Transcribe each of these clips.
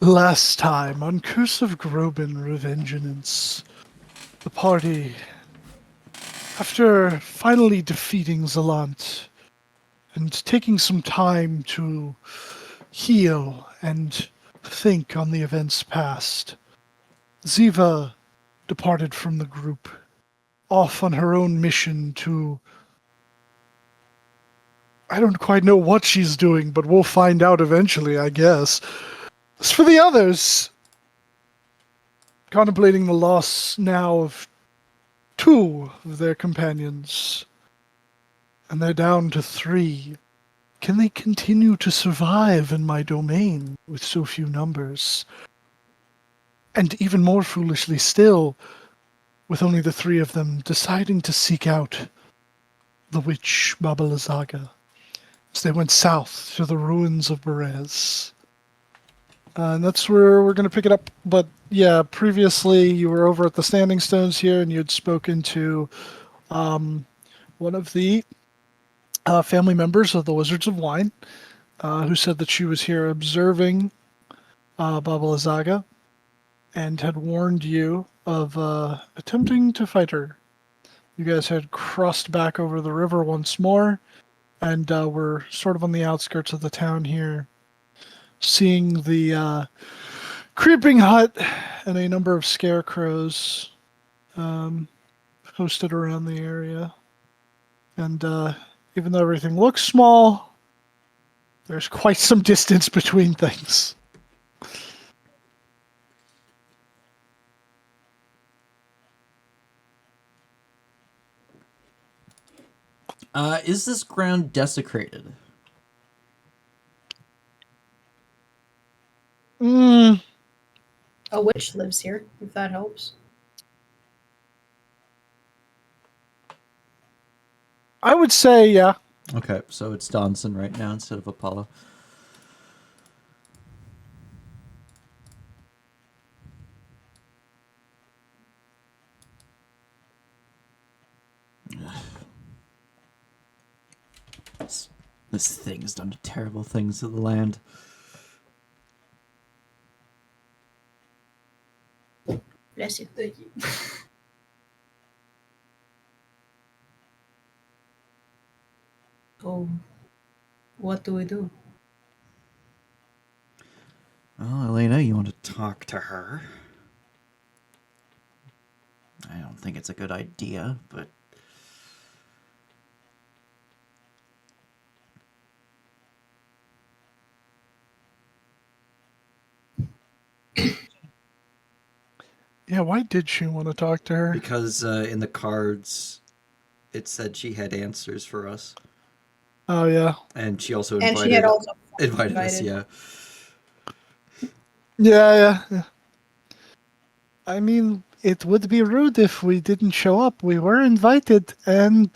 Last time, on Curse of Groban Revengeance, the party, after finally defeating Zalant and taking some time to heal and think on the events past, Ziva departed from the group, off on her own mission to... I don't quite know what she's doing, but we'll find out eventually, I guess. As for the others, contemplating the loss now of two of their companions, and they're down to 3. Can they continue to survive in my domain with so few numbers? And even more foolishly still, with only the 3 of them deciding to seek out the witch Baba Lasaga, as they went south to the ruins of Berez. And that's where we're going to pick it up. But yeah, previously you were over at the Standing Stones here, and you had spoken to one of the family members of the Wizards of Wine, who said that she was here observing Baba Lasaga, and had warned you of attempting to fight her. You guys had crossed back over the river once more, and were sort of on the outskirts of the town here, seeing the creeping hut and a number of scarecrows posted around the area. And even though everything looks small, there's quite some distance between things. Is this ground desecrated? Mm, A witch lives here, if that helps. I would say, yeah. Okay, so it's Donson right now instead of Apollo. This thing has done terrible things to the land. Bless you. Thank you. Oh, what do we do? Oh, Elena, you want to talk to her? I don't think it's a good idea, but... Yeah, why did she want to talk to her? Because in the cards, it said she had answers for us. Oh, yeah. And she also And she had also invited us, yeah. Yeah. I mean, it would be rude if we didn't show up. We were invited, and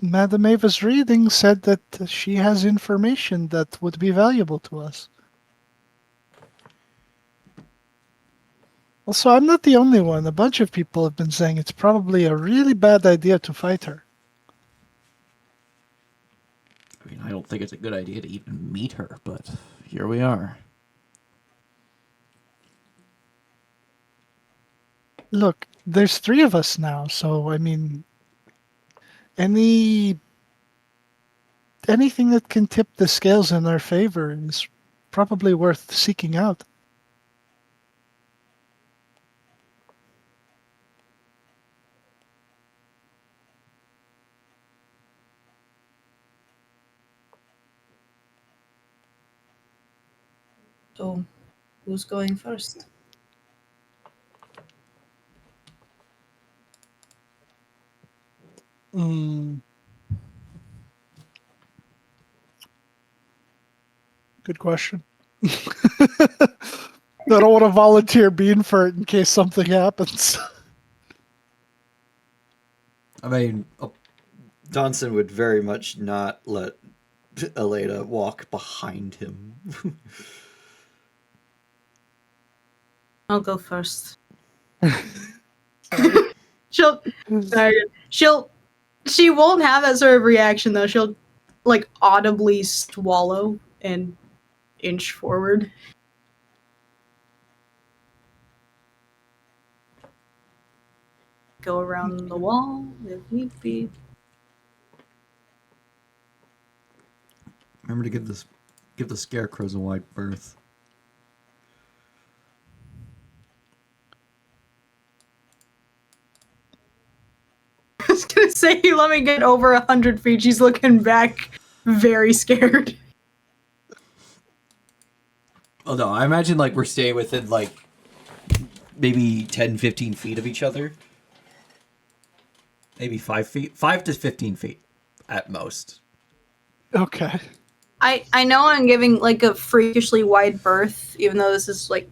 Madame Ava's reading said that she has information that would be valuable to us. Also, I'm not the only one. A bunch of people have been saying it's probably a really bad idea to fight her. I mean, I don't think it's a good idea to even meet her, but here we are. Look, there's 3 of us now, so, I mean, anything that can tip the scales in our favor is probably worth seeking out. So, who's going first? Good question. I don't want to volunteer being for it in case something happens. I mean, Donson would very much not let Elena walk behind him. I'll go first. She won't have that sort of reaction though. She'll like audibly swallow and inch forward. go around the wall if need be. Remember to give the scarecrows a wide berth. I was gonna say, let me get over 100 feet. She's looking back, very scared. Oh no, I imagine like we're staying within like maybe 10, 15 feet of each other. Maybe 5 feet, 5 to 15 feet at most. Okay. I know I'm giving like a freakishly wide berth, even though this is like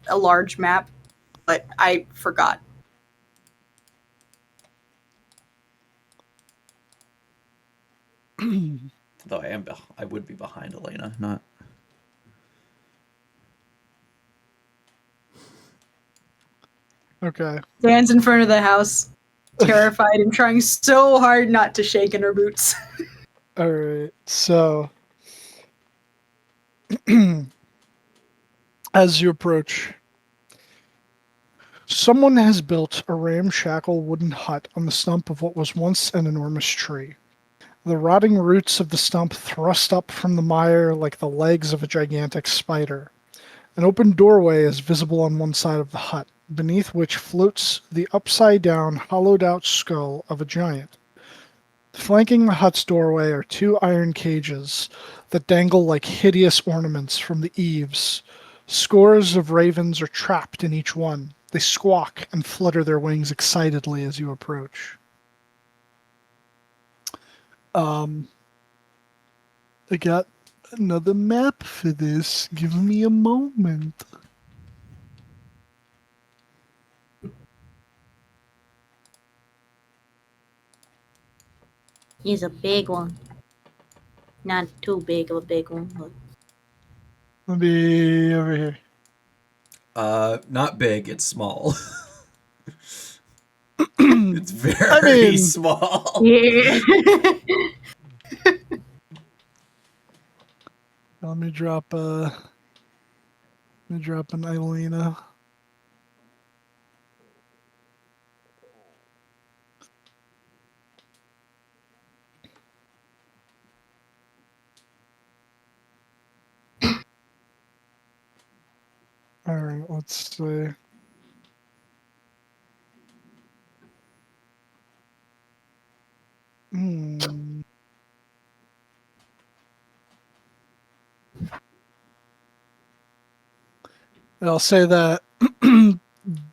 a large map, but I forgot. Though I would be behind Elena, not. Okay. Dan's in front of the house, terrified and trying so hard not to shake in her boots. All right. So, as you approach, someone has built a ramshackle wooden hut on the stump of what was once an enormous tree. The rotting roots of the stump thrust up from the mire like the legs of a gigantic spider. An open doorway is visible on one side of the hut, beneath which floats the upside-down, hollowed-out skull of a giant. Flanking the hut's doorway are two iron cages that dangle like hideous ornaments from the eaves. Scores of ravens are trapped in each one. They squawk and flutter their wings excitedly as you approach. I got another map for this. Give me a moment. He's a big one. Not too big of a big one, but Let me over here. Not big, it's small. It's very mean- small. yeah. Let me drop an Elena. All right, let's see. Hmm. I'll say that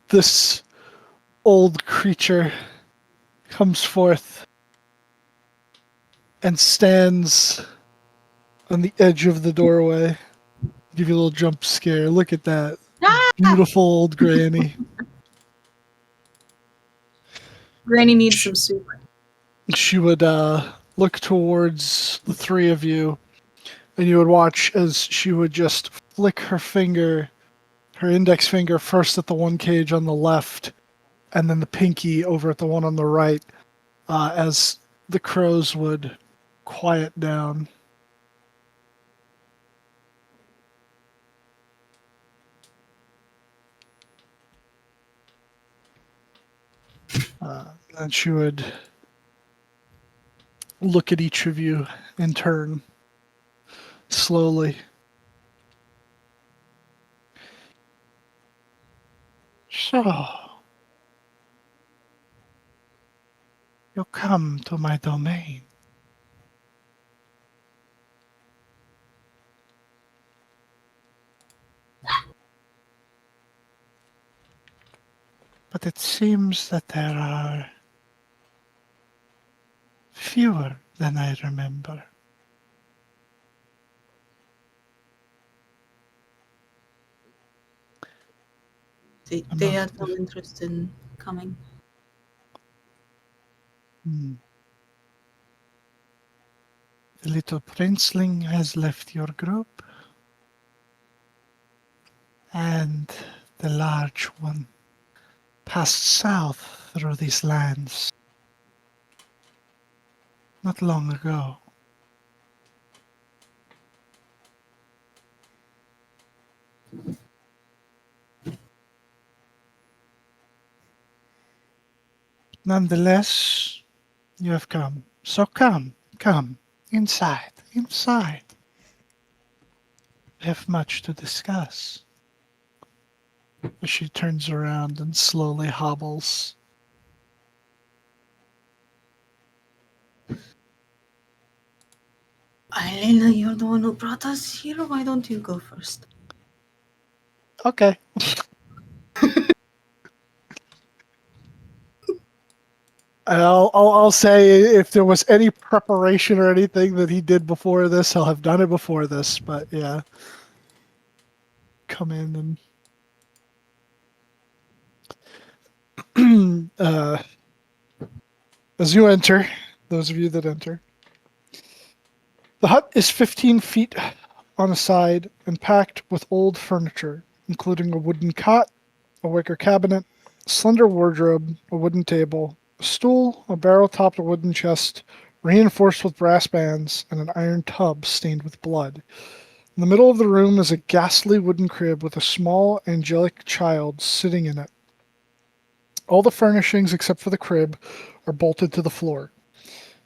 this old creature comes forth and stands on the edge of the doorway. Give you a little jump scare. Look at that. Beautiful old granny. Granny needs some soup. She would look towards the three of you, and you would watch as she would just flick her index finger first at the one cage on the left, and then the pinky over at the one on the right, as the crows would quiet down. And she would look at each of you in turn, slowly. So, you come to my domain. But it seems that there are fewer than I remember. They had no interest in coming. Hmm. The little princeling has left your group, and the large one passed south through these lands not long ago. Nonetheless, you have come. So come. Inside, inside. We have much to discuss. She turns around and slowly hobbles. Elena, you're the one who brought us here. Why don't you go first? Okay. I'll say if there was any preparation or anything that he did before this, he'll have done it before this. But yeah, come in and as you enter, those of you that enter, the hut is 15 feet on a side and packed with old furniture, including a wooden cot, a wicker cabinet, a slender wardrobe, a wooden table, a stool, a barrel-topped wooden chest, reinforced with brass bands, and an iron tub stained with blood. In the middle of the room is a ghastly wooden crib with a small, angelic child sitting in it. All the furnishings except for the crib are bolted to the floor.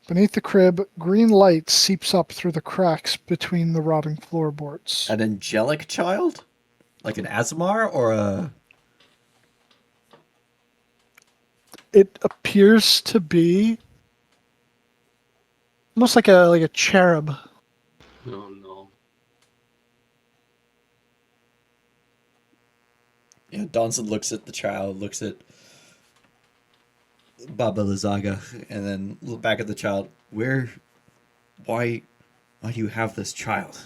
Beneath the crib, green light seeps up through the cracks between the rotting floorboards. An angelic child? Like an Azamar or a... It appears to be almost like a cherub. Oh no. Yeah, Donson looks at the child, looks at Baba Lasaga, and then look back at the child. Why do you have this child?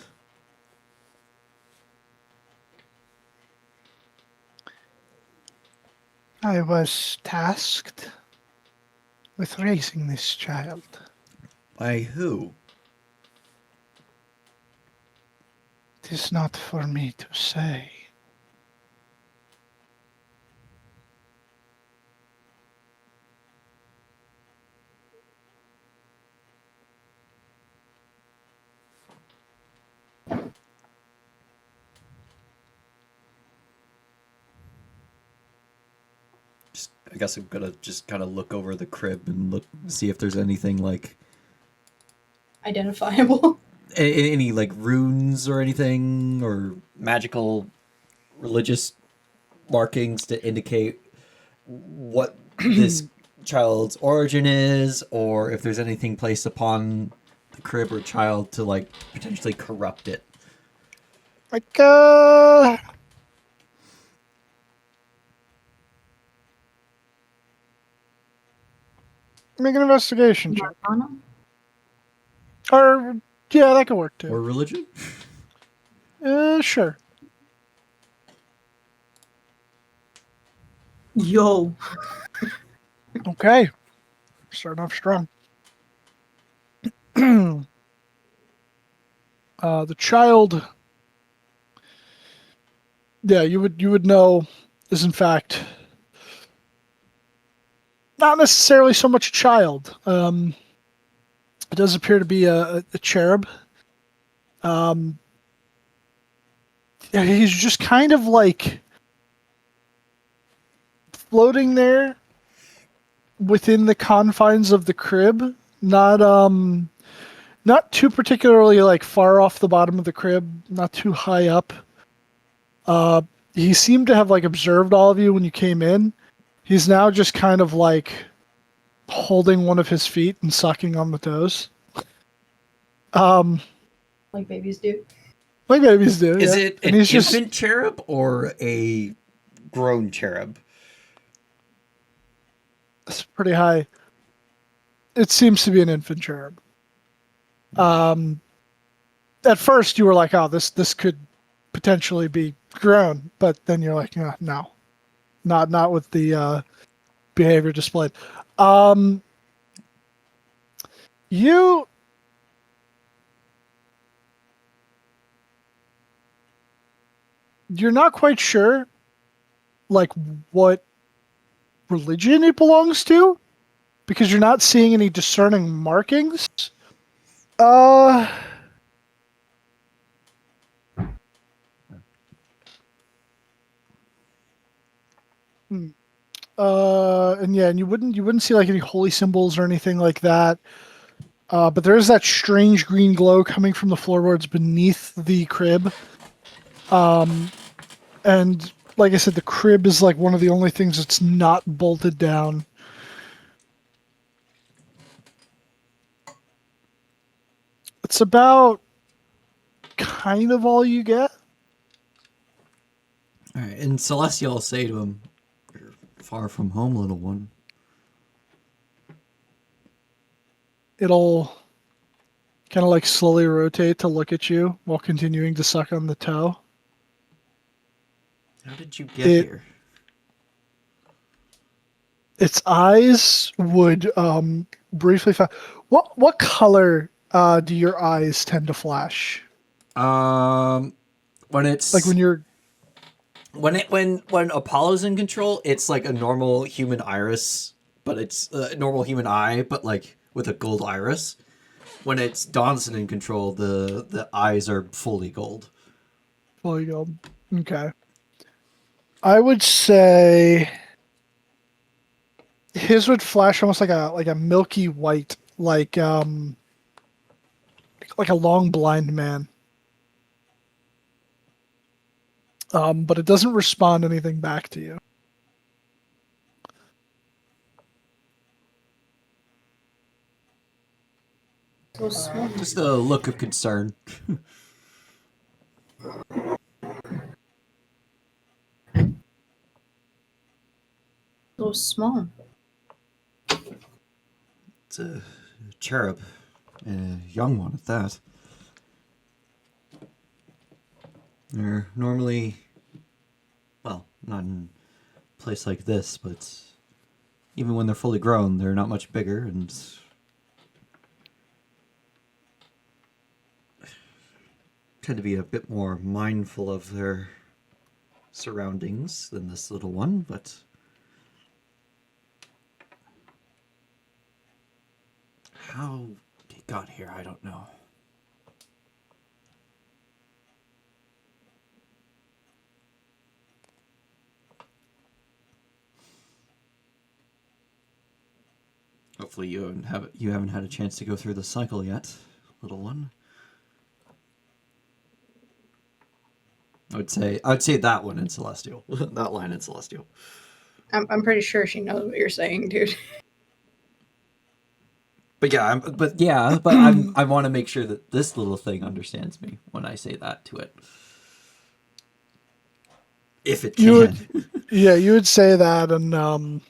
I was tasked with raising this child. By who? It is not for me to say. I guess I'm gonna just kind of look over the crib and see if there's anything like Identifiable. any like runes or anything or magical religious markings to indicate what this child's origin is, or if there's anything placed upon the crib or child to like potentially corrupt it. Like, make an investigation check. Arcana? Or, yeah, that could work too. Or religion? Sure. Yo. Okay. Starting off strong. The child, yeah, you would know is in fact not necessarily so much a child. It does appear to be a cherub. He's just kind of like floating there within the confines of the crib, not too particularly like far off the bottom of the crib, not too high up. He seemed to have like observed all of you when you came in. He's now just kind of like holding one of his feet and sucking on the toes. Like babies do. Like babies do. Is yeah. it And an he's just infant cherub or a grown cherub? it's pretty high. It seems to be an infant cherub. At first you were like, oh, this could potentially be grown, but then you're like, no, not with the behavior displayed. You're not quite sure, like what religion it belongs to, because you're not seeing any discerning markings. And you wouldn't see like any holy symbols or anything like that. But there is that strange green glow coming from the floorboards beneath the crib. And like I said, the crib is like one of the only things that's not bolted down. It's about kind of all you get. All right, and Celestial will say to him, "You're far from home, little one." It'll kind of like slowly rotate to look at you while continuing to suck on the toe. How did you get here? Its eyes would briefly flash. What color do your eyes tend to flash? When it's Like when you're when Apollo's in control, it's like a normal human iris, but it's a normal human eye, but like with a gold iris. When it's Donson in control, the eyes are fully gold. fully gold. Okay. I would say his would flash almost like a milky white, like a long blind man. But it doesn't respond anything back to you. So small. Just a look of concern. So small. It's a cherub, a young one at that. They're normally, well, not in a place like this, but even when they're fully grown, they're not much bigger and tend to be a bit more mindful of their surroundings than this little one, but how he got here, I don't know. Hopefully you haven't had a chance to go through the cycle yet, little one. I would say that one in Celestial. That line in Celestial. I'm pretty sure she knows what you're saying, dude. But I want to make sure that this little thing understands me when I say that to it. If it can. You would say that, and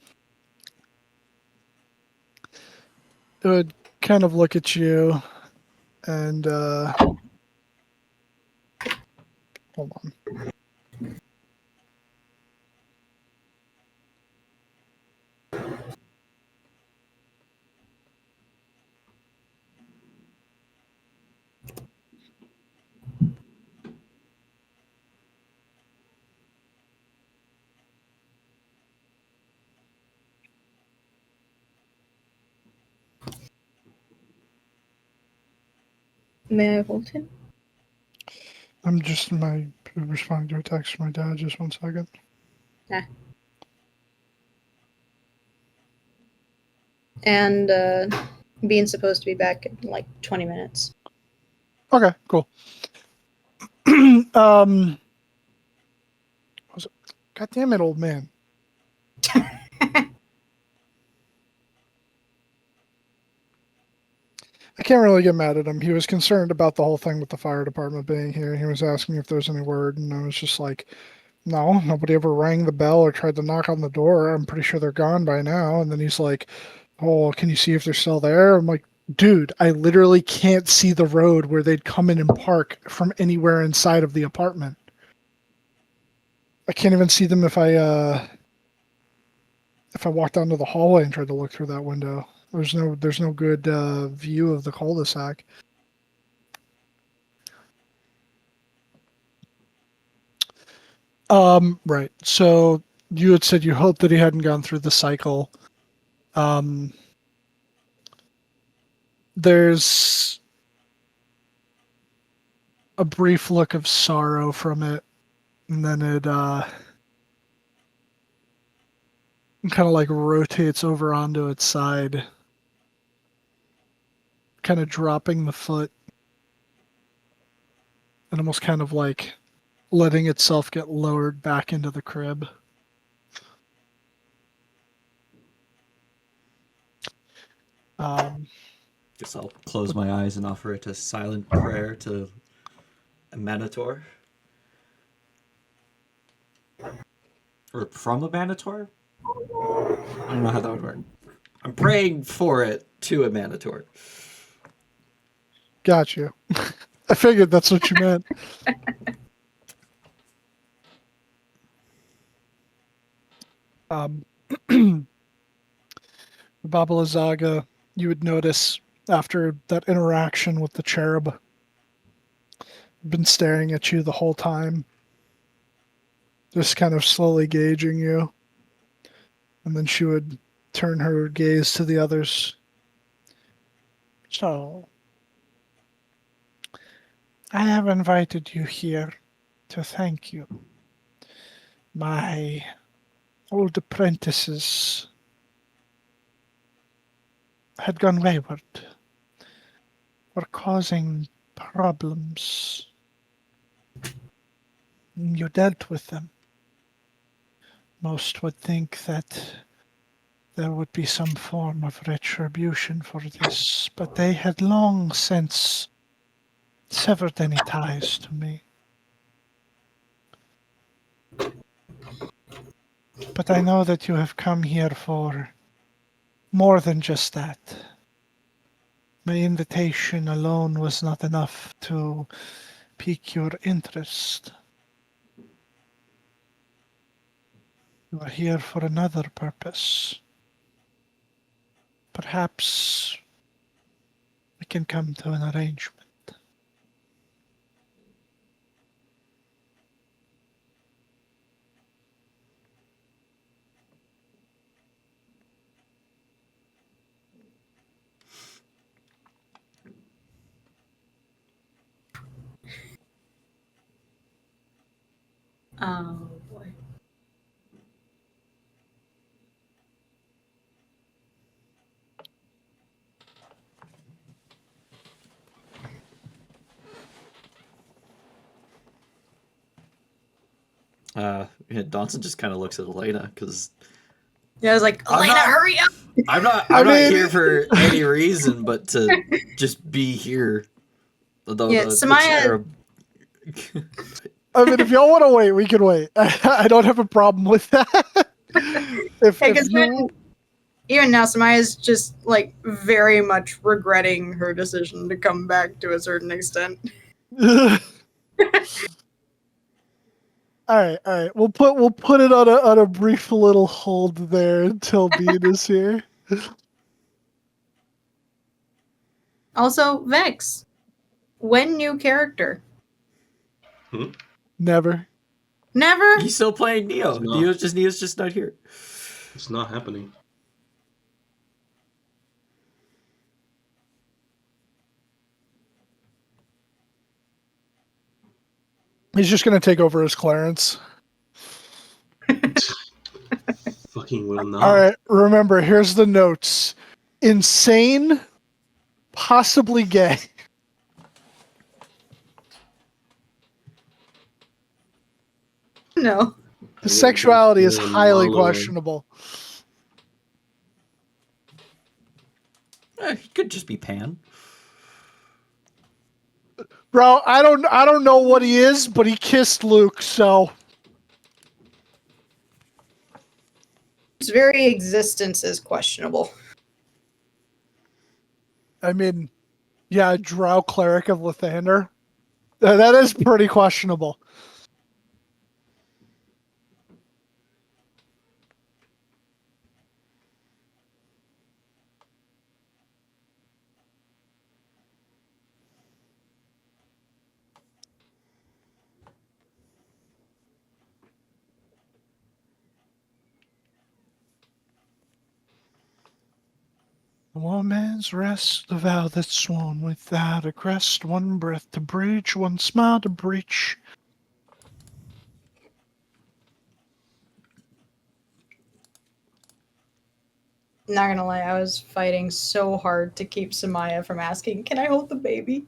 it would kind of look at you, and hold on. May I hold him? I'm just responding to a text from my dad. Just 1 second. Ah. And Bean's supposed to be back in like 20 minutes. Okay, cool. God damn it, old man. I can't really get mad at him. He was concerned about the whole thing with the fire department being here. He was asking if there's any word, and I was just like, no, nobody ever rang the bell or tried to knock on the door. I'm pretty sure they're gone by now. And then he's like, oh, can you see if they're still there? I'm like, dude, I literally can't see the road where they'd come in and park from anywhere inside of the apartment. I can't even see them if I walked down to the hallway and tried to look through that window. There's no good view of the cul-de-sac. Right. So you had said you hoped that he hadn't gone through the cycle. There's a brief look of sorrow from it, and then and kind of like rotates over onto its side, kind of dropping the foot and almost kind of like letting itself get lowered back into the crib. Guess I'll close my eyes and offer it a silent prayer to a Manator. Or from a Manator? I don't know how that would work. I'm praying for it to a Manator. Got you. I figured that's what you meant. Baba Lasaga, you would notice after that interaction with the cherub, been staring at you the whole time, just kind of slowly gauging you. And then she would turn her gaze to the others. So, I have invited you here to thank you. My old apprentices had gone wayward, were causing problems. You dealt with them. Most would think that there would be some form of retribution for this, but they had long since severed any ties to me. But I know that you have come here for more than just that. My invitation alone was not enough to pique your interest. You are here for another purpose. Perhaps we can come to an arrangement. Oh boy. Yeah, Dawson just kind of looks at Elena because Yeah, I was like, I'm Elena, not- hurry up! I'm not I not mean- here for any reason but to just be here. Yeah, The Samaya- cherub. I mean, if y'all want to wait, we can wait. I don't have a problem with that. if Hey, 'cause you, even now, Samaya's just like very much regretting her decision to come back to a certain extent. all right. We'll put it on a brief little hold there until Bean is here. Also, Vex, when new character? Never. Never. He's still playing Neo. It's not. Neo's just not here. It's not happening. He's just gonna take over as Clarence. Fucking will not. All right. Remember, here's the notes: insane, possibly gay. No. His sexuality is Yeah, highly Marlo. questionable. He could just be Pan. Bro, I don't know what he is, but he kissed Luke, so His very existence is questionable. I mean, yeah, Drow cleric of Lathander. That is pretty questionable. One man's rest, the vow that's sworn without a crest, one breath to breach, one smile to breach. Not gonna lie, I was fighting so hard to keep Samaya from asking, "Can I hold the baby?"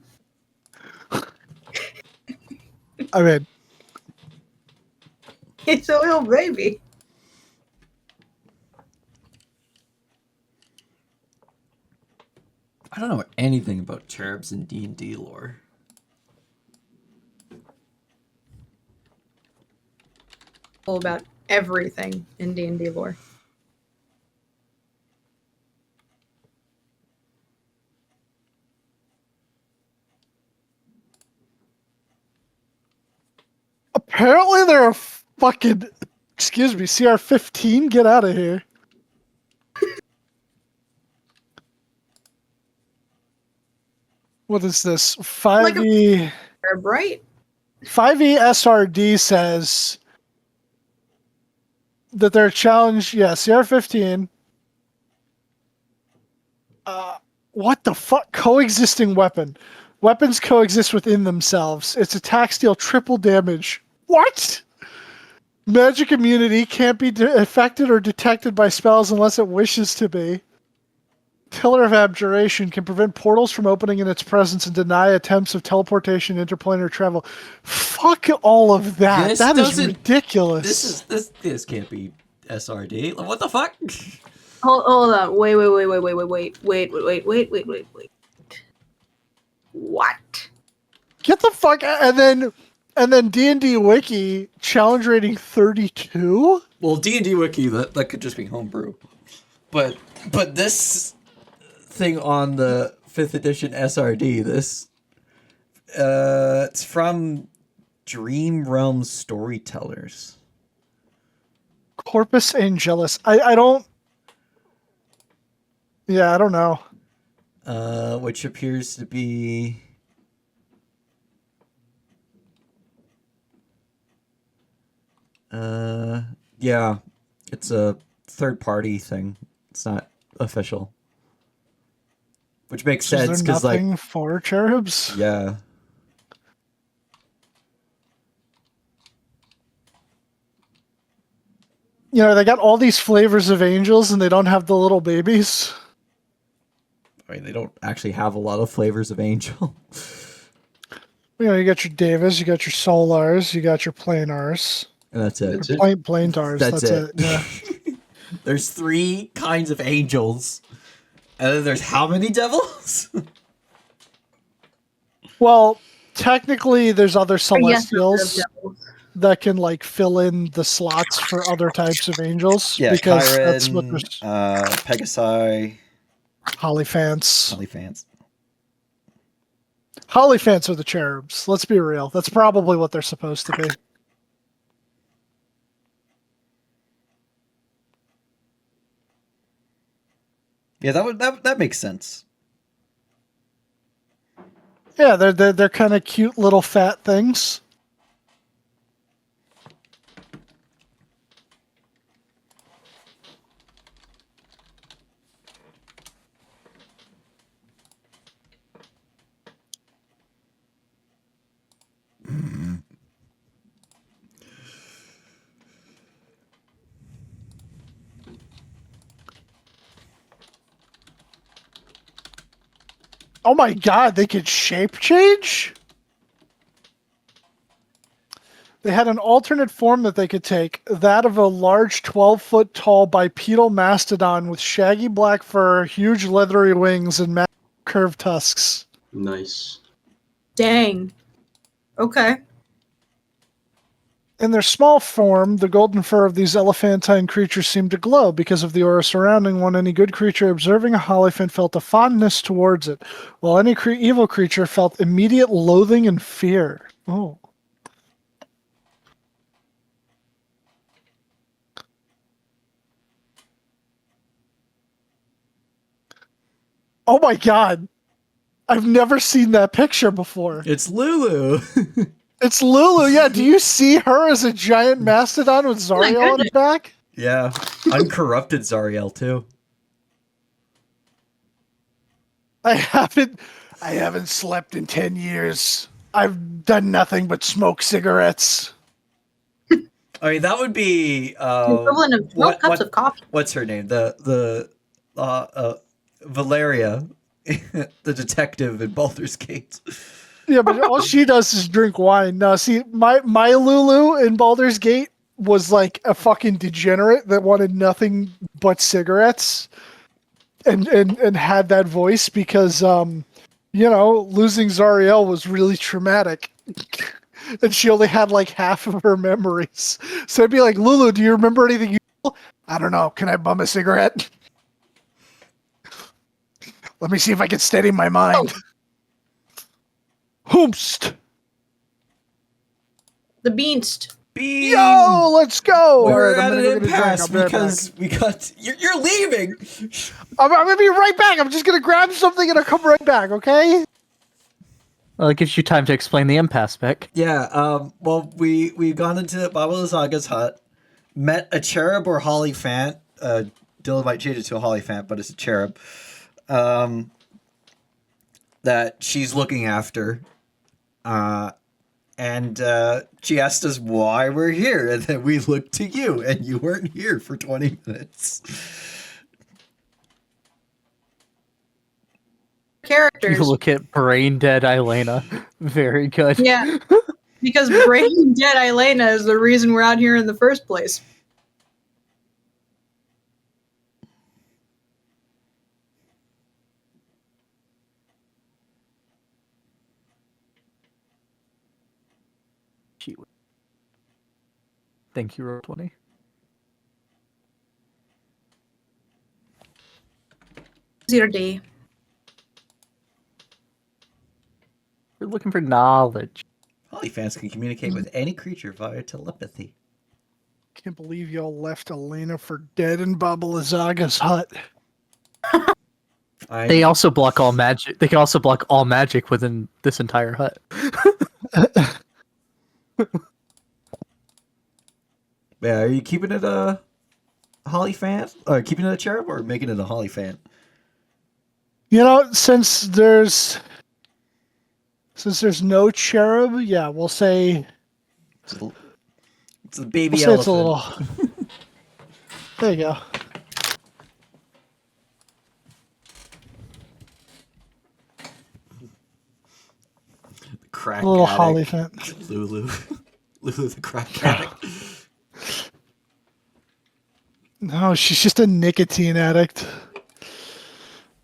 I mean, It's a little baby. I don't know anything about cherubs in D&D lore. All about everything in D&D lore. apparently they're a fucking. Excuse me, CR-15. Get out of here. What is this? 5e. Right? 5e SRD says that they're challenged. Yeah, CR-15. What the fuck? Coexisting weapon. Weapons coexist within themselves. Its attacks deal triple damage. What? Magic immunity can't be affected or detected by spells unless it wishes to be. Pillar of Abjuration can prevent portals from opening in its presence and deny attempts of teleportation, interplanar travel. Fuck all of that. This That is doesn't- ridiculous. This can't be SRD. What the fuck? Hold on. Wait. What? Get the fuck out. And then D&D Wiki challenge rating 32? Well, D&D Wiki, that could just be homebrew. But this thing on the 5th edition SRD, it's from Dream Realm Storytellers. Corpus Angelus. I don't. Yeah, I don't know. Which appears to be yeah, it's a third-party thing. It's not official. Which makes So is sense there because, nothing like, for cherubs? yeah. You know, they got all these flavors of angels and they don't have the little babies. I mean, they don't actually have a lot of flavors of angel. You know, you got your Davis, you got your Solars, you got your Planars. And that's it. That's it. Plantars, That's it. Yeah. There's 3 kinds of angels. And then there's how many devils? Well, technically, there's other I guess celestials those devils. that can like fill in the slots for other types of angels. Yeah, because Chiron, that's what there's Pegasi, Hollyphants. Polyphants. Hollyphants are the cherubs. Let's be real. That's probably what they're supposed to be. Yeah, that makes sense. Yeah, they're kind of cute little fat things. Oh my god, they could shape change? They had an alternate form that they could take, that of a large 12-foot tall bipedal mastodon with shaggy black fur, huge leathery wings, and massive curved tusks. Nice. Dang. Okay. In their small form, the golden fur of these elephantine creatures seemed to glow because of the aura surrounding one. Any good creature observing a hollyphant felt a fondness towards it, while any evil creature felt immediate loathing and fear. Oh. Oh my god. I've never seen that picture before. It's Lulu. It's Lulu, yeah. Do you see her as a giant mastodon with Zariel on goodness. her back? Yeah, uncorrupted Zariel too. I haven't slept in 10 years. I've done nothing but smoke cigarettes. I mean, that would be The equivalent of 12 cups of coffee. What's her name? The Valeria, the detective in Baldur's Gate. Yeah, but all she does is drink wine. No, see, my Lulu in Baldur's Gate was like a fucking degenerate that wanted nothing but cigarettes, and had that voice because losing Zariel was really traumatic. And she only had like half of her memories. So I'd be like, Lulu, do you remember anything? I don't know. Can I bum a cigarette? Let me see if I can steady my mind. Hoomst. The Beanst. Bean! Yo, let's go. We're All right, at I'm an gonna go get a drink. impasse I'll be right because we got. You're leaving! back. I'm gonna be right back. I'm just gonna grab something and I'll come right back, okay? Well, it gives you time to explain the impasse, Beck. Yeah, well, we've gone into Baba Lasaga's hut, met a cherub or hollyphant. Dylan might change it to a hollyphant, but it's a cherub. That she's looking after. And she asked us why we're here, and then we looked to you, and you weren't here for 20 minutes. Characters. You look at brain dead Elena. Very good. Yeah. Because Brain Dead Elena is the reason we're out here in the first place. Thank you, Roll20. Zero D. We're looking for knowledge. Hollyphants can communicate with any creature via telepathy. Can't believe y'all left Elena for dead in Baba Lazaga's hut. They also block all magic. They can also block all magic within this entire hut. Yeah, are you keeping it a hollyphant? Or keeping it a cherub, or making it a hollyphant? Since there's no cherub, yeah, we'll say It's a baby we'll say it's elephant. a little. There you go. Crack A little addict. hollyphant. Lulu. Lulu the crack addict. No, she's just a nicotine addict.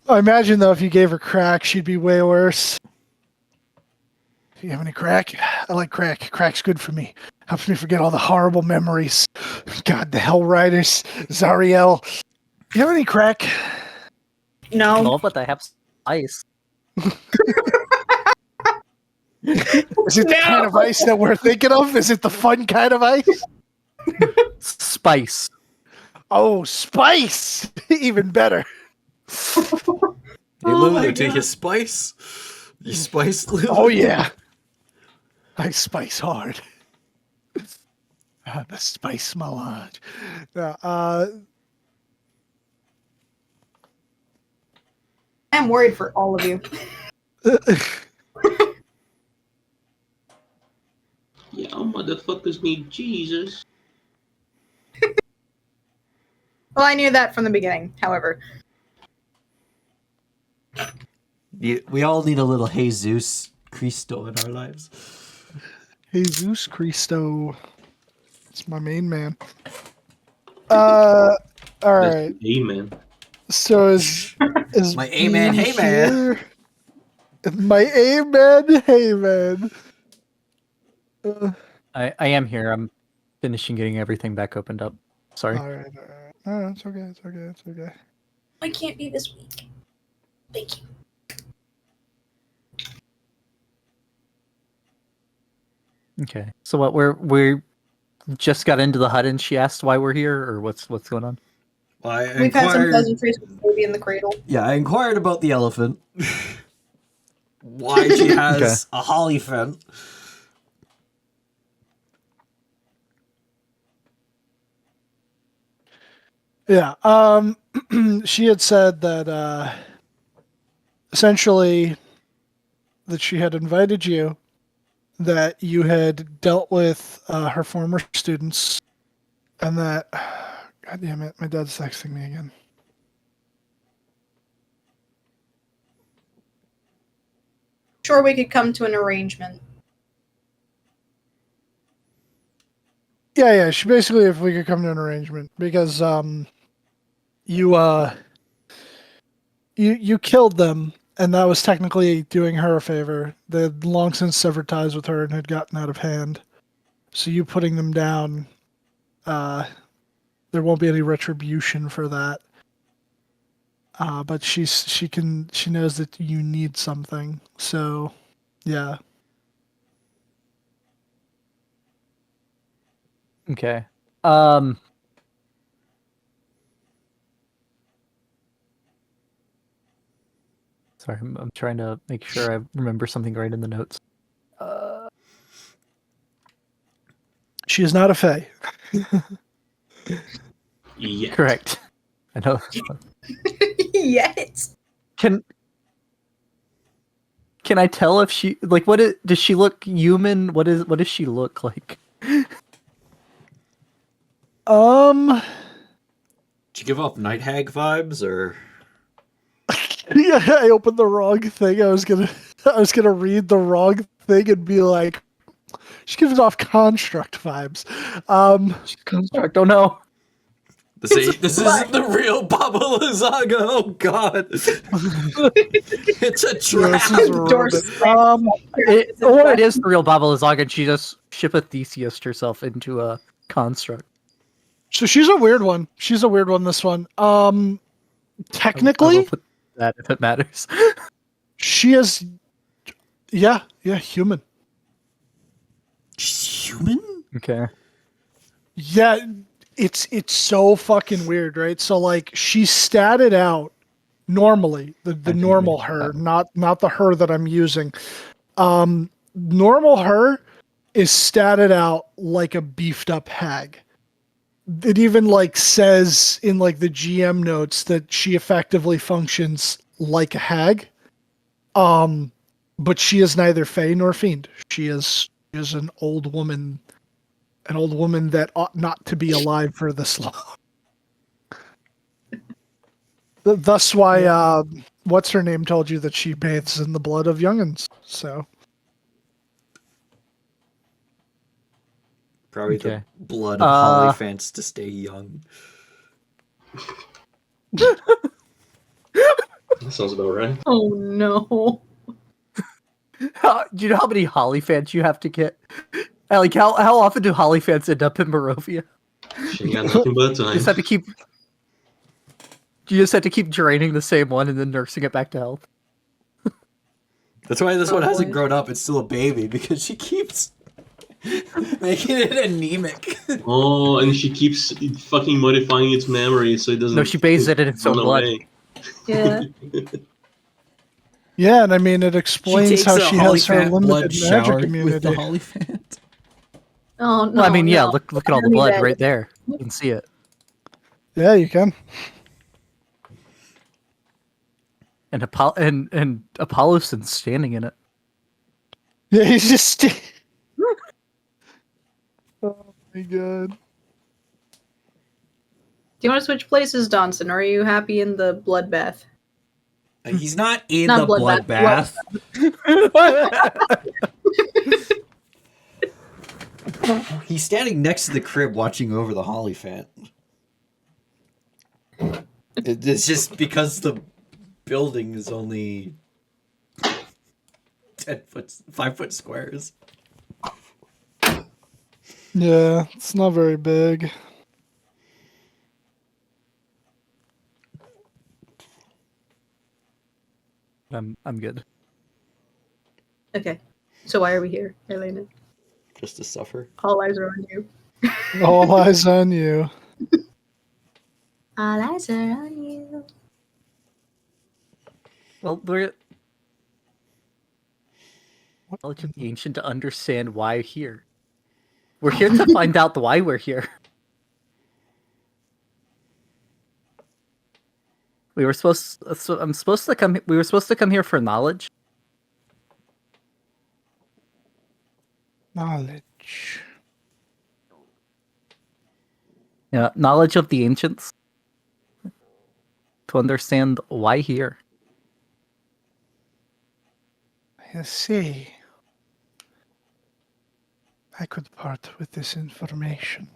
I imagine, though, if you gave her crack, she'd be way worse. Do you have any crack? I like crack. Crack's good for me. Helps me forget all the horrible memories. God, the Hell Riders, Zariel. Do you have any crack? No. Oh, but I have ice. Is it the kind of ice that we're thinking of? Is it the fun kind of ice? Spice. Oh, spice! Even better. Hey, Lulu, do you spice? You spice, Lulu? Oh, yeah. I spice hard. The spice melange. I'm worried for all of you. Y'all motherfuckers need Jesus. Well, I knew that from the beginning, however. We all need a little Jesus Cristo in our lives. Jesus Cristo. It's my main man. All right. Amen. So is My amen, Bean hey man. here? My amen, hey man. I am here. I'm finishing getting everything back opened up. Sorry. All right. No, it's okay. It's okay. It's okay. I can't be this week. Thank you. Okay. So what? We're just got into the hut and she asked why we're here, or what's going on? Well, I We've had some inquired- pleasantries with the baby in the cradle. Yeah, I inquired about the elephant. Why she has a hollyphant. Yeah. She had said that essentially that she had invited you, that you had dealt with her former students, and that God damn it, my dad's texting me again. sure we could come to an arrangement. Yeah. She basically, if we could come to an arrangement, because you you killed them, and that was technically doing her a favor. They had long since severed ties with her and had gotten out of hand. So you putting them down, there won't be any retribution for that. But she knows that you need something. So, yeah. Okay. Sorry, I'm trying to make sure I remember something right in the notes. She is not a fae. Yeah. Correct. I know. Yes. Can I tell if she like does she look human? What does she look like? Did you give off night hag vibes or? Yeah, I opened the wrong thing. I was gonna read the wrong thing and be like, she gives off construct vibes. Construct. Oh no. This isn't the real Baba Lasaga. Oh god, it's a Yeah, trap. this is Door Robin. Or it is the real Baba Lasaga, and she just Theseus herself into a construct. So she's a weird one. She's a weird one. This one. I will Technically, put that if it matters. she is. Yeah, human. She's human. Okay. Yeah, it's so fucking weird, right? So like she statted out normally, the didn't normal read her, that. not the her that I'm using. Normal her is statted out like a beefed up hag. It even like says in like the GM notes that she effectively functions like a hag. But she is neither fae nor fiend. She is an old woman that ought not to be alive for this long. Thus why what's her name told you that she bathes in the blood of youngins. So Probably Okay. the blood of Hollyphants to stay young. That sounds about right. Oh no. Do you know how many Hollyphants you have to get? Like how often do Hollyphants end up in Barovia? She got nothing but You time. just have to keep. You just have to keep draining the same one and then nursing it back to health. That's why this one hasn't boy. grown up. It's still a baby because she keeps making it anemic. Oh, and she keeps fucking modifying its memory so it doesn't. No, she bathes it in its own run blood. away. Yeah. yeah, and I mean it explains how she has her Hollyphant blood limited shower magic with the immunity. Hollyphant. Oh no. Well, I mean, yeah. no. Look at all the Enemy blood dead. right there. You can see it. Yeah, you can. And Apollo's standing in it. Yeah, he's just. Oh my god. Do you want to switch places, Donson, or are you happy in the bloodbath? He's not in Not the bloodbath, bloodbath. He's standing next to the crib watching over the Hollyphant. It's just because the building is only 5 foot squares. Yeah, it's not very big. I'm good. Okay. So why are we here, Elena? Just to suffer. All eyes are on you. All eyes on you. All eyes are on you. Well, we're knowledge of the ancient to understand why here. We're here to find out why we're here. We were supposed. I'm supposed to come. We were supposed to come here for knowledge. Knowledge. Yeah, knowledge of the ancients. To understand why here. You see, I could part with this information.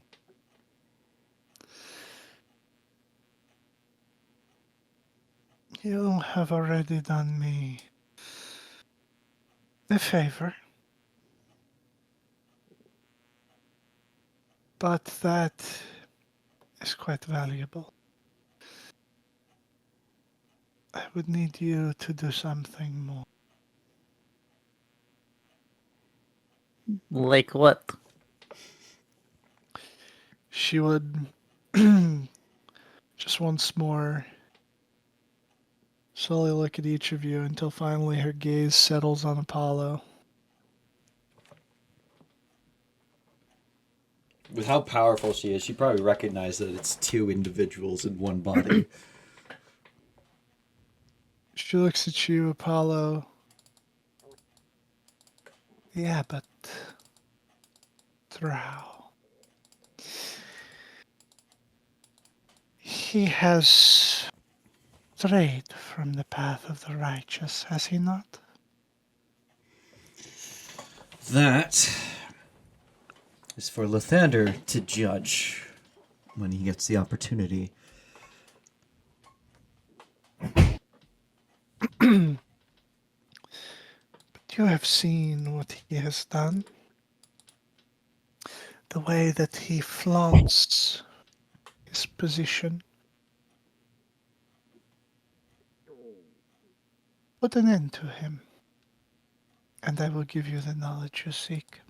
You have already done me a favor, but that is quite valuable. I would need you to do something more. Like what? She would just once more slowly look at each of you until finally her gaze settles on Apollo. With how powerful she is, she probably recognized that it's two individuals in one body. She looks at you, Apollo. Yeah, but Drow. He has strayed from the path of the righteous, has he not? That is for Lathander to judge when he gets the opportunity. But you have seen what he has done. The way that he flaunts his position. Put an end to him, and I will give you the knowledge you seek.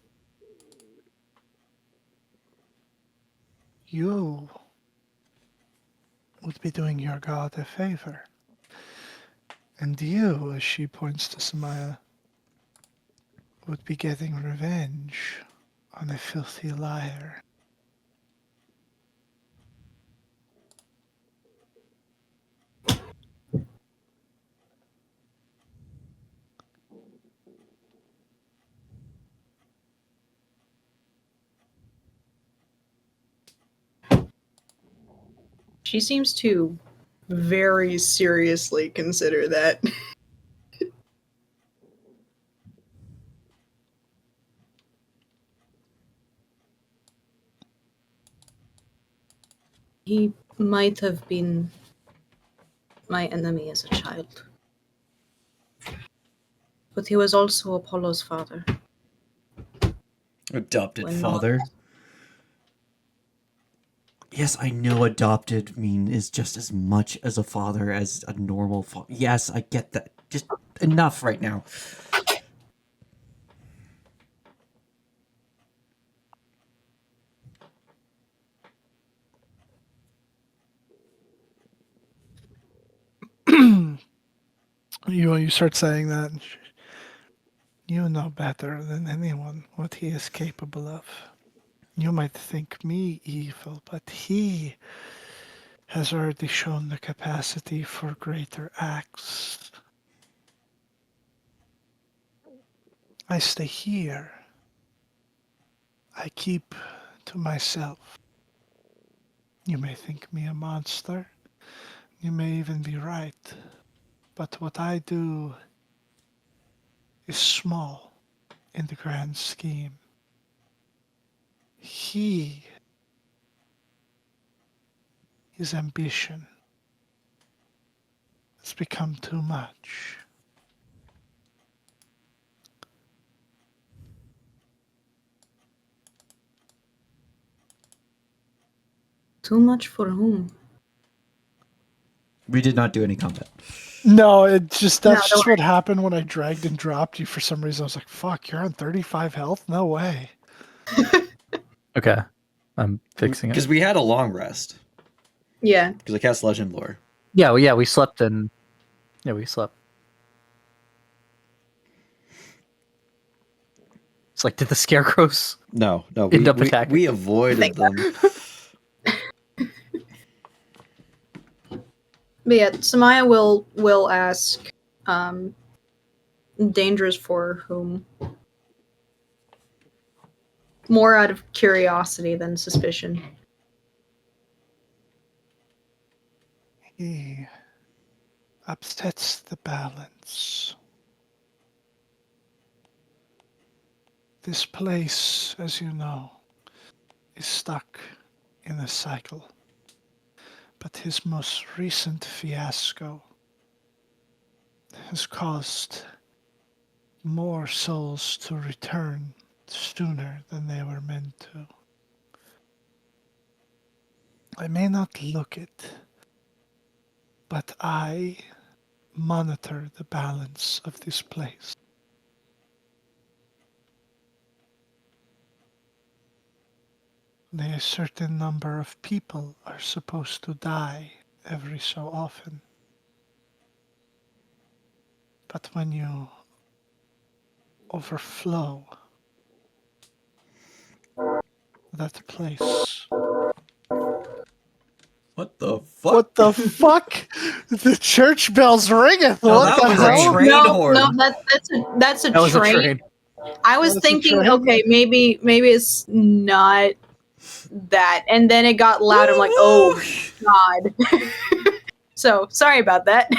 You would be doing your god a favor. And you, as she points to Samaya, would be getting revenge on a filthy liar. She seems to very seriously consider that. He might have been my enemy as a child. But he was also Apollo's father. Adopted When father? Yes, I know adopted is just as much as a father as a normal father. Yes, I get that. Just enough right now. You start saying that, and you know better than anyone what he is capable of. You might think me evil, but he has already shown the capacity for greater acts. I stay here. I keep to myself. You may think me a monster. You may even be right. But what I do is small in the grand scheme. His ambition has become too much. too much for whom? We did not do any combat. No, No, that's don't just what happened when I dragged and dropped you for some reason. I was like, fuck, you're on 35 health? No way. Okay. I'm fixing it. Because we had a long rest. Yeah. Because I cast Legend Lore. Yeah, well, we slept and we slept. It's like, did the scarecrows No, end up attacking? we avoided them. But yeah, Samaya will ask, dangerous for whom? More out of curiosity than suspicion. He upsets the balance. This place, as you know, is stuck in a cycle. But his most recent fiasco has caused more souls to return sooner than they were meant to. I may not look it, but I monitor the balance of this place. A certain number of people are supposed to die every so often. But when you overflow that place. What the fuck? What the fuck? The church bells ringing. No, What that the was a hell? train no, horn. no, that's a That was train. a train. I was That's a thinking, train? okay, maybe it's not that, and then it got loud. I'm like, oh god. So sorry about that.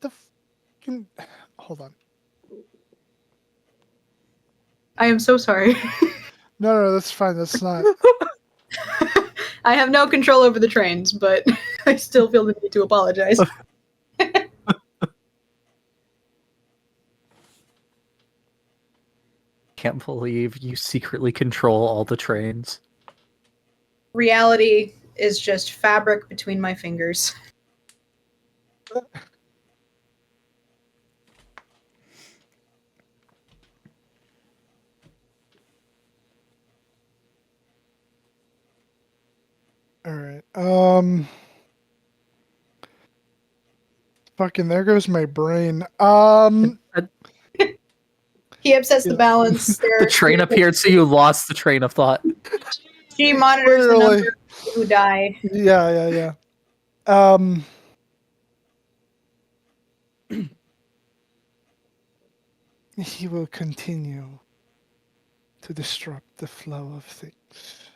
The fucking... Hold on. I am so sorry. No, that's fine. That's not. I have no control over the trains, but I still feel the need to apologize. Can't believe you secretly control all the trains. Reality is just fabric between my fingers. All right. Fucking, there goes my brain. He upsets the Yeah. balance. The train appeared, so you lost the train of thought. She monitors the Literally. number of people who die. Yeah. He will continue to disrupt the flow of things.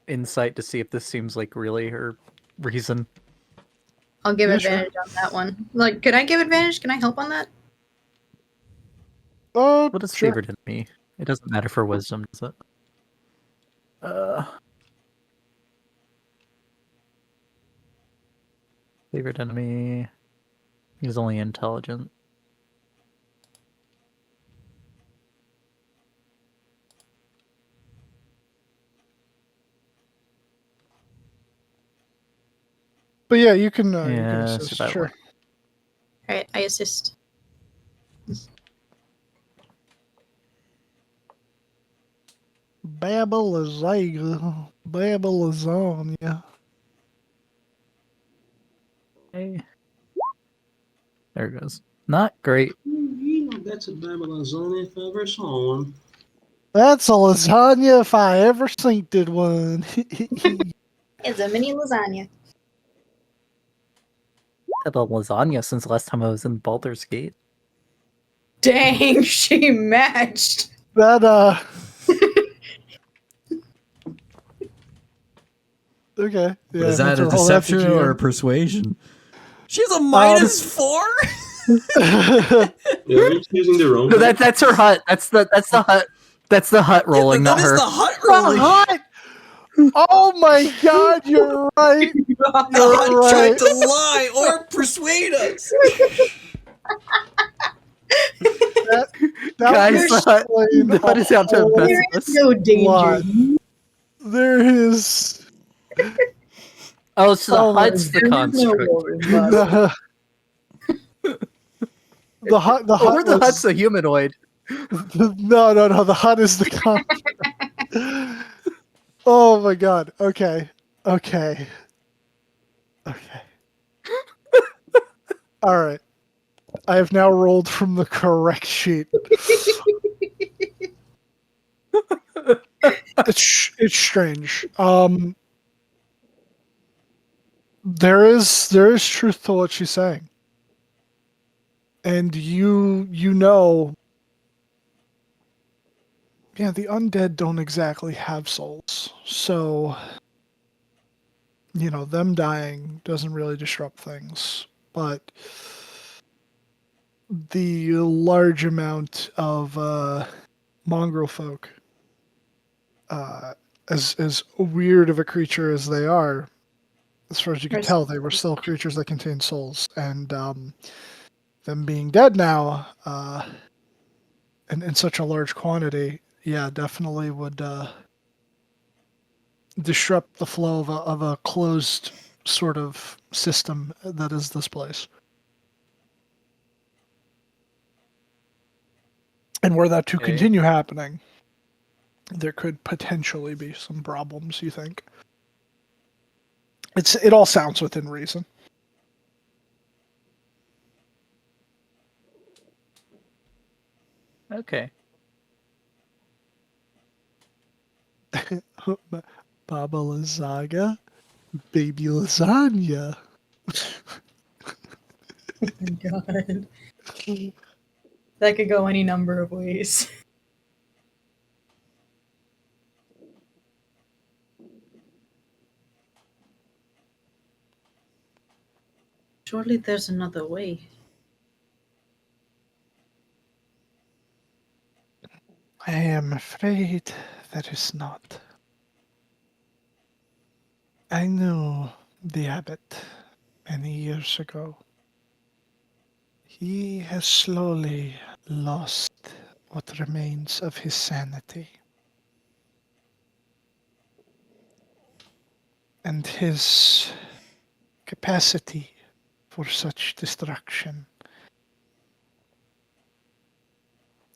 Insight to see if this seems like really her reason. I'll give Yeah, sure. advantage on that one. Like, could I give advantage? Can I help on that? What is Sure. favored enemy? It doesn't matter for wisdom, does it? Favored enemy. He's only intelligent. But yeah, you can Yeah, assist. survival. Sure. Alright, I assist. Baba Lasaga. Baba Lasagna. Hey. There it goes. Not great. You know, that's a Baba Lasaga if I ever saw one. That's a lasagna if I ever seen it one. It's a mini lasagna. Had a lasagna since last time I was in Baldur's Gate. Dang, she matched. That Okay. Yeah, Is that a roll that to deception or a GM. persuasion? She's a -4? Yeah, you're using the wrong. No, that's her hut. That's the hut. That's the hut rolling, that not is her. the hut rolling. Hot! Oh my god, you're right. The You're hut right. tried to lie or persuade us. That Guys, would the hut, explain the hut a is out to whole mess There with us. is no danger. lot. There is. Oh, so the Oh my- hut's the There is no construct. war in Boston. The hut. The Or hut. the was- hut's a humanoid. No. The hut is the construct. Oh my god. Okay. All right. I have now rolled from the correct sheet. It's strange. There is truth to what she's saying, and you know Yeah, the undead don't exactly have souls. So, them dying doesn't really disrupt things. But the large amount of mongrel folk, as weird of a creature as they are, as far as you could tell, they were still creatures that contained souls. And them being dead now, in such a large quantity, yeah, definitely would disrupt the flow of a closed sort of system that is this place. And were that to Okay. continue happening, there could potentially be some problems, you think? It all sounds within reason. Okay. Baba Lasaga, baby lasagna. Oh my god. That could go any number of ways. Surely there's another way. I am afraid there is not. I knew the abbot many years ago. He has slowly lost what remains of his sanity. And his capacity for such destruction.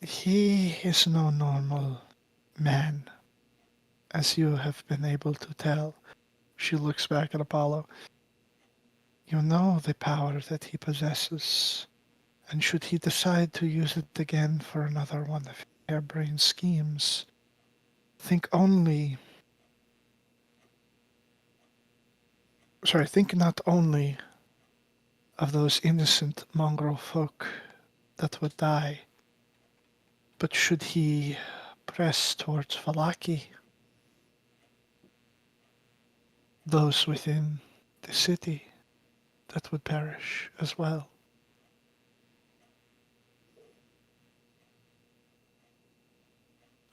He is no normal man, as you have been able to tell. She looks back at Apollo. You know the power that he possesses, and should he decide to use it again for another one of his harebrained schemes, think not only of those innocent mongrel folk that would die, but should he press towards Valaki, those within the city that would perish as well.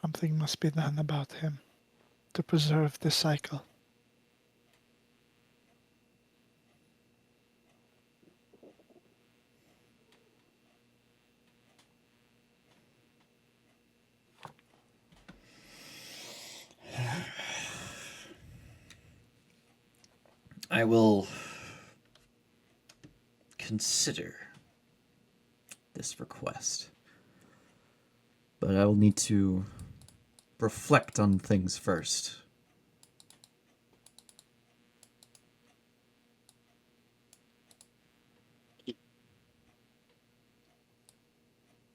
Something must be done about him to preserve this cycle. I will consider this request, but I will need to reflect on things first.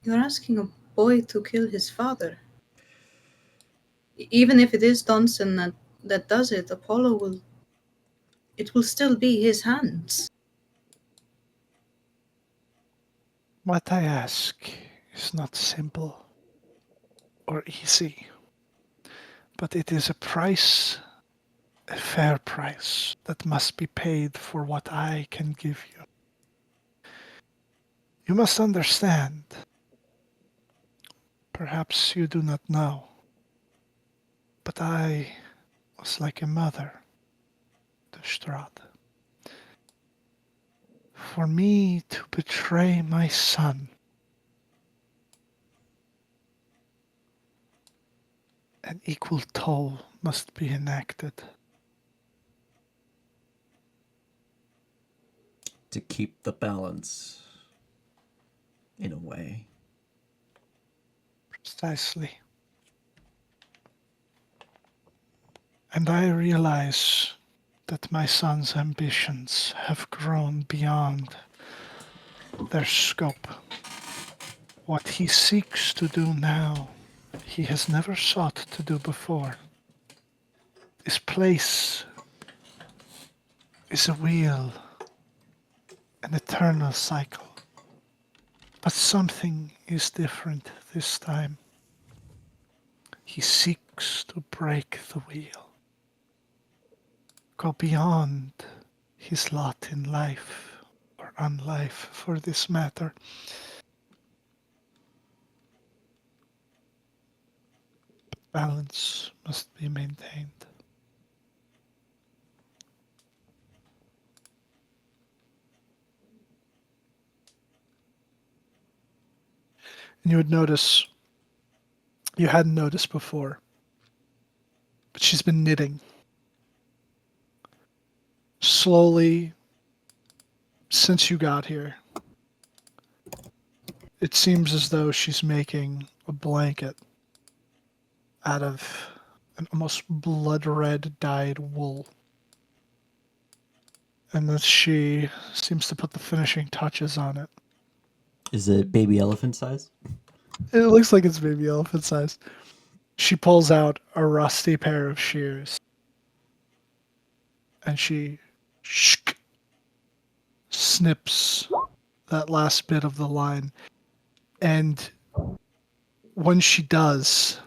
You're asking a boy to kill his father. Even if it is Dunson that does it, Apollo will. It will still be his hands. What I ask is not simple or easy, but it is a fair price that must be paid for what I can give you. You must understand. Perhaps you do not know, but I was like a mother to Strahd. For me to betray my son, an equal toll must be enacted. To keep the balance, in a way. Precisely. And I realize that my son's ambitions have grown beyond their scope. What he seeks to do now, he has never sought to do before. His place is a wheel, an eternal cycle. But something is different this time. He seeks to break the wheel, go beyond his lot in life, or unlife for this matter. Balance must be maintained. And you would notice, you hadn't noticed before, but she's been knitting. Slowly, since you got here, it seems as though she's making a blanket out of an almost blood red dyed wool. And that she seems to put the finishing touches on it. Is it baby elephant size? It looks like it's baby elephant size. She pulls out a rusty pair of shears. And she snips that last bit of the line. And when she does,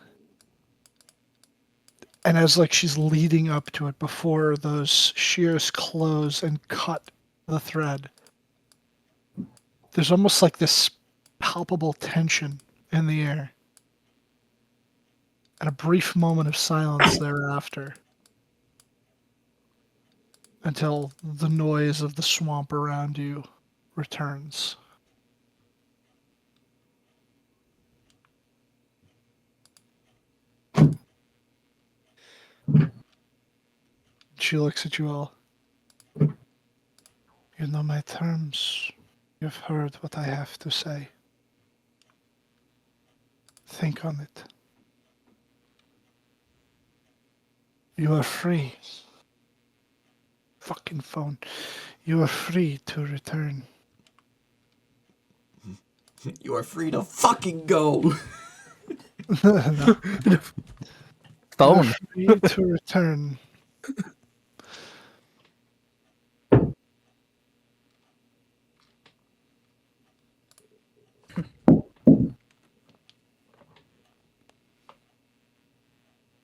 and as like she's leading up to it before those shears close and cut the thread, there's almost like this palpable tension in the air. And a brief moment of silence thereafter, until the noise of the swamp around you returns. She looks at you all. You know my terms. You've heard what I have to say. Think on it. You are free. Fucking phone. You are free to return. You are free to fucking go. No. Phone. You're free to return.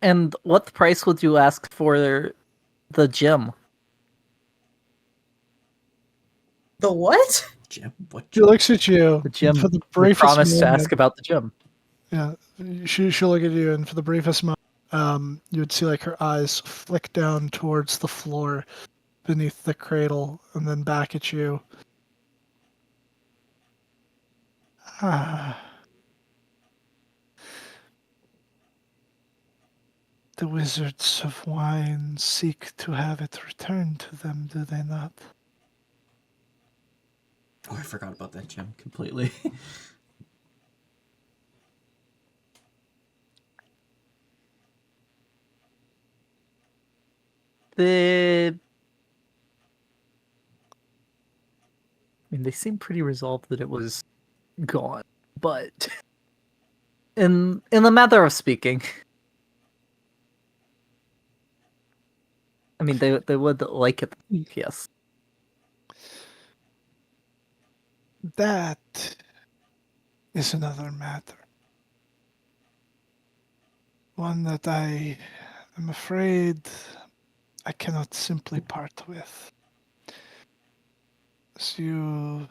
And what price would you ask for the gem? The what? Jim, what? She looks at you. The gem. For the You briefest promised to moment, ask about the gem. yeah, she'll look at you, and for the briefest moment, you would see like her eyes flick down towards the floor beneath the cradle, and then back at you. Ah. The wizards of wine seek to have it returned to them, do they not? Oh, I forgot about that gem completely. They seem pretty resolved that it was gone, but in the matter of speaking, they would like it. Yes. That is another matter. One that I am afraid I cannot simply part with. As you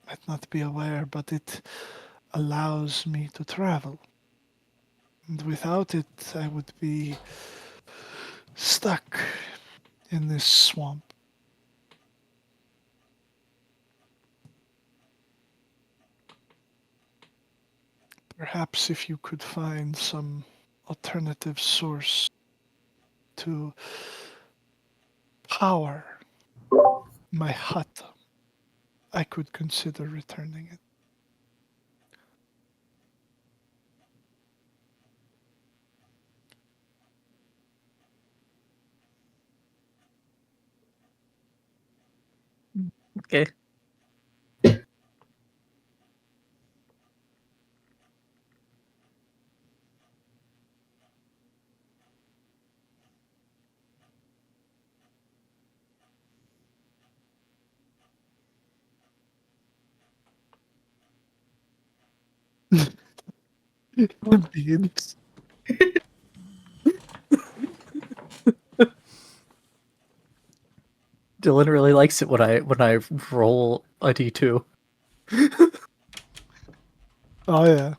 might not be aware, but it allows me to travel. And without it, I would be stuck in this swamp. Perhaps if you could find some alternative source to power my hut, I could consider returning it. Okay. Beans. Dylan really likes it when I roll a d2. Oh yeah.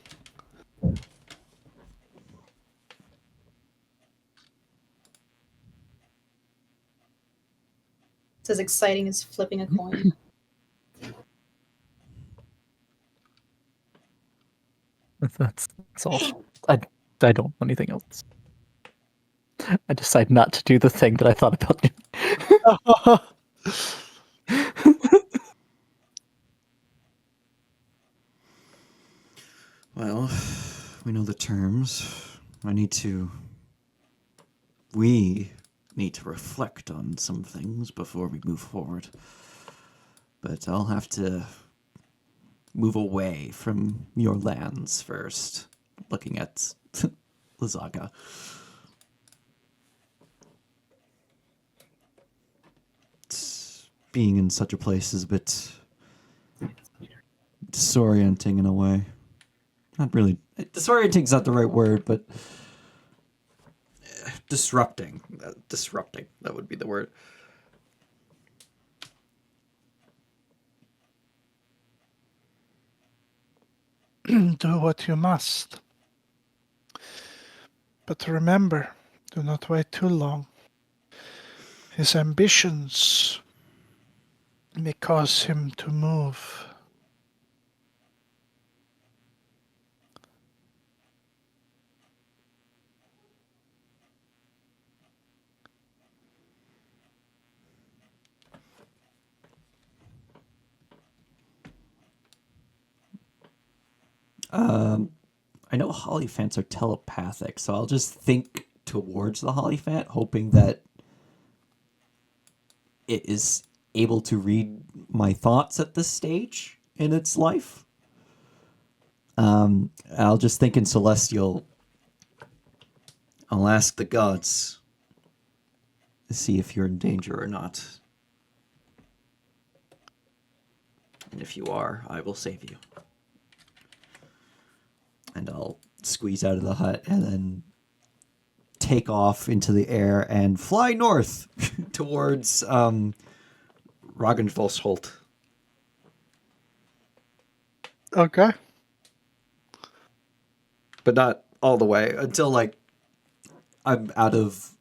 It's as exciting as flipping a coin. That's all. I don't know anything else. I decide not to do the thing that I thought about doing. Well, we know the terms. We need to reflect on some things before we move forward. But I'll have to move away from your lands first, looking at Lasaga. Being in such a place is a bit disorienting in a way. Not really. Disorienting's not the right word, but disrupting. Disrupting, that would be the word. Do what you must. But remember, do not wait too long. His ambitions may cause him to move. I know Hollyphants are telepathic, so I'll just think towards the Hollyphant, hoping that it is able to read my thoughts at this stage in its life. I'll just think in Celestial. I'll ask the gods to see if you're in danger or not. And if you are, I will save you. And I'll squeeze out of the hut and then take off into the air and fly north towards Ragnvosholt. Okay. But not all the way until like I'm out of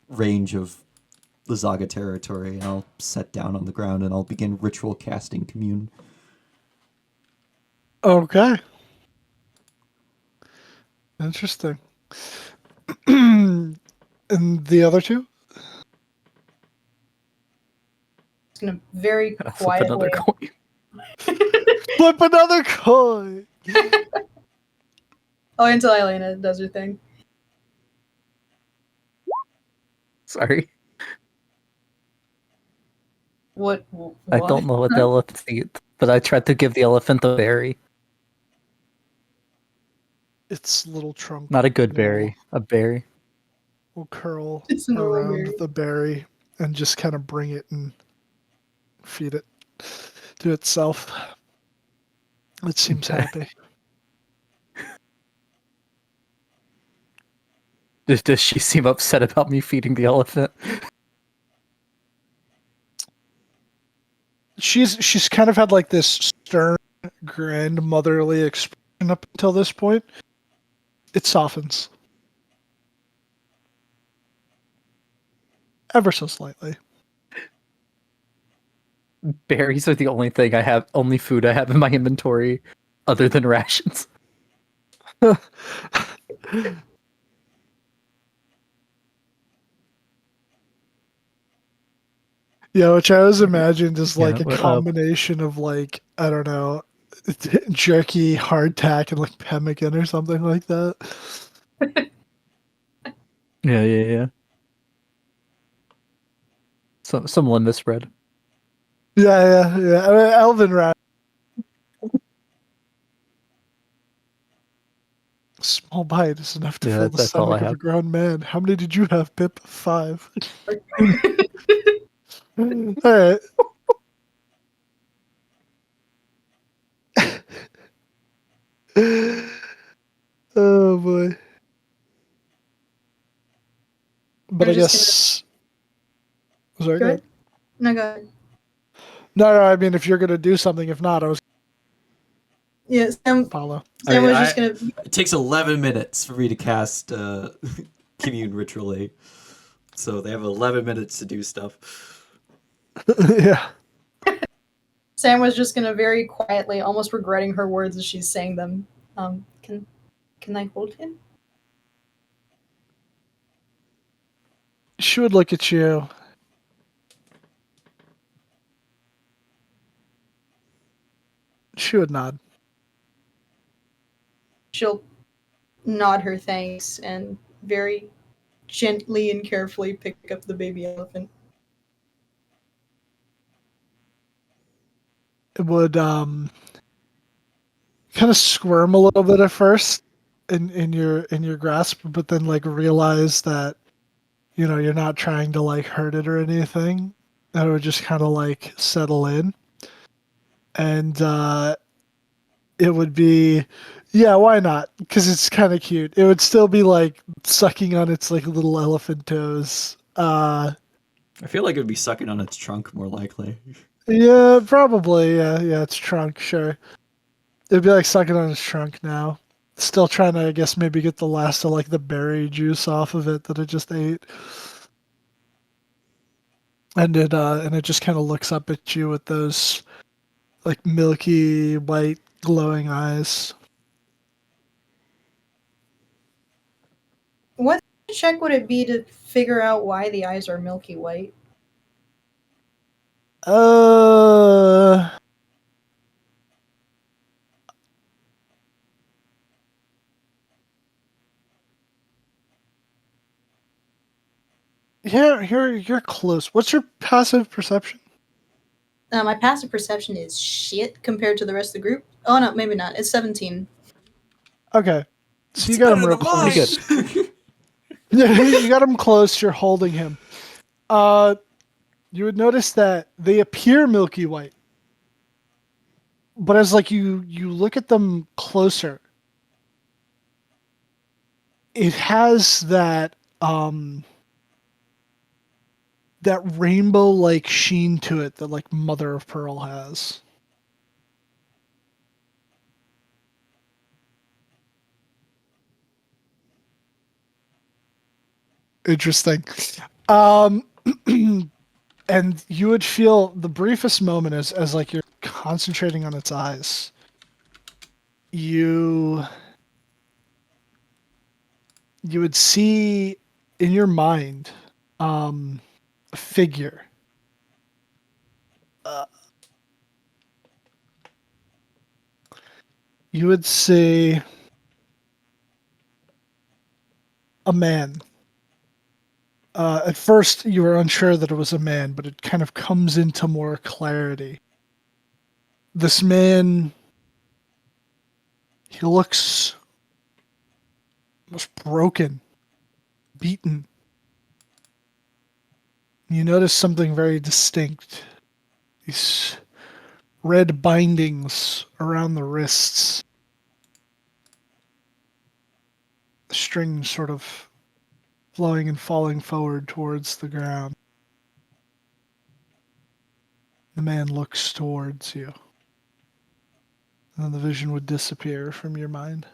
range of Lasaga territory, and I'll set down on the ground and I'll begin ritual casting commune. Okay. Interesting. And the other two? It's gonna very Flip another quietly. coin. Flip another coin! Oh, until Elena does her thing. Sorry. What? I don't know what the elephants eat, but I tried to give the elephant a berry. Its little trunk Not a good will- berry. A berry. will curl It's a normal around berry. the berry and just kind of bring it and feed it to itself. It seems Okay. happy. Does she seem upset about me feeding the elephant? She's kind of had like this stern, grandmotherly expression up until this point. It softens. Ever so slightly. Berries are the only thing I have, only food I have in my inventory other than rations. Yeah, which I always imagined is like Yeah, a what, combination of like, I don't know, jerky, hardtack, and like pemmican or something like that. Yeah. Some limbo bread. Yeah. I mean, Elven rat. Small bite is enough to Yeah, fill the that's all I stomach of a have. grown man. How many did you have, Pip? 5. Alright. Oh boy. But We're I just guess. Sorry, Go go ahead. No, go ahead. No, I mean, if you're gonna do something, if not, I was Yeah, follow. Sam was just gonna. It takes 11 minutes for me to cast Commune Ritually. So they have 11 minutes to do stuff. Yeah. Sam was just gonna very quietly, almost regretting her words as she's saying them. Can I hold him? She would look at you. She would nod. She'll nod her thanks and very gently and carefully pick up the baby elephant. It would kind of squirm a little bit at first in your grasp, but then like realize that you're not trying to like hurt it or anything. And it would just kind of like settle in, and it would be, yeah, why not? Because it's kind of cute. It would still be like sucking on its like little elephant toes. I feel like it would be sucking on its trunk more likely. Yeah, probably. Yeah, its trunk, sure. It'd be like sucking on its trunk now. Still trying to, I guess, maybe get the last of like the berry juice off of it that it just ate. And it just kind of looks up at you with those like milky white glowing eyes. What check would it be to figure out why the eyes are milky white? Uh, yeah, you're close. What's your passive perception? My passive perception is shit compared to the rest of the group. Oh no, maybe not. It's 17. Okay, so you It's got him better real than close. mine! Yeah, you got him close. You're holding him. You would notice that they appear milky white, but as like you look at them closer, it has that rainbow like sheen to it that like mother of pearl has. Interesting. Um and you would feel the briefest moment as like you're concentrating on its eyes. You would see in your mind a figure. You would see a man. At first, you were unsure that it was a man, but it kind of comes into more clarity. This man, he looks almost broken, beaten. You notice something very distinct. These red bindings around the wrists. The string sort of flowing and falling forward towards the ground. The man looks towards you. And then the vision would disappear from your mind.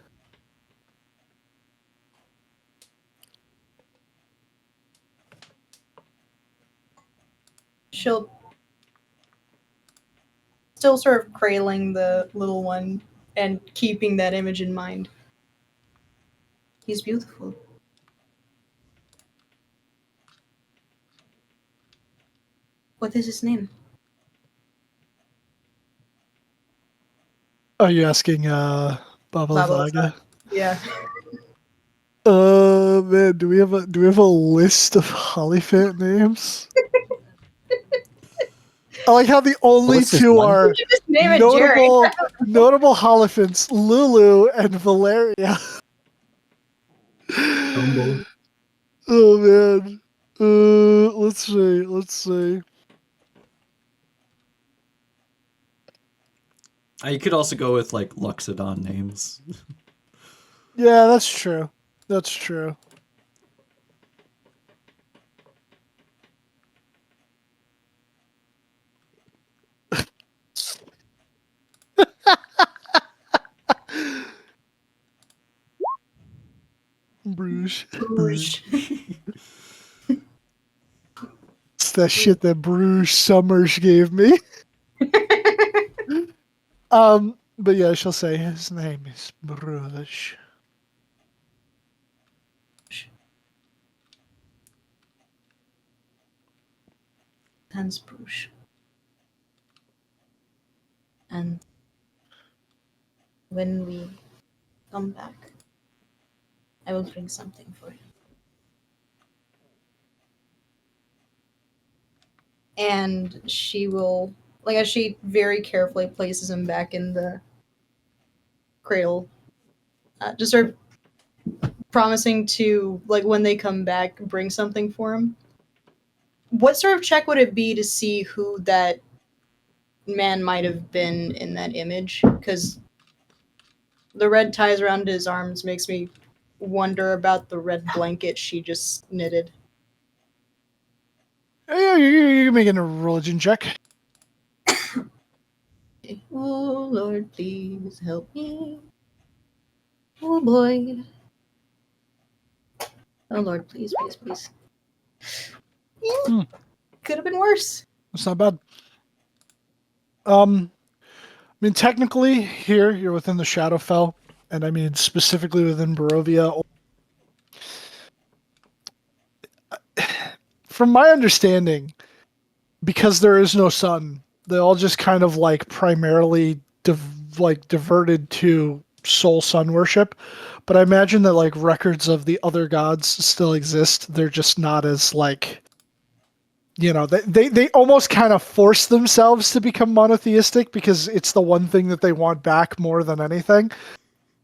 She'll still sort of cradling the little one and keeping that image in mind. He's beautiful. What is his name? Are you asking Baba Baba Lasaga? Lasaga. Yeah. Man, do we have a list of Hollyphant names? I like how the only list is two one. are You just name it Jerry. notable Holophants, Lulu and Valeria. Humble. Oh man. Let's see. You could also go with like Luxodon names. Yeah, that's true. That's true. Bruges. Bruges. It's that shit that Bruges Summers gave me. But yeah, she'll say his name is Bruges. Hans Bruges. And when we come back, I will bring something for you. And she will, like, as she very carefully places him back in the cradle, just sort of promising to, like, when they come back, bring something for him. What sort of check would it be to see who that man might have been in that image? Because the red ties around his arms makes me wonder about the red blanket she just knitted. Yeah, you're making a religion check. Oh Lord, please help me. Oh boy. Oh Lord, please, please, please. Could have been worse. That's not bad. I mean, technically, here you're within the Shadowfell, and I mean specifically within Barovia. From my understanding, because there is no sun, they all just kind of like primarily diverted to soul sun worship. But I imagine that like records of the other gods still exist. They're just not as like, they almost kind of force themselves to become monotheistic because it's the one thing that they want back more than anything.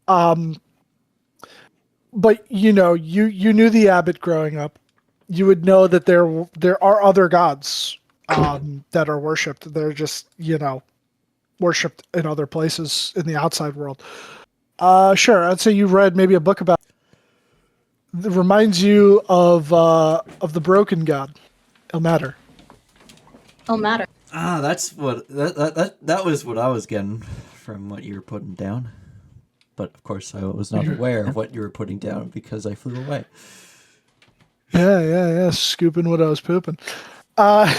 But you knew the abbot growing up. You would know that there are other gods that are worshipped. They're just worshipped in other places in the outside world. Sure, I'd say you read maybe a book about that reminds you of the broken god, Ilmater. Oh, matter. Ah, that's what that was what I was getting from what you were putting down. But of course, I was not aware of what you were putting down because I flew away. Yeah. Scooping what I was pooping. Uh,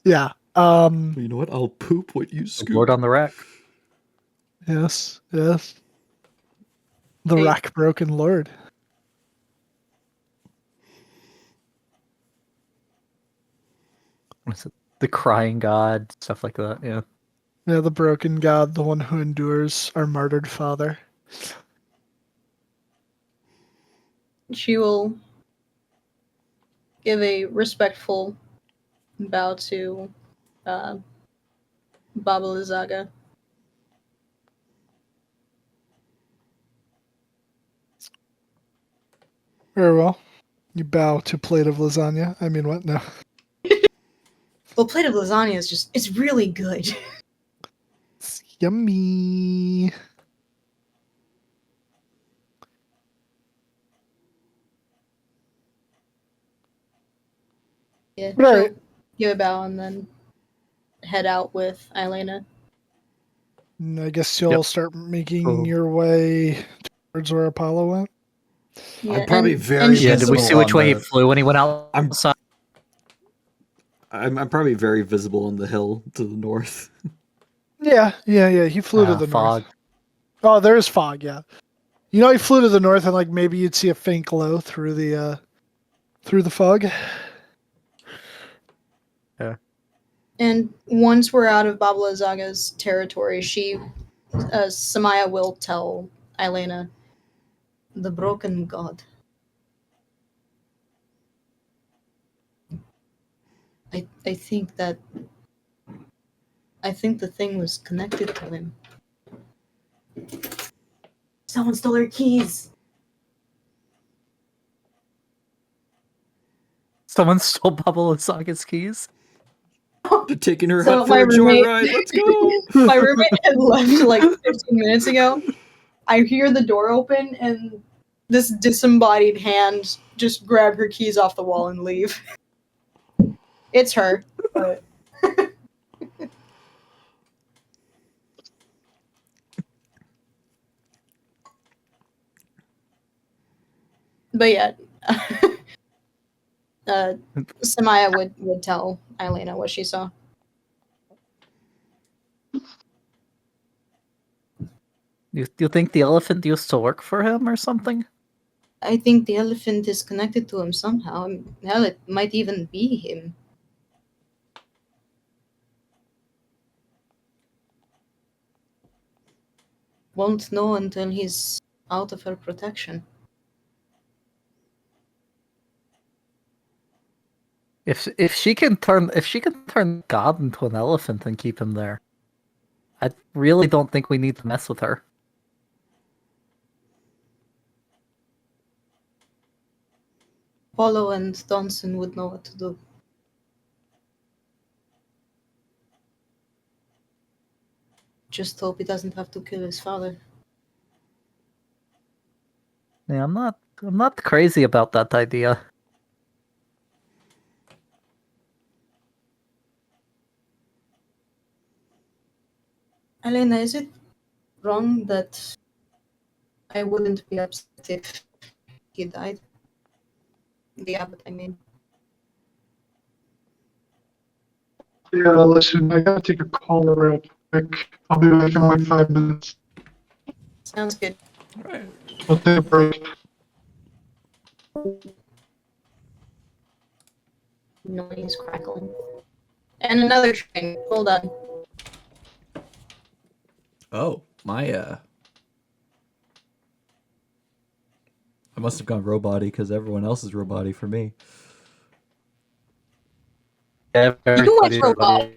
yeah. You know what? I'll poop what you scoop. Lord on the rack. Yes. The Hey. rack broken lord. What is it? The crying god, stuff like that. Yeah. Yeah, the broken god, the one who endures, our martyred father. She will give a respectful bow to Baba Lasaga. Very well. You bow to plate of lasagna. I mean, what? No. Well, plate of lasagna is it's really good. It's yummy. Yeah, All she'll right. give a bow and then head out with Elena. And I guess you'll Yep. start making Cool. your way towards where Apollo went. Yeah, I'm probably and very she Yeah, did we visible see which on way he the- flew when he went outside? I'm probably very visible on the hill to the north. Yeah. He flew to the Fog. north. Oh, there is fog, yeah. He flew to the north and like maybe you'd see a faint glow through the fog. And once we're out of Baba Lazaga's territory, Samaya will tell Elena, the broken god. I think the thing was connected to him. Someone stole her keys. Someone stole Baba Lasaga's keys? They're taking her So out my for a roommate- joyride. Let's go. My roommate had left like 15 minutes ago. I hear the door open and this disembodied hand just grab her keys off the wall and leave. It's her, but But yeah, Samaya would tell Elena what she saw. You think the elephant used to work for him or something? I think the elephant is connected to him somehow. Hell, it might even be him. Won't know until he's out of her protection. If she can turn God into an elephant and keep him there, I really don't think we need to mess with her. Apollo and Donson would know what to do. Just hope he doesn't have to kill his father. Yeah, I'm not crazy about that idea. Elena, is it wrong that I wouldn't be upset if he died? The abbot, I mean. Yeah, listen, I gotta take a call real quick. I'll be back in like 5 minutes. Sounds good. Right. I'll take a break. Noise crackling. And another train. Hold on. Oh, my I must have gone robot-y because everyone else is robot-y for me. Yeah, You went robot.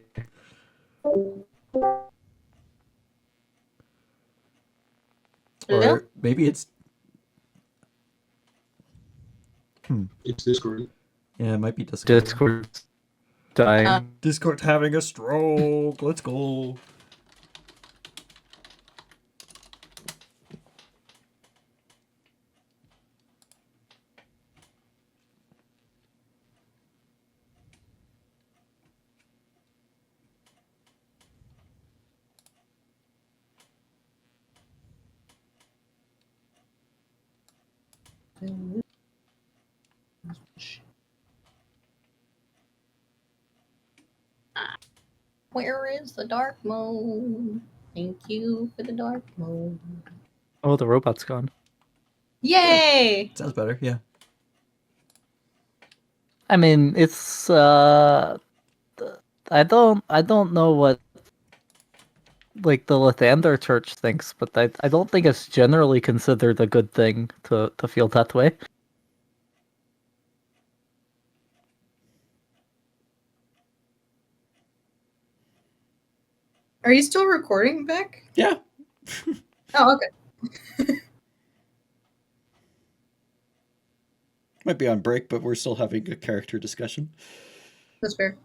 Hello? Or maybe it's It's Discord. yeah, it might be Discord. Discord's dying. Discord's having a stroke. Let's go. Where is the dark mode? Thank you for the dark mode. Oh, the robot's gone. Yay! Sounds better. Yeah. I mean, it's I don't know what like the Lathander Church thinks, but I don't think it's generally considered a good thing to feel that way. Are you still recording, Beck? Yeah. Oh, okay. Might be on break, but we're still having a character discussion. That's fair.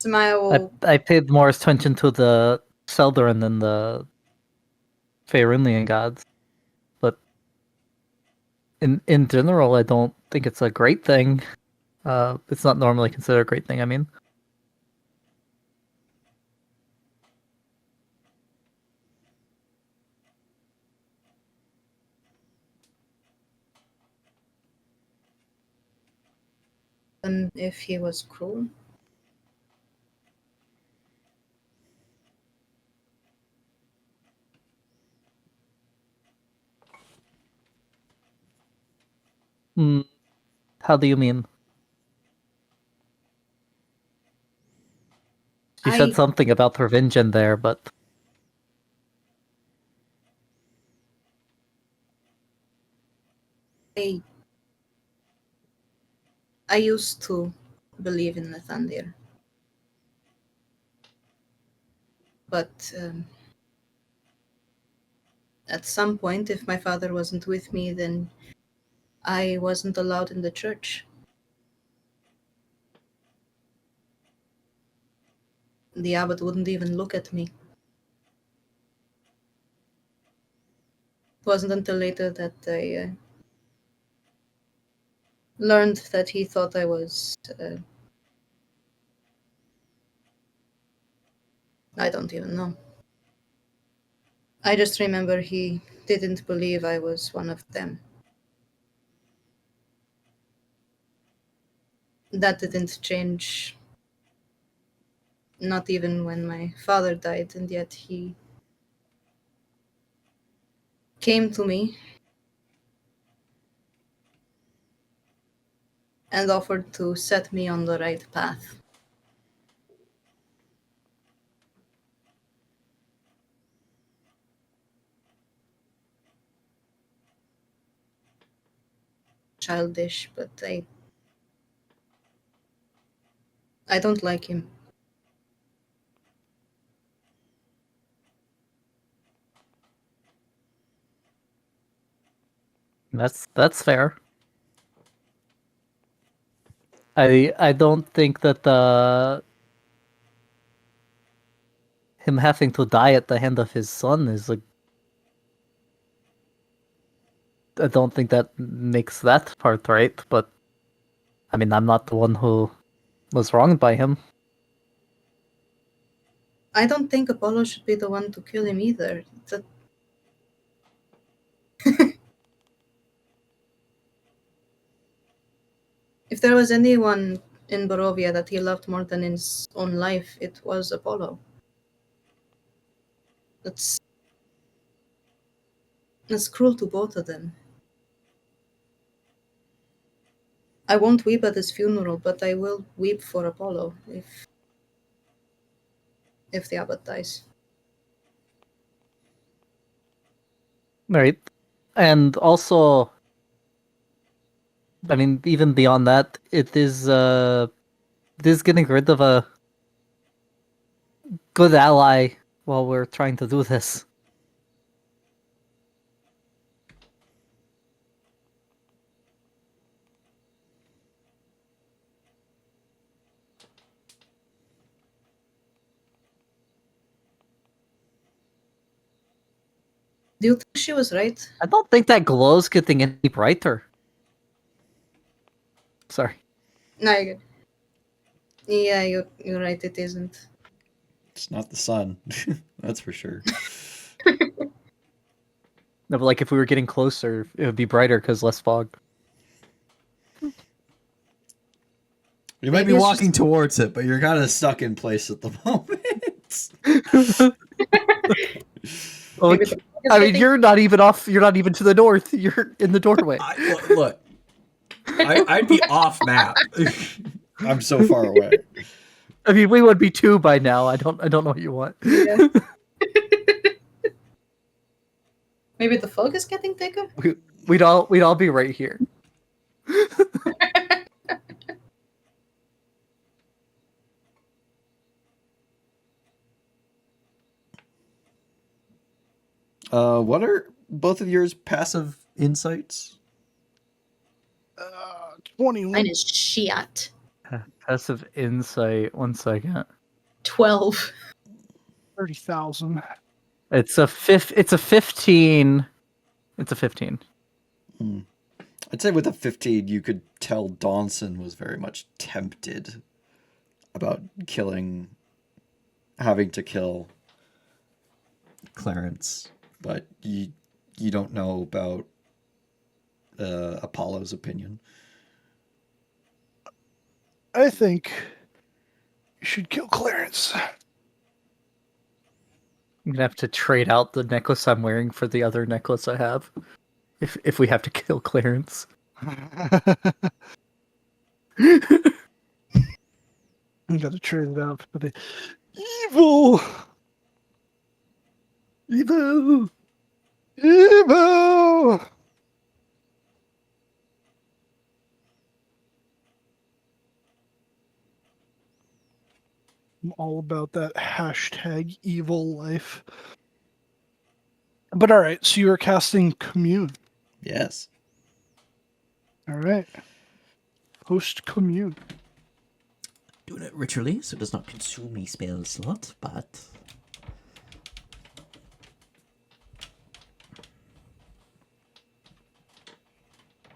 Samaya will. I paid more attention to the Seldarin than the Faerunian gods, but in general, I don't think it's a great thing. It's not normally considered a great thing. I mean, If he was cruel. mm, how do you mean? She said I something about Revengeance there, but I I used to believe in Lathandir, but at some point, if my father wasn't with me, then I wasn't allowed in the church. The abbot wouldn't even look at me. It wasn't until later that I learned that he thought I was I don't even know. I just remember he didn't believe I was one of them. That didn't change, not even when my father died, and yet he came to me and offered to set me on the right path. Childish, but I don't like him. That's fair. I don't think that him having to die at the hand of his son is like. I don't think that makes that part right, but I mean, I'm not the one who was wronged by him. I don't think Apollo should be the one to kill him either. If there was anyone in Barovia that he loved more than his own life, it was Apollo. That's cruel to both of them. I won't weep at his funeral, but I will weep for Apollo if the abbot dies. Right. And also, I mean, even beyond that, it is getting rid of a good ally while we're trying to do this. Do you think she was right? I don't think that glow's getting any brighter. Sorry. No, you're good. Yeah, you're right, it isn't. It's not the sun. That's for sure. No, but like if we were getting closer, it would be brighter because less fog. You might Maybe be it's walking towards it, but you're kind of stuck in place at the moment. Oh, Maybe the fog is I mean, getting- you're not even off. You're not even to the north. You're in the doorway. Look, I'd be off map. I'm so far away. I mean, we would be two by now. I don't know what you want. Yeah. Maybe the fog is getting thicker? We'd all be right here. What are both of yours passive insights? 21. Mine is shit. Passive insight. 1 second. 12. 30,000. It's a 15. It's a 15. I'd say with a 15, you could tell Dawson was very much tempted about having to kill Clarence, but you don't know about Apollo's opinion. I think you should kill Clarence. I'm gonna have to trade out the necklace I'm wearing for the other necklace I have. If we have to kill Clarence. You gotta trade it out for the evil. Evil. Evil. I'm all about that hashtag evil life. But all right, so you are casting Commune. Yes. All right. Post Commune. Doing it ritually, so it does not consume a spell slot, but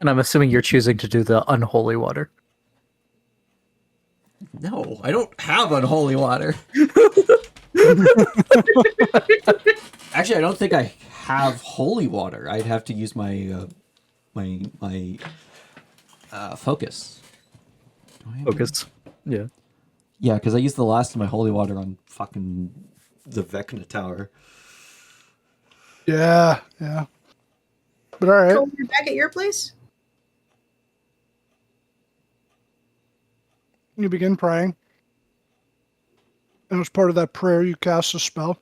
And I'm assuming you're choosing to do the unholy water. no, I don't have unholy water. Actually, I don't think I have holy water. I'd have to use my my focus. Do I have any? Focus. Yeah. Yeah, because I used the last of my holy water on fucking the Vecna Tower. Yeah, yeah. But all right. Cole, you're back at your place? You begin praying. And as part of that prayer, you cast a spell.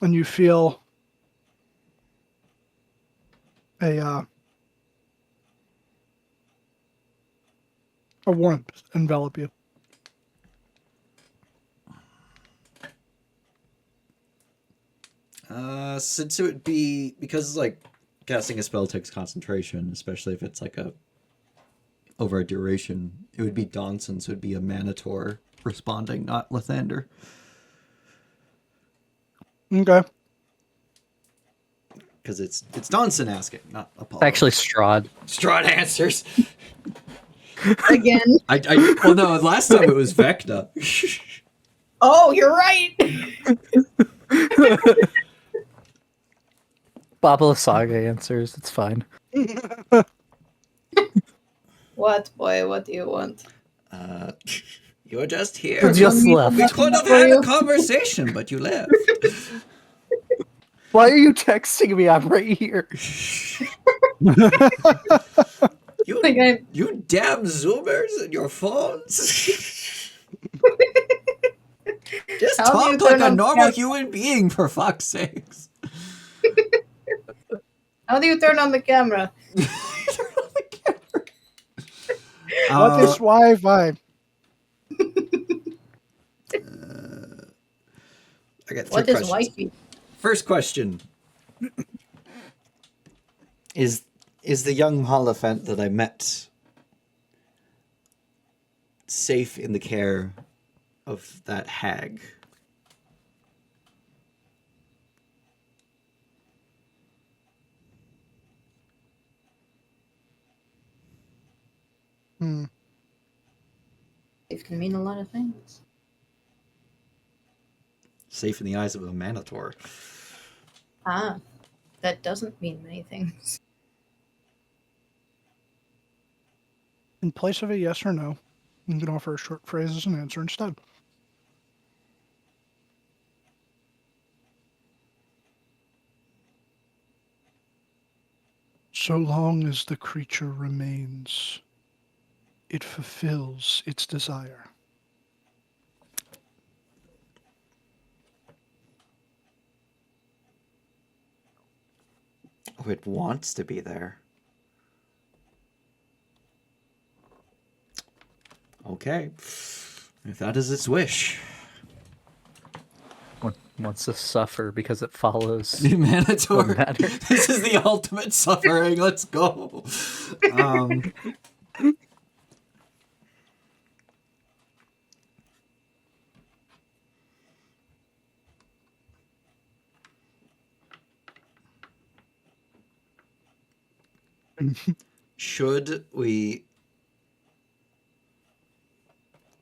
And you feel a warmth envelop you. Since it would be because like casting a spell takes concentration, especially if it's like a over a duration, it would be Donson's. It would be a Manitor responding, not Lathander. Okay. Because it's Donson asking, not Apollo. Actually, Strahd. Strahd answers. Again. Well, no, last time it was Vecna. Oh, you're right. Baba Lasaga answers. It's fine. What, boy? What do you want? You're just here. You just left. We could have had a conversation, but you left. Why are you texting me? I'm right here. You damn Zoomers and your phones. Just How do you talk like turn a on normal cam- human being, for fuck's sakes. How do you turn on the camera? What is Wi-Fi? I got three What is questions. wifey? First question. Is the young Holophant that I met safe in the care of that hag? It can mean a lot of things. Safe in the eyes of a Manitor. Ah, that doesn't mean many things. In place of a yes or no, you can offer a short phrase as an answer instead. So long as the creature remains, it fulfills its desire. Oh, it wants to be there. Okay. If that is its wish. Wants to suffer because it follows. Manitor. What matter? This is the ultimate suffering. Let's go. Should we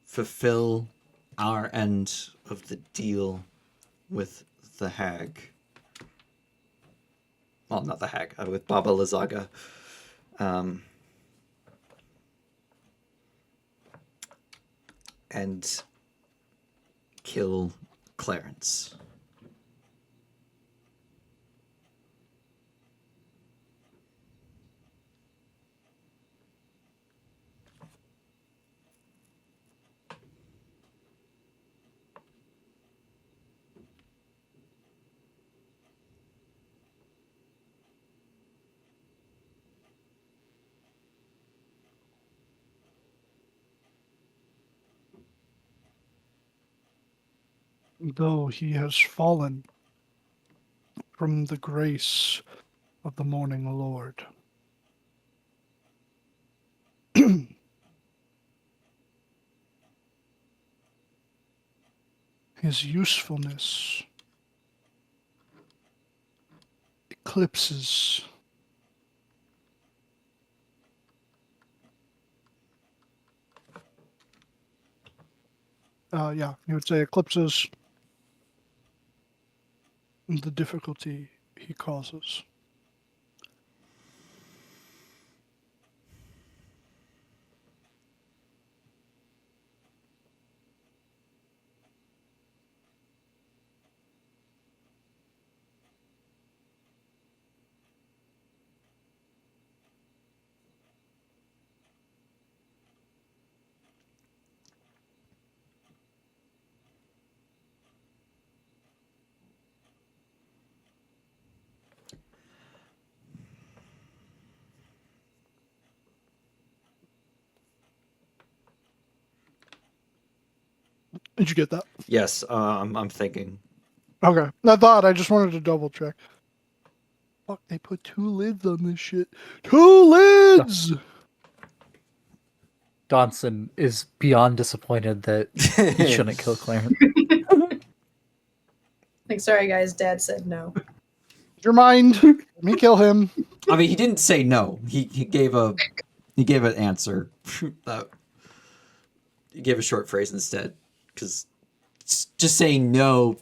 fulfill our end of the deal with the hag? Well, not the hag, with Baba Lasaga. And kill Clarence. Though he has fallen from the grace of the Morning Lord. His usefulness eclipses Yeah, you would say eclipses the difficulty he causes. Did you get that? Yes, I'm thinking. Okay. I just wanted to double check. Fuck, they put 2 lids on this shit. 2 lids! Johnson is beyond disappointed that he shouldn't kill Clarence. Like, sorry guys, Dad said no. Your mind. Let me kill him. I mean, he didn't say no. He gave an answer. He gave a short phrase instead, because just saying no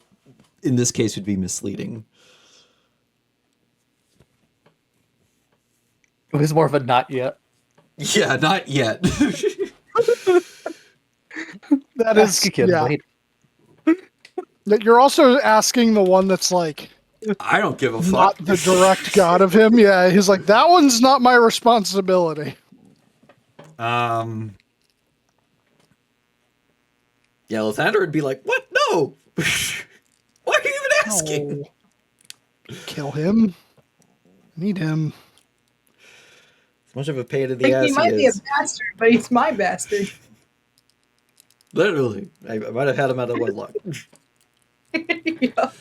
in this case would be misleading. It was more of a not yet. Yeah, not yet. That Ask is, again yeah. later. That you're also asking the one that's like I don't give a not fuck. the direct god of him. Yeah, he's like, that one's not my responsibility. Yeah, Lathander would be like, "What? No! Why are you even asking?" No. Kill him. I need him. As much of a pain in the Like, ass he might be a is. bastard, but he's my bastard. Literally, I might have had him out of wedlock. Yeah.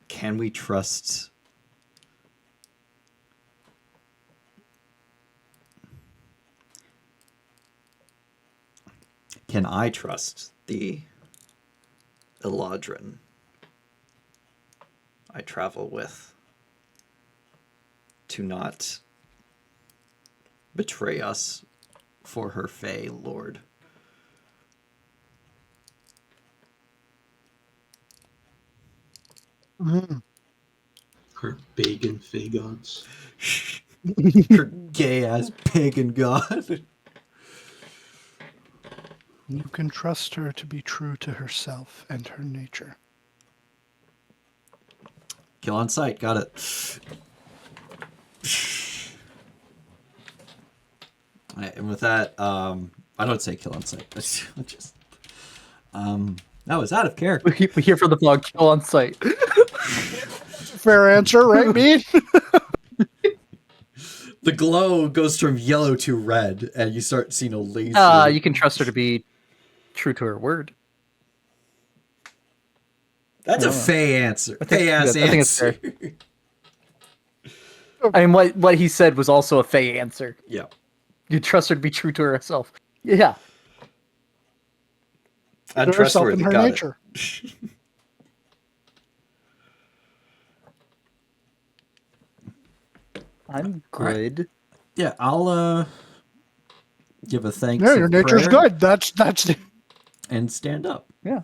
Can we trust? Can I trust the Eladrin I travel with to not betray us for her Fey Lord? Mm. Her pagan fey gods. Her gay ass pagan god. You can trust her to be true to herself and her nature. Kill on sight, got it. Alright, and with that, I don't say kill on sight. That's just that was out of character. We hear from the vlog, kill on sight. Fair answer, right, Bean? The glow goes from yellow to red, and you start seeing a laser. You can trust her to be true to her word. That's a Yeah. Fey answer. I think- Fey ass yeah, I think it's answer. I mean, what he said was also a Fey answer. Yeah. You trust her to be true to herself. Yeah. To herself and Untrustworthy, her got nature. it. I'm good. Yeah, I'll give a thanks Yeah, of your nature's prayer good. That's the and stand up. Yeah.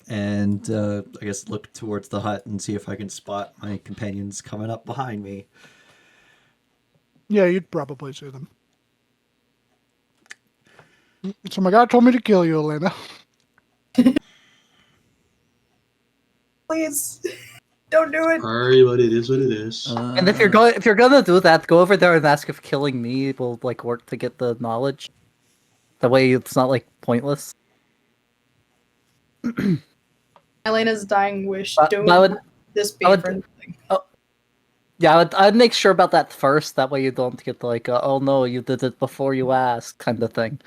And I guess look towards the hut and see if I can spot my companions coming up behind me. Yeah, you'd probably see them. So my god told me to kill you, Elena. Please, don't do it. Sorry, but it is what it is. And if you're gonna do that, go over there and ask if killing me will like work to get the knowledge. That way, it's not like pointless. Elena's dying wish. But Don't I would- let this be I would- for anything. Yeah, I'd make sure about that first. That way, you don't get like, oh no, you did it before you asked, kind of thing.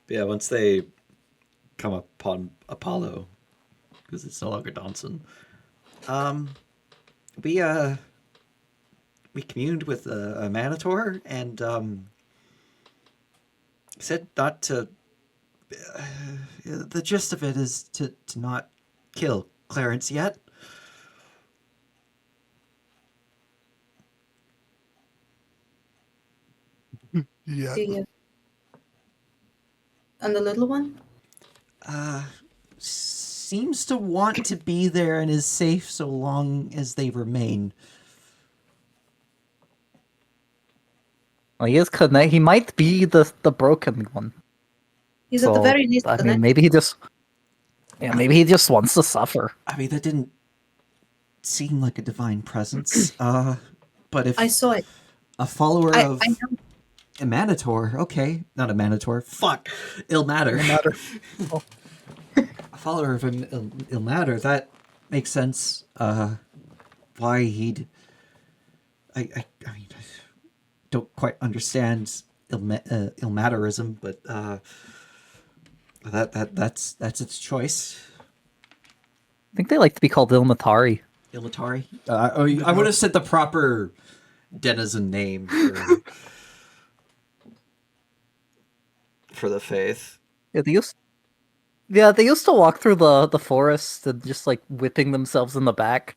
Yeah, once they come upon Apollo, because it's no longer Donson, um, we we communed with a Manitor and said not to. The gist of it is to not kill Clarence yet. Yeah. The and the little one. Seems to want to be there and is safe so long as they remain. Well, he is connect. He might be the broken one. He's at the very least I mean, connected. maybe he just. Yeah, maybe he just wants to suffer. I mean, that didn't seem like a divine presence. But if I saw it. a follower I of know. a Manitor, okay, not a Manitor, fuck, Ilmater. No matter. A follower of Ilmater, that makes sense. Why he'd... I mean, I don't quite understand Ilmaterism, but that's its choice. I think they like to be called Ilmatari. Ilmatari? I would have said the proper denizen name For the faith. Yeah, they used to walk through the forest and just like whipping themselves in the back.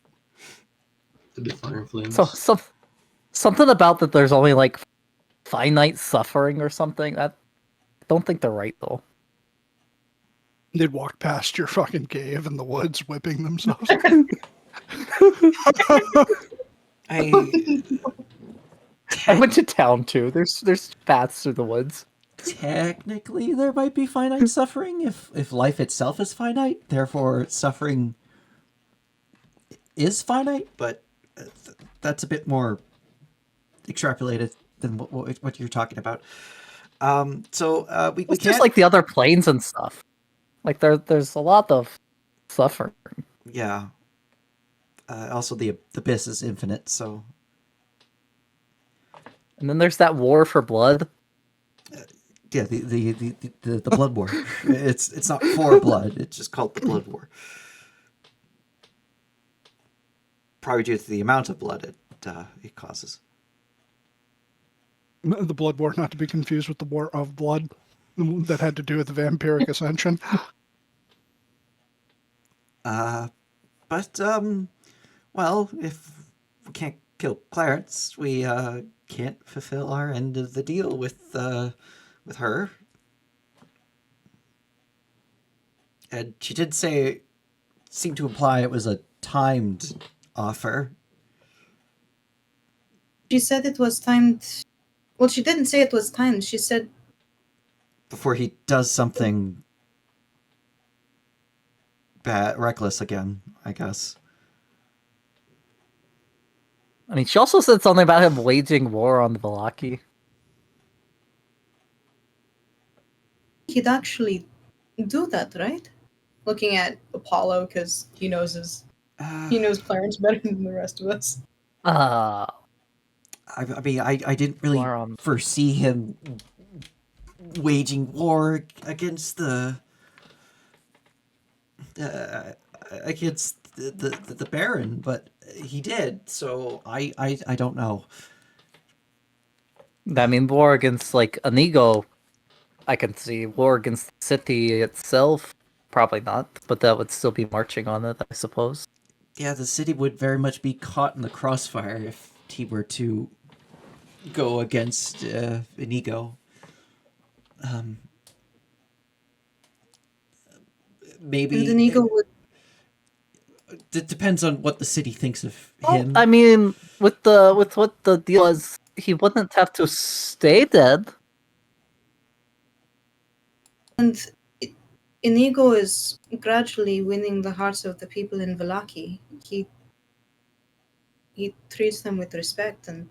The fire flames. So something about that. There's only like finite suffering or something. I don't think they're right though. They'd walk past your fucking cave in the woods, whipping themselves. I I went to town too. There's paths through the woods. technically there might be finite suffering if life itself is finite, therefore suffering is finite, but that's a bit more extrapolated than what you're talking about. So we It's can't just like the other planes and stuff. Like there's a lot of suffering. yeah. Also, the abyss is infinite, so And then there's that war for blood. yeah, the blood war. It's not for blood. It's just called the blood war. Probably due to the amount of blood it causes. The Blood War, not to be confused with the War of Blood, that had to do with the vampiric ascension. But well, if we can't kill Clarence, we can't fulfill our end of the deal with her. And she did seem to imply it was a timed offer. She said it was timed. Well, she didn't say it was timed. She said Before he does something bad, reckless again, I guess. I mean, she also said something about him waging war on the Velaki. he'd actually do that, right? Looking at Apollo because he knows Clarence better than the rest of us. I mean, I didn't really War on- foresee him waging war against against the Baron, but he did. So I don't know. I mean, war against like Inigo, I can see. War against the city itself, probably not. But that would still be marching on it, I suppose. Yeah, the city would very much be caught in the crossfire if he were to go against Inigo. Maybe And Inigo would. it depends on what the city thinks of Well, him. I mean, with what the deal is, he wouldn't have to stay dead. And Inigo is gradually winning the hearts of the people in Velaki. He treats them with respect, and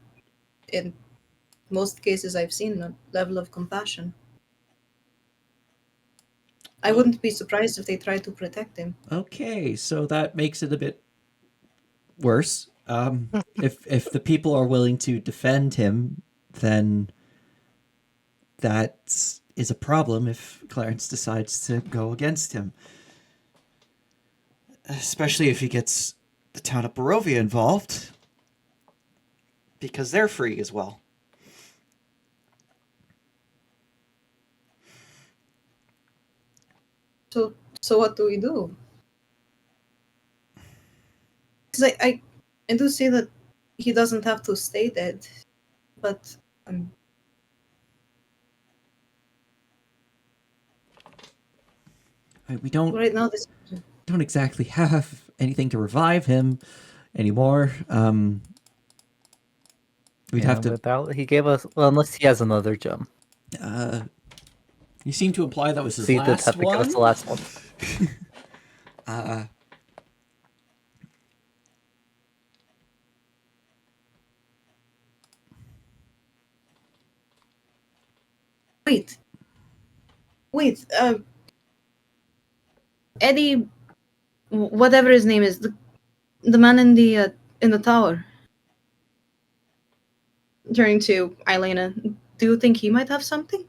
in most cases I've seen a level of compassion. I wouldn't be surprised if they tried to protect him. Okay, so that makes it a bit worse. If the people are willing to defend him, then that is a problem if Clarence decides to go against him. Especially if he gets the town of Barovia involved. Because they're free as well. So what do we do? Because I do see that he doesn't have to stay dead, but We don't right now this. don't exactly have anything to revive him anymore. We'd have to. Without he gave us unless he has another gem. You seem to imply that was his So he did last have to give us the one. last one. Wait. Eddie, whatever his name is, the man in the tower. Turning to Elena, do you think he might have something?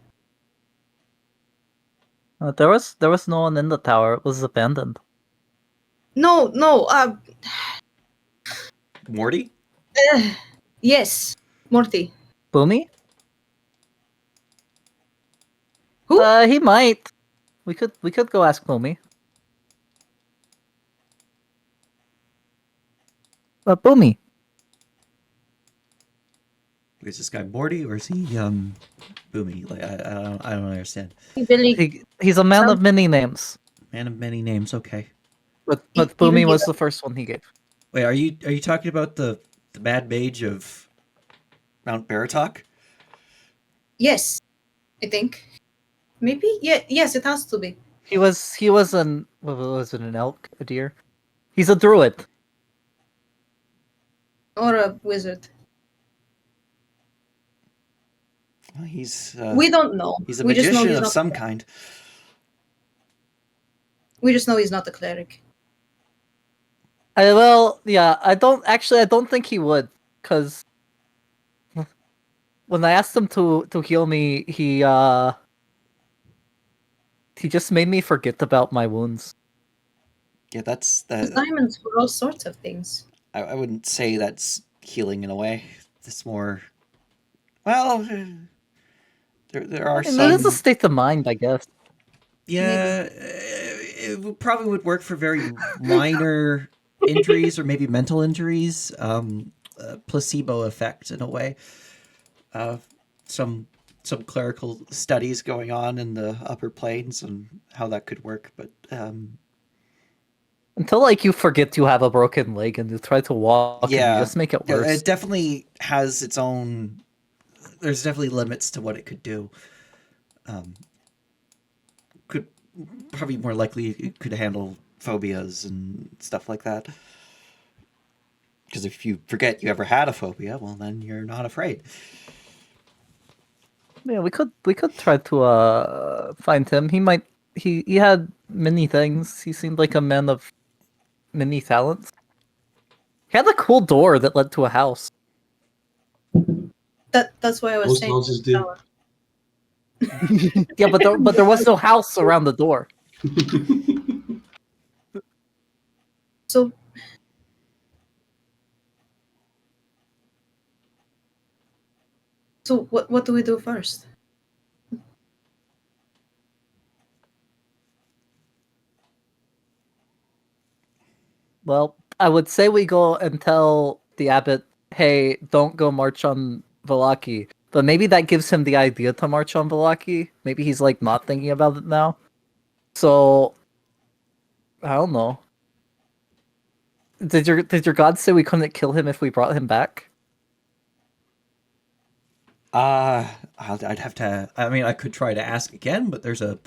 There was no one in the tower. It was abandoned. No. Morty? Yes, Morty. Boomy? Who? He might. We could go ask Boomy. Boomy. Is this guy Morty or is he Boomy? Like I don't understand. Billy. He's a man of many names. Man of many names. Okay. But Even Boomy he was does. the first one he gave. Wait, are you talking about the Mad Mage of Mount Baratok? Yes, I think. Maybe. Yeah. Yes, it has to be. He was an what was it, an elk, a deer? He's a druid. Or a wizard. Well, he's We don't know. he's a We just know magician he's of not. some kind. We just know he's not a cleric. I don't think he would, because when I asked him to heal me, he just made me forget about my wounds. Yeah, that's There's that. diamonds for all sorts of things. I wouldn't say that's healing in a way. It's more. Well, there are I mean, it is a some. state of mind, I guess. Yeah, probably would work for very minor injuries or maybe mental injuries. Placebo effect in a way. Some clerical studies going on in the upper planes and how that could work, but Until like you forget you have a broken leg and you try to walk and yeah, you just make it worse. it definitely has its own. There's definitely limits to what it could do. Could probably more likely it could handle phobias and stuff like that. Because if you forget you ever had a phobia, well, then you're not afraid. Yeah, we could try to find him. He had many things. He seemed like a man of many talents. He had a cool door that led to a house. That's why I was Most saying. houses do. tower. Yeah, but there was no house around the door. So. So what do we do first? Well, I would say we go and tell the abbot, hey, don't go march on Valaki. But maybe that gives him the idea to march on Valaki. Maybe he's like not thinking about it now. So I don't know. Did your god say we couldn't kill him if we brought him back? I'd have to. I mean, I could try to ask again, but there's a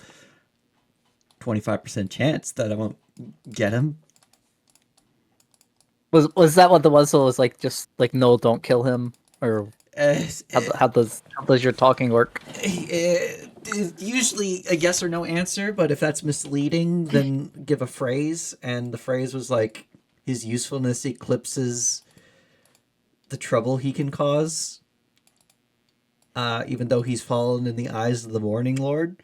25% chance that I won't get him. Was that what the was? So it was like just like no, don't kill him, or how does your talking work? Usually a yes or no answer, but if that's misleading, then give a phrase. And the phrase was like, his usefulness eclipses the trouble he can cause. even though he's fallen in the eyes of the Morning Lord.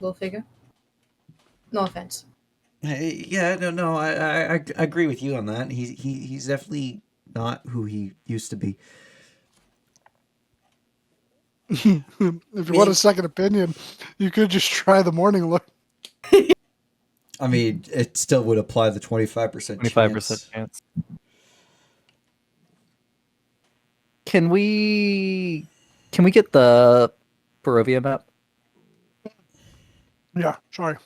Go figure. No offense. Hey, yeah, no, I agree with you on that. He's definitely not who he used to be. If you want a second opinion, you could just try the morning look. I mean, it still would apply the 25% 25% chance. Can we get the Barovia map? Yeah, sorry.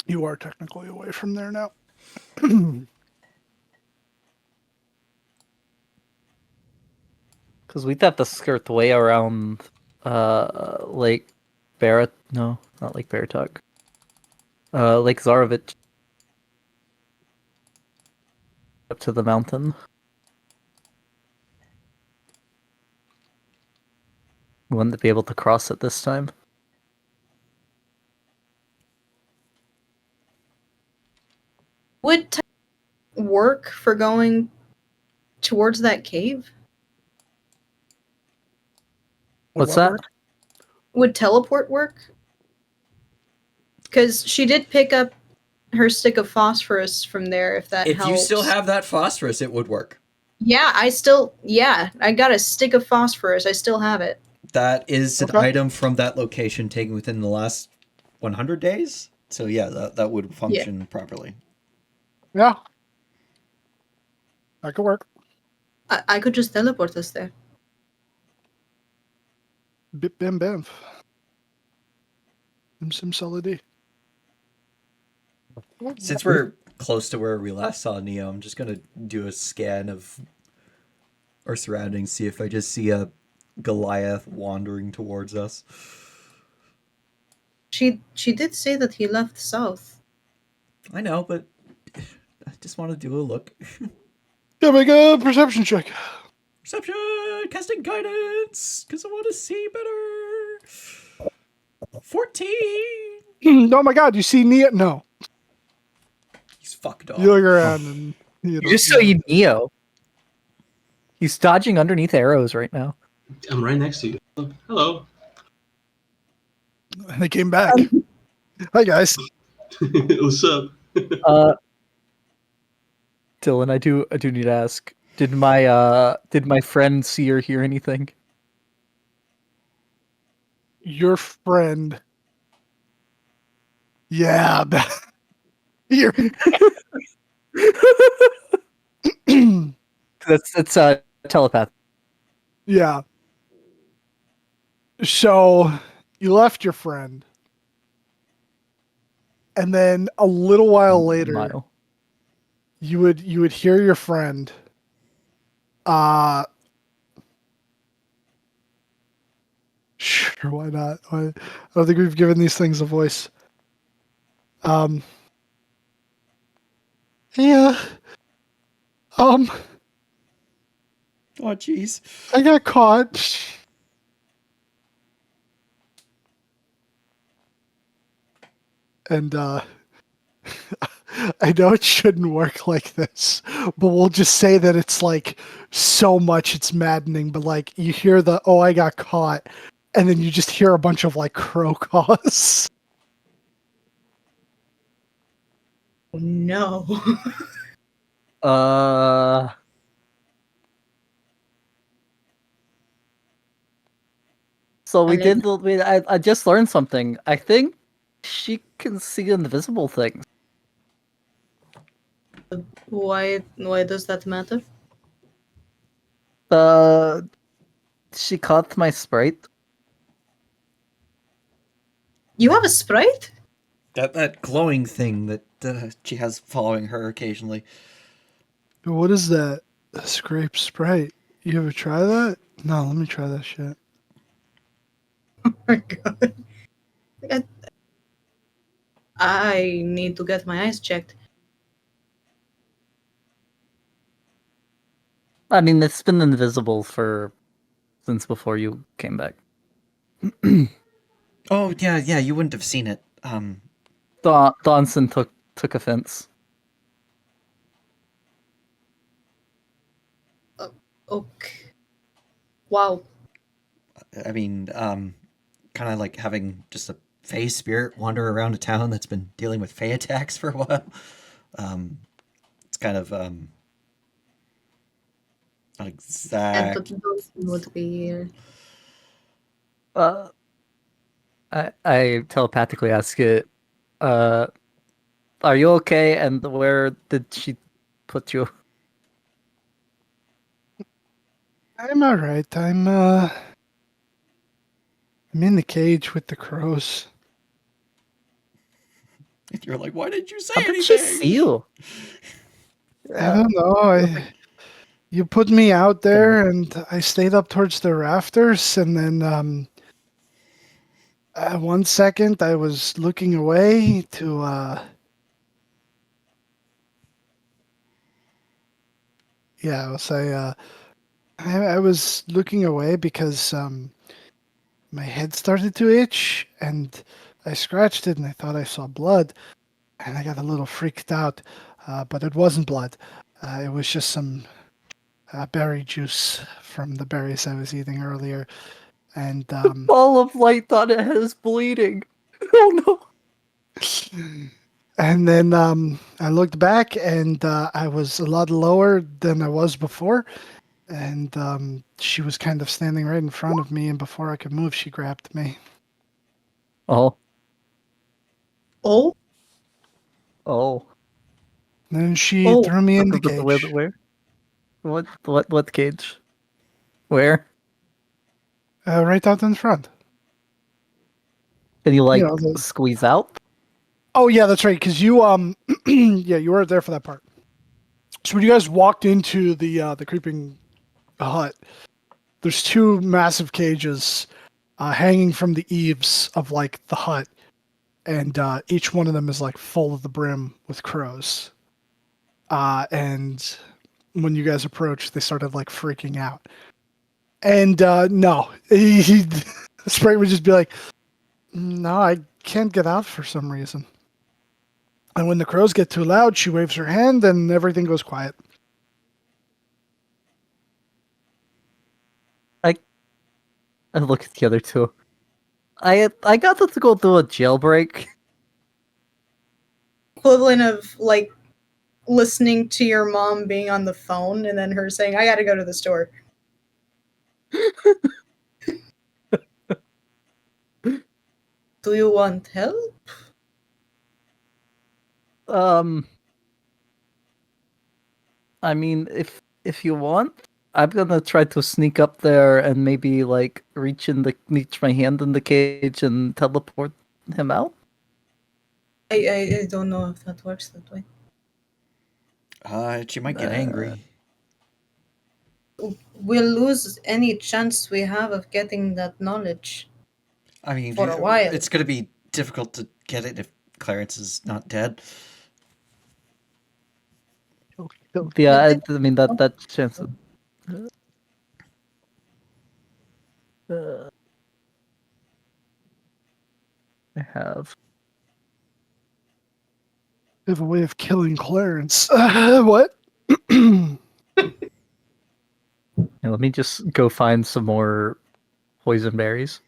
You are technically away from there now. Because we'd have to skirt the way around Lake Barrett. No, not Lake Baratok. Lake Zarovich. Up to the mountain. We wouldn't be able to cross it this time. Would work for going towards that cave? What's that? Would teleport work? Because she did pick up her stick of phosphorus from there, if that If helps. you still have that phosphorus, it would work. Yeah, I got a stick of phosphorus. I still have it. That is an Okay. item from that location taken within the last 100 days. So yeah, that would function properly. Yeah. That could work. I could just teleport us there. Bip bam bam. Sim solid. Since we're close to where we last saw Neo, I'm just gonna do a scan of our surroundings, see if I just see a Goliath wandering towards us. She did say that he left south. I know, but I just want to do a look. Yeah, make a perception check. Perception, casting guidance, because I want to see better. 14. Oh my god, you see Neo? No. He's fucked up. You look around and you You just saw you Neo. He's dodging underneath arrows right now. I'm right next to you. Hello. They came back. Hi guys. What's up? Dylan, I do need to ask. Did my friend see or hear anything? Your friend. Yeah. You're... That's telepath. Yeah. So you left your friend. And then a little while later, Mile. you would hear your friend sure, why not? I don't think we've given these things a voice. Yeah. Oh, jeez. I got caught. And I know it shouldn't work like this, but we'll just say that it's like so much it's maddening, but like you hear the "oh, I got caught," and then you just hear a bunch of like crow caws. Oh no. So we I did. I just learned something. I think she can see invisible things. Why does that matter? She caught my sprite. You have a sprite? That glowing thing that she has following her occasionally. What is that? A scrape sprite. You ever try that? No, let me try that shit. Oh my god. I need to get my eyes checked. I mean, it's been invisible since before you came back. Oh yeah, you wouldn't have seen it. Donson took offense. Okay. Wow. I mean, kind of like having just a Fey spirit wander around a town that's been dealing with Fey attacks for a while. It's kind of not And exact. those would be. Uh, I telepathically ask it, uh, "Are you okay? And where did she put you?" I'm all right. I'm in the cage with the crows. You're like, why didn't you say How did she anything? see you? I don't know. You put me out Can- there, and I stayed up towards the rafters, and then 1 second I was looking away to yeah, I was looking away because my head started to itch, and I scratched it, and I thought I saw blood, and I got a little freaked out, but it wasn't blood. It was just some berry juice from the berries I was eating earlier, and Ball of light thought it was bleeding. Oh no! and then I looked back, and I was a lot lower than I was before, and she was kind of standing right in front of me, and before I could move, she grabbed me. Oh, Oh, oh. Then she oh. threw me in the Where? cage, Where? What cage? Where? right out in front. Can you You like know, squeeze out? oh yeah, that's right. Because you yeah, you weren't there for that part. So when you guys walked into the creeping hut, there's two massive cages hanging from the eaves of like the hut, and each one of them is like full of the brim with crows. And when you guys approached, they started like freaking out. And no, Sprite would just be like, "No, I can't get out for some reason." And when the crows get too loud, she waves her hand, and everything goes quiet. I I look at the other two. I got them to go through a jailbreak. Equivalent of like listening to your mom being on the phone and then her saying, I gotta go to the store. Do you want help? Um, I mean, if you want, I'm gonna try to sneak up there and maybe like reach my hand in the cage and teleport him out. I don't know if that works that way. She might get angry. We'll lose any chance we have of getting that knowledge I mean, for a while. it's gonna be difficult to get it if Clarence is not dead. Yeah, I mean that chance. Uh, I have. They have a way of killing Clarence. What? Yeah, let me just go find some more poison berries.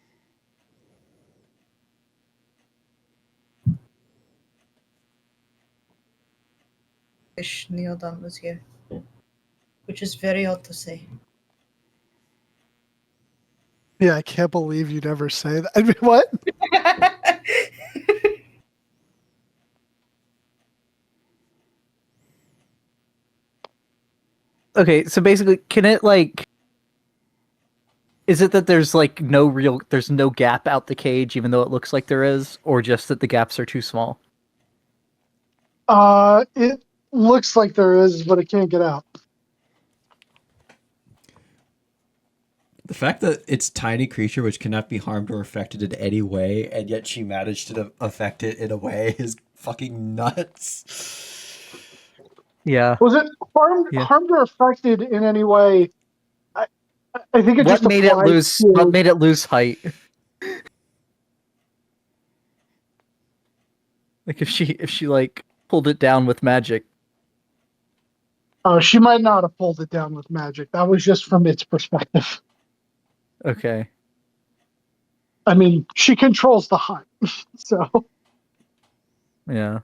Wish Neodon was here. Which is very odd to say. Yeah, I can't believe you'd ever say that. I mean, what? Okay, so basically, can it like? Is it that there's no gap out the cage, even though it looks like there is, or just that the gaps are too small? It looks like there is, but it can't get out. The fact that it's tiny creature which cannot be harmed or affected in any way, and yet she managed to affect it in a way is fucking nuts. Yeah. Was it Yeah. harmed or affected in any way? I, I think it just applies What to. made it lose height? Like if she like pulled it down with magic. Oh, she might not have pulled it down with magic. That was just from its perspective. Okay. I mean, she controls the hut, so Yeah.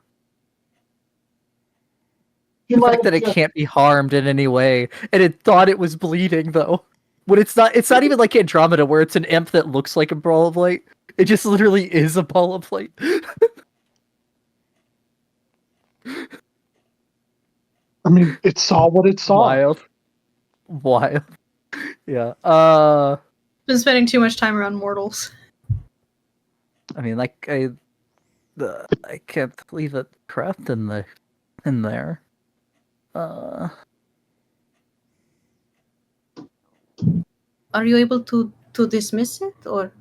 she The might fact have that it just. can't be harmed in any way, and it thought it was bleeding though. When it's not even like Andromeda where it's an imp that looks like a ball of light. It just literally is a ball of light. I mean, it saw what it saw. Wild. Wild. Yeah. Been spending too much time around mortals. I mean, like I can't believe it craft in there. Are you able to dismiss it, or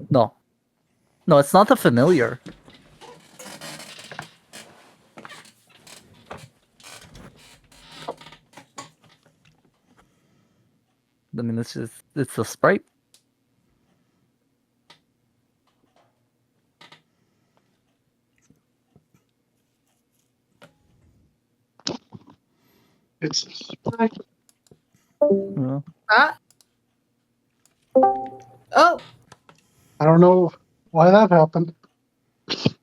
No. No, it's not the familiar. I mean, it's a sprite. It's. Yeah. ah? Oh, I don't know why that happened. I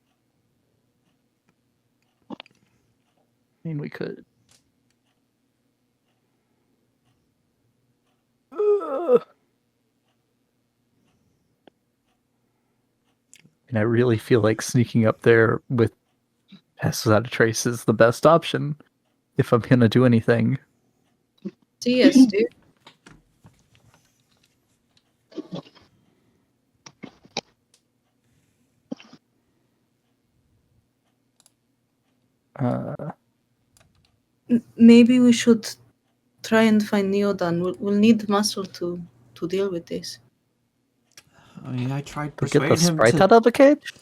mean, we could. And I really feel like sneaking up there with passes out a trace is the best option if I'm gonna do anything. DS, dude. Maybe we should try and find Neodan. We'll need muscle to deal with this. I mean, I tried To get the persuading him sprite to. out of the cage?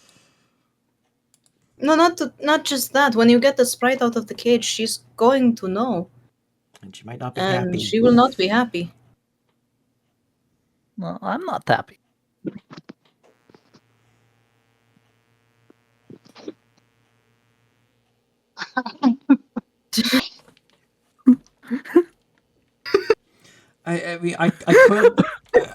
No, not just that. When you get the sprite out of the cage, she's going to know, And she might not be and happy. she will not be happy. No, I'm not happy. I mean, I could.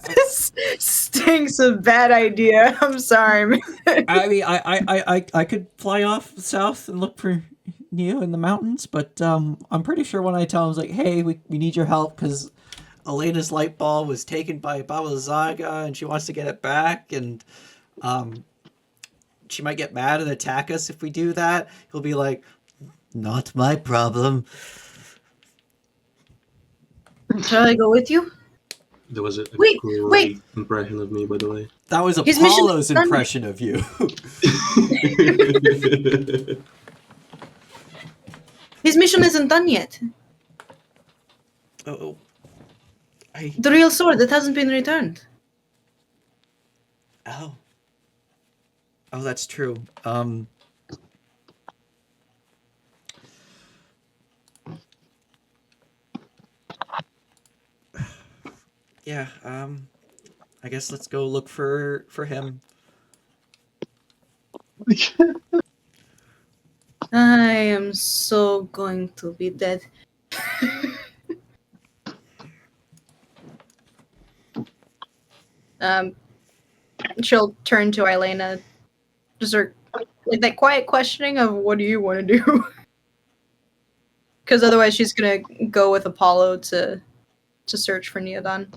This stinks a bad idea. I'm sorry, man. I mean, I could fly off south and look for Neo in the mountains, but I'm pretty sure when I tell him, like, hey, we need your help because Elena's light ball was taken by Baba Lasaga and she wants to get it back, and she might get mad and attack us if we do that. He'll be like, not my problem. Shall I go with you? That was a Wait, great impression of me, by the way. That was His mission Apollo's is done. impression of you. His mission isn't done yet. Oh, The real sword that hasn't been returned. oh, that's true. Yeah. I guess let's go look for him. I am so going to be dead. She'll turn to Elena, just her like that quiet questioning of what do you want to do? Because otherwise, she's gonna go with Apollo to search for Neodon.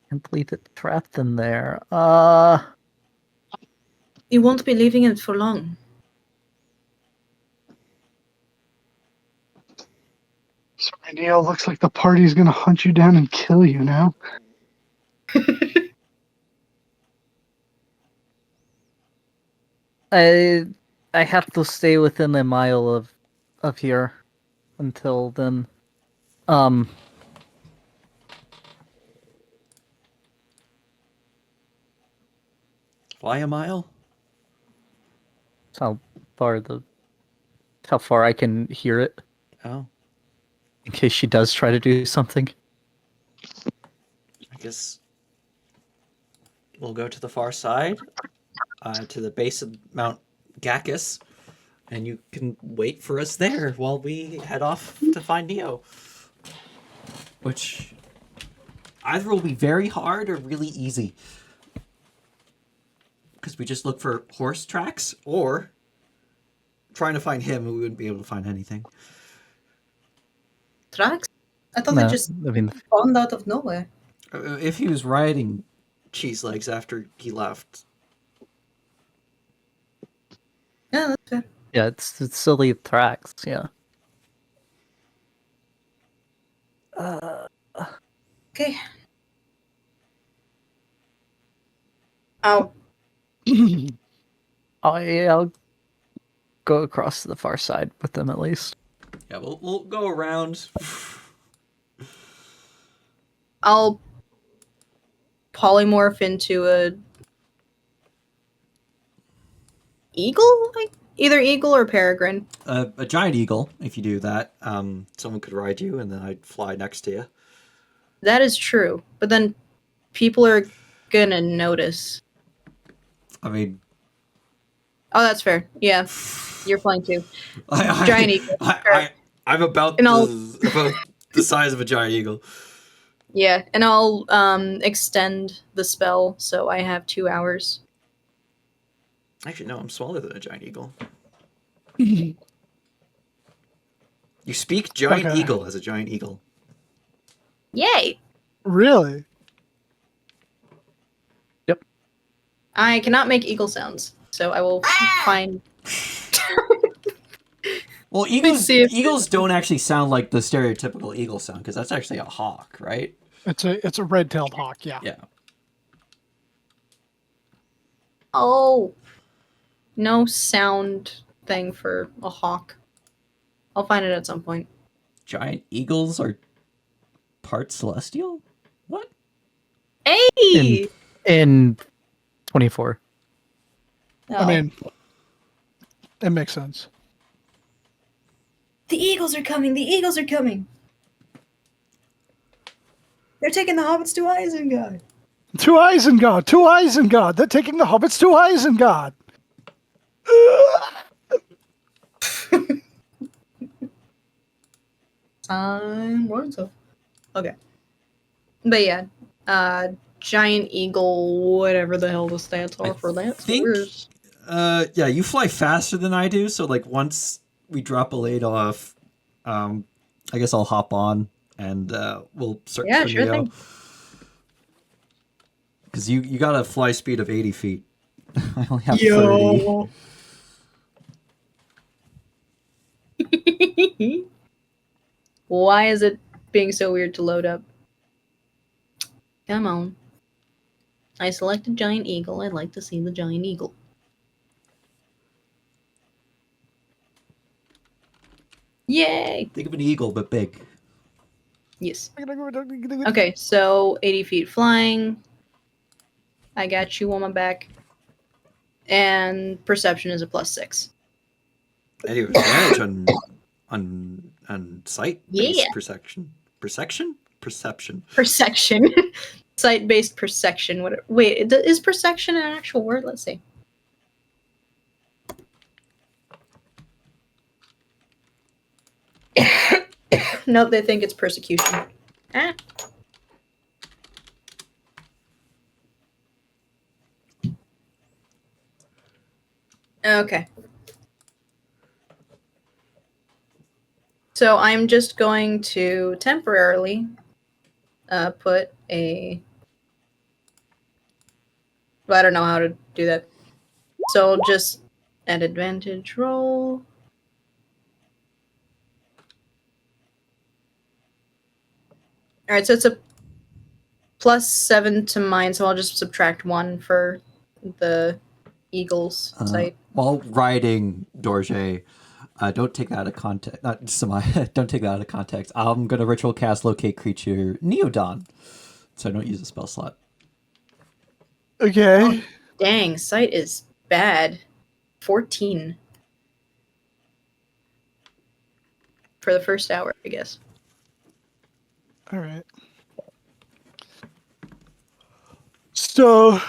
Can't believe it's trapped in there. You won't be leaving it for long. Sorry, Neil. Looks like the party's gonna hunt you down and kill you now. I have to stay within a mile of here until then. Fly a mile? how how far I can hear it Oh, in case she does try to do something. I guess we'll go to the far side, to the base of Mount Gacchus, and you can wait for us there while we head off to find Neo. Which either will be very hard or really easy. Because we just look for horse tracks, or trying to find him, we wouldn't be able to find anything. Tracks? I thought No, they just I mean, spawned out of nowhere. If he was riding cheese legs after he left, Yeah, that's fair. yeah, it's silly tracks. Yeah. Okay. Oh, I'll go across to the far side with them at least. yeah, we'll go around. I'll polymorph into a eagle? Either eagle or peregrine. A giant eagle. If you do that, someone could ride you, and then I'd fly next to you. That is true. But then people are gonna notice. I mean, Oh, that's fair. Yeah. You're flying too. I, Giant eagle. I'm about And I'll- about the size of a giant eagle. Yeah, and I'll extend the spell so I have 2 hours. Actually, no, I'm smaller than a giant eagle. You speak giant Okay. eagle as a giant eagle. Yay! Really? I cannot make eagle sounds, so I will find. Well, see if- eagles don't actually sound like the stereotypical eagle sound, because that's actually a hawk, right? It's a red-tailed hawk, yeah. Yeah. Oh, no sound thing for a hawk. I'll find it at some point. Giant eagles are part celestial? What? Hey! In 24. I mean, it makes sense. the eagles are coming! The eagles are coming! They're taking the hobbits to Isengard. To Isengard! To Isengard! They're taking the hobbits to Isengard! Words of. Okay. But yeah, giant eagle, whatever the hell the stats are for that. think- Yeah, you fly faster than I do, so like once we drop a late off, I guess I'll hop on and we'll search Yeah, for sure Neo. thing. Because you got a fly speed of 80 feet. I only have 30. Why is it being so weird to load up? Come on. I selected giant eagle. I'd like to see the giant eagle. Yay! Think of an eagle, but big. Yes. Okay, so 80 feet flying. I got you on my back. And perception is a +6. And you have advantage on sight Yeah. perception. Perception? Perception. Perception. Sight-based perception. Wait, is perception an actual word? Let's see. Nope, they think it's persecution. Ah. Okay. So I'm just going to temporarily put a... Well, I don't know how to do that. So I'll just add advantage roll. Alright, so it's a +7 to mine, so I'll just subtract 1 for the eagle's sight. While riding Dorje, don't take that out of context. Not don't take that out of context. I'm gonna ritual cast locate creature Neodon, so I don't use a spell slot. Okay. Dang, sight is bad. 14 for the first hour, I guess. All right. So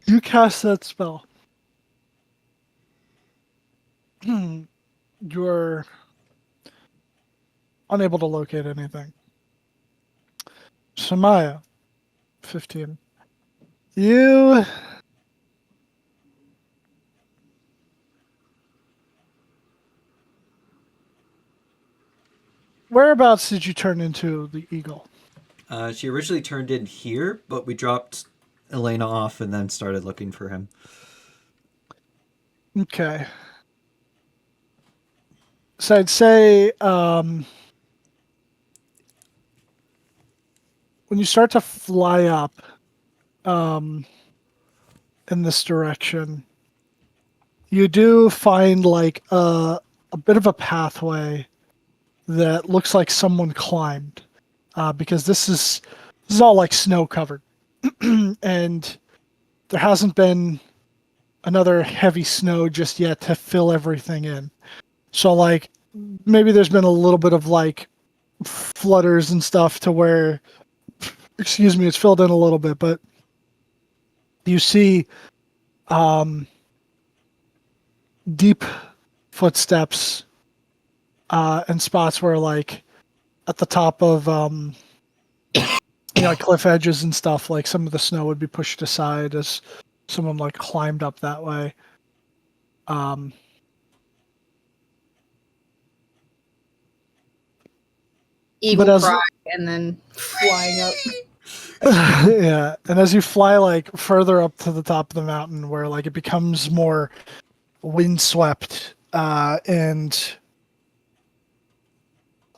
you cast that spell. You're unable to locate anything. Samaya, 15. You whereabouts did you turn into the eagle? She originally turned in here, but we dropped Elena off and then started looking for him. Okay. So I'd say when you start to fly up in this direction, you do find like a bit of a pathway that looks like someone climbed, because this is all like snow covered, and there hasn't been another heavy snow just yet to fill everything in. So like maybe there's been a little bit of like flutters and stuff to where, excuse me, it's filled in a little bit, but you see deep footsteps and spots where like at the top of like cliff edges and stuff, like some of the snow would be pushed aside as someone like climbed up that way. Eagle But as cry and then flying up. yeah, and as you fly like further up to the top of the mountain, where like it becomes more windswept and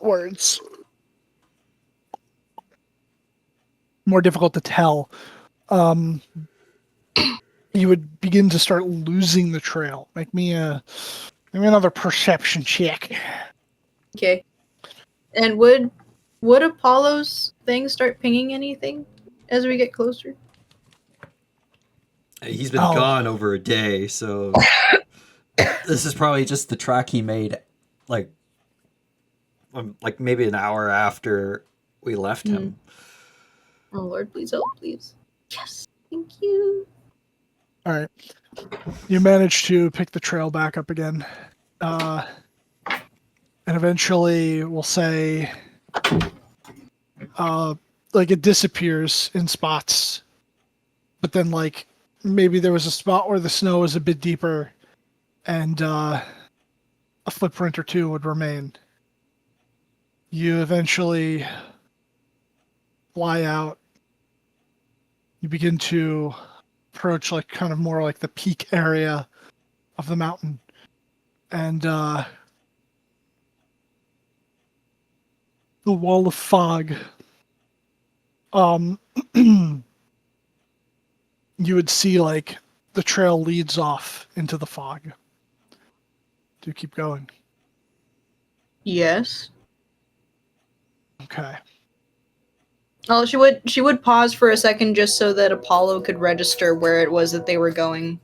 words more difficult to tell, you would begin to start losing the trail. Make me another perception check. Okay. And would Apollo's thing start pinging anything as we get closer? He's been Oh. gone over a day, so This is probably just the track he made, like maybe an hour after we left him. Oh Lord, please help, please. Yes, thank you. All right. You manage to pick the trail back up again. And eventually we'll say like it disappears in spots. But then like maybe there was a spot where the snow was a bit deeper and a footprint or two would remain. You eventually fly out. You begin to approach like kind of more like the peak area of the mountain. And the wall of fog, you would see like the trail leads off into the fog. Do you keep going? Yes. Okay. Oh, she would pause for a second just so that Apollo could register where it was that they were going,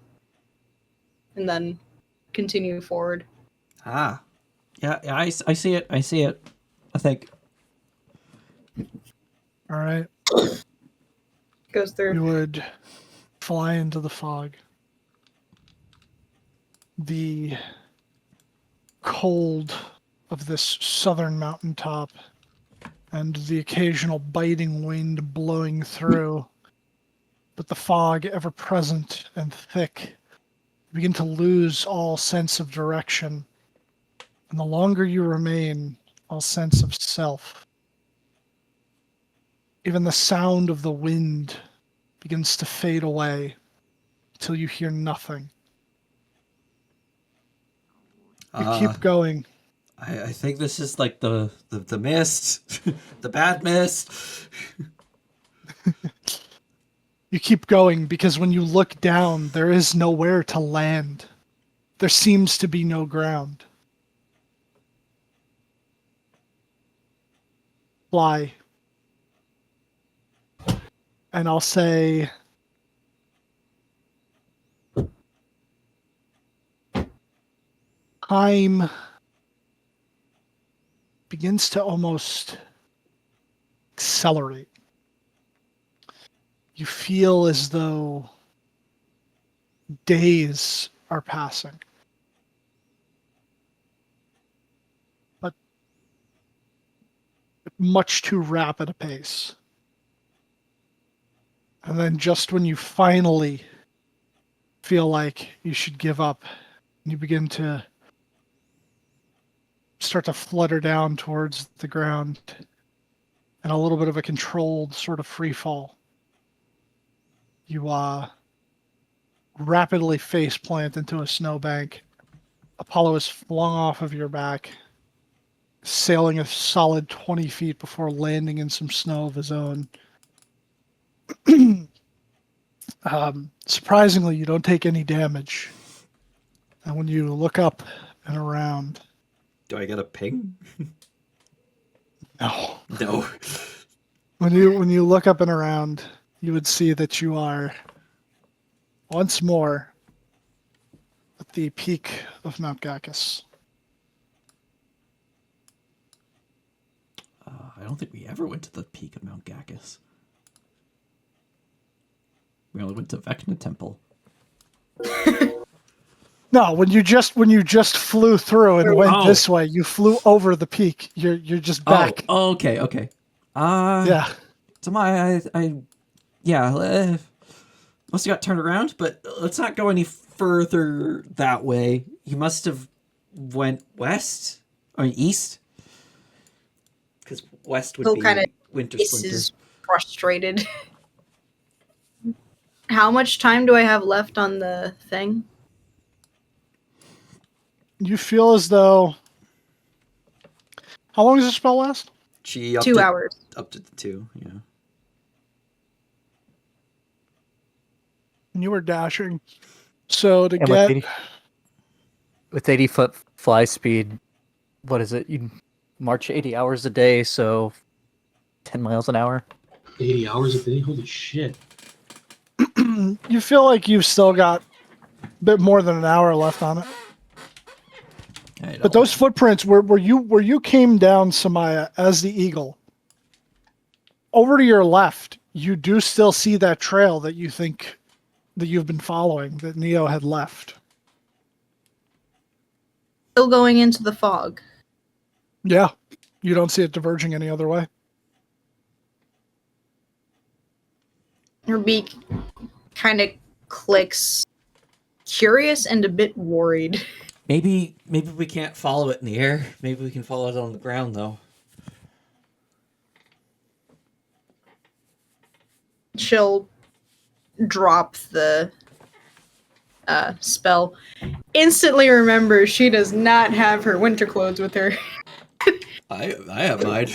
and then continue forward. Yeah, I see it. I see it. I think. All right. Goes through. You would fly into the fog. The cold of this southern mountaintop and the occasional biting wind blowing through, but the fog ever present and thick, you begin to lose all sense of direction, and the longer you remain, all sense of self. Even the sound of the wind begins to fade away until you hear nothing. You keep going. I think this is like the mist, the bad mist. You keep going because when you look down, there is nowhere to land. There seems to be no ground. Fly. And I'll say time begins to almost accelerate. You feel as though days are passing. But at much too rapid a pace. And then just when you finally feel like you should give up, you begin to start to flutter down towards the ground in a little bit of a controlled sort of free fall. You rapidly face plant into a snowbank. Apollo is flung off of your back, sailing a solid 20 feet before landing in some snow of his own. Surprisingly, you don't take any damage. And when you look up and around, Do I get a ping? no. No. When you look up and around, you would see that you are once more at the peak of Mount Gacchus. I don't think we ever went to the peak of Mount Gacchus. We only went to Vecna Temple. No, when you just flew through and went Oh. this way, you flew over the peak. You're just back. Oh, okay. Yeah. So must have got turned around, but let's not go any further that way. You must have went west or east. Because west would Still be kinda winter This splinter. is frustrated. How much time do I have left on the thing? You feel as though. How long does the spell last? She upped 2 it hours. up to 2, yeah. And you were dashing. So to And get with 80-foot fly speed, what is it? You march 80 hours a day, so 10 miles an hour. 80 hours a day? Holy shit. you feel like you've still got a bit more than an hour left on it. But those footprints where you came down, Samaya, as the eagle, over to your left, you do still see that trail that you think that you've been following, that Neo had left. Still going into the fog. Yeah. You don't see it diverging any other way. Her beak kind of clicks, curious and a bit worried. Maybe we can't follow it in the air. Maybe we can follow it on the ground, though. She'll drop the spell. Instantly remembers she does not have her winter clothes with her. I have mine.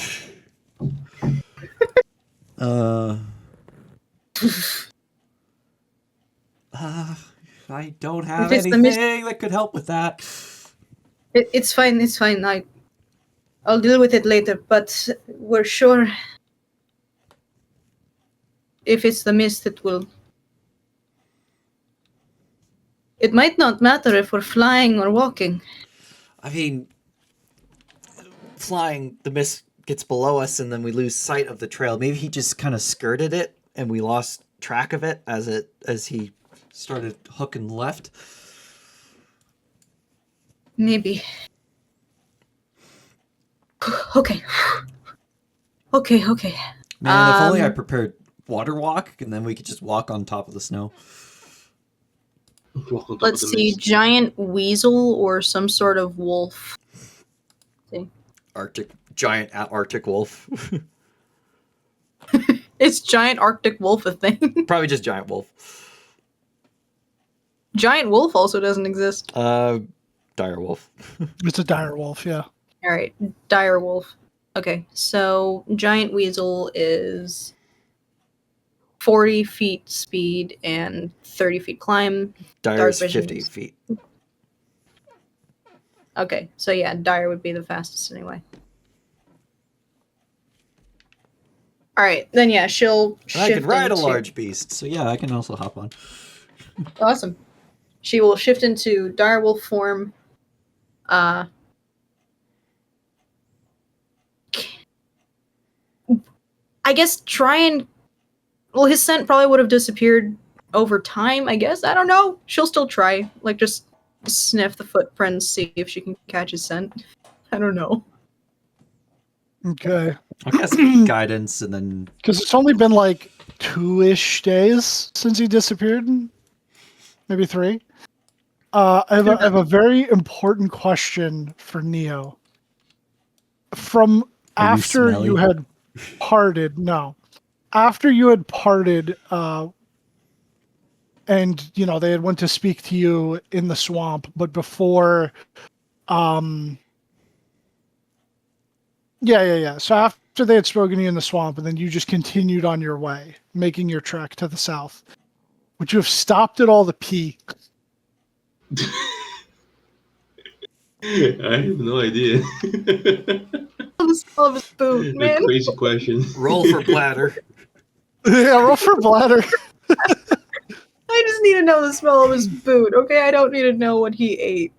I don't have If it's the anything that could help with that. It's fine. It's fine. I'll deal with it later. But we're sure if it's the mist, it will. It might not matter if we're flying or walking. I mean, flying, the mist gets below us and then we lose sight of the trail. Maybe he just kind of skirted it and we lost track of it as he started hooking left. Maybe. Okay. Okay. Man, if only I prepared water walk and then we could just walk on top of the snow. Walk on top Let's of the see. mist. Giant weasel or some sort of wolf. Giant Arctic wolf. Is giant Arctic wolf a thing? Probably just giant wolf. Giant wolf also doesn't exist. Dire wolf. It's a dire wolf, yeah. All right, dire wolf. Okay, so giant weasel is 40 feet speed and 30 feet climb. Dire is Dark 50 vision. feet. Okay, so yeah, dire would be the fastest anyway. All right, then yeah, she'll And I shift can ride a into- large beast, so yeah, I can also hop on. Awesome. She will shift into dire wolf form. Uh, I guess try and. Well, his scent probably would have disappeared over time, I guess. I don't know. She'll still try. Like, just sniff the footprints, see if she can catch his scent. I don't know. Okay. I guess guidance and then Because it's only been like 2-ish days since he disappeared. Maybe 3. I have a very important question for Neo. From Are you after you smelly? had parted, no. After you had parted, and they had went to speak to you in the swamp, but before, yeah. So after they had spoken to you in the swamp, and then you just continued on your way, making your trek to the south. Would you have stopped at all the peaks? I have no idea. The smell of his boot, A man. crazy question. roll for bladder. Yeah, roll for bladder. I just need to know the smell of his boot, okay? I don't need to know what he ate.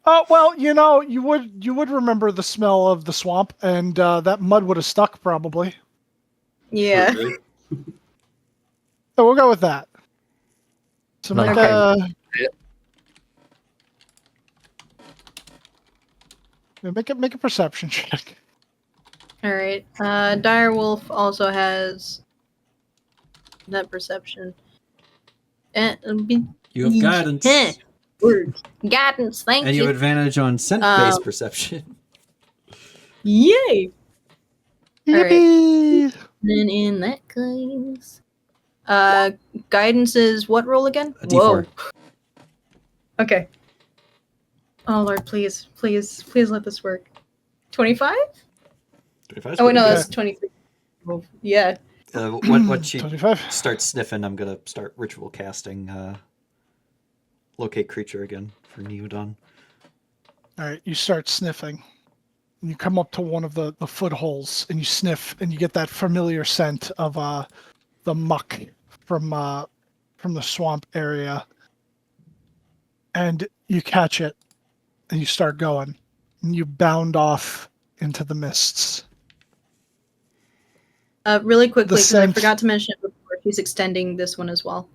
Oh well, you would remember the smell of the swamp, and that mud would have stuck probably. Yeah. Okay. So we'll go with that. So make Okay. make a perception check. Alright. Direwolf also has that perception. You have guidance. Heh. Word. Guidance, thank And you you. have advantage on scent-based Um, perception. Yay! Alright. Yippee! Then in that case. Guidance is what roll again? A D4. Okay. Oh Lord, please, please, please let this work. 25? 25 's Oh wait, no, pretty that's 23. Yeah. good. When she 25. starts sniffing, I'm gonna start ritual casting locate creature again for Neodon. All right, you start sniffing. And you come up to one of the footholes, and you sniff, and you get that familiar scent of the muck from the swamp area. And you catch it, and you start going, and you bound off into the mists. Really quickly, The because I scent- forgot to mention it before, he's extending this one as well.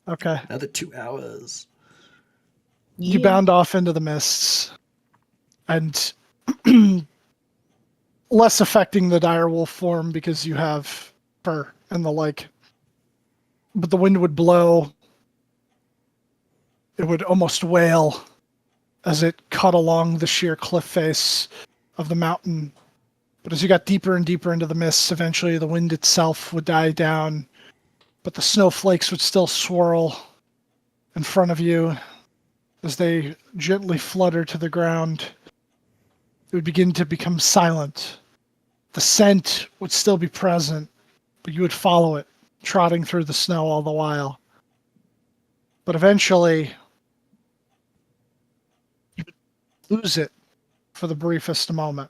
Okay. Another 2 hours. You bound off into the mists, and less affecting the direwolf form because you have fur and the like. But the wind would blow. It would almost wail as it cut along the sheer cliff face of the mountain. But as you got deeper and deeper into the mists, eventually the wind itself would die down, but the snowflakes would still swirl in front of you as they gently flutter to the ground. It would begin to become silent. The scent would still be present, but you would follow it, trotting through the snow all the while. But eventually, you would lose it for the briefest moment.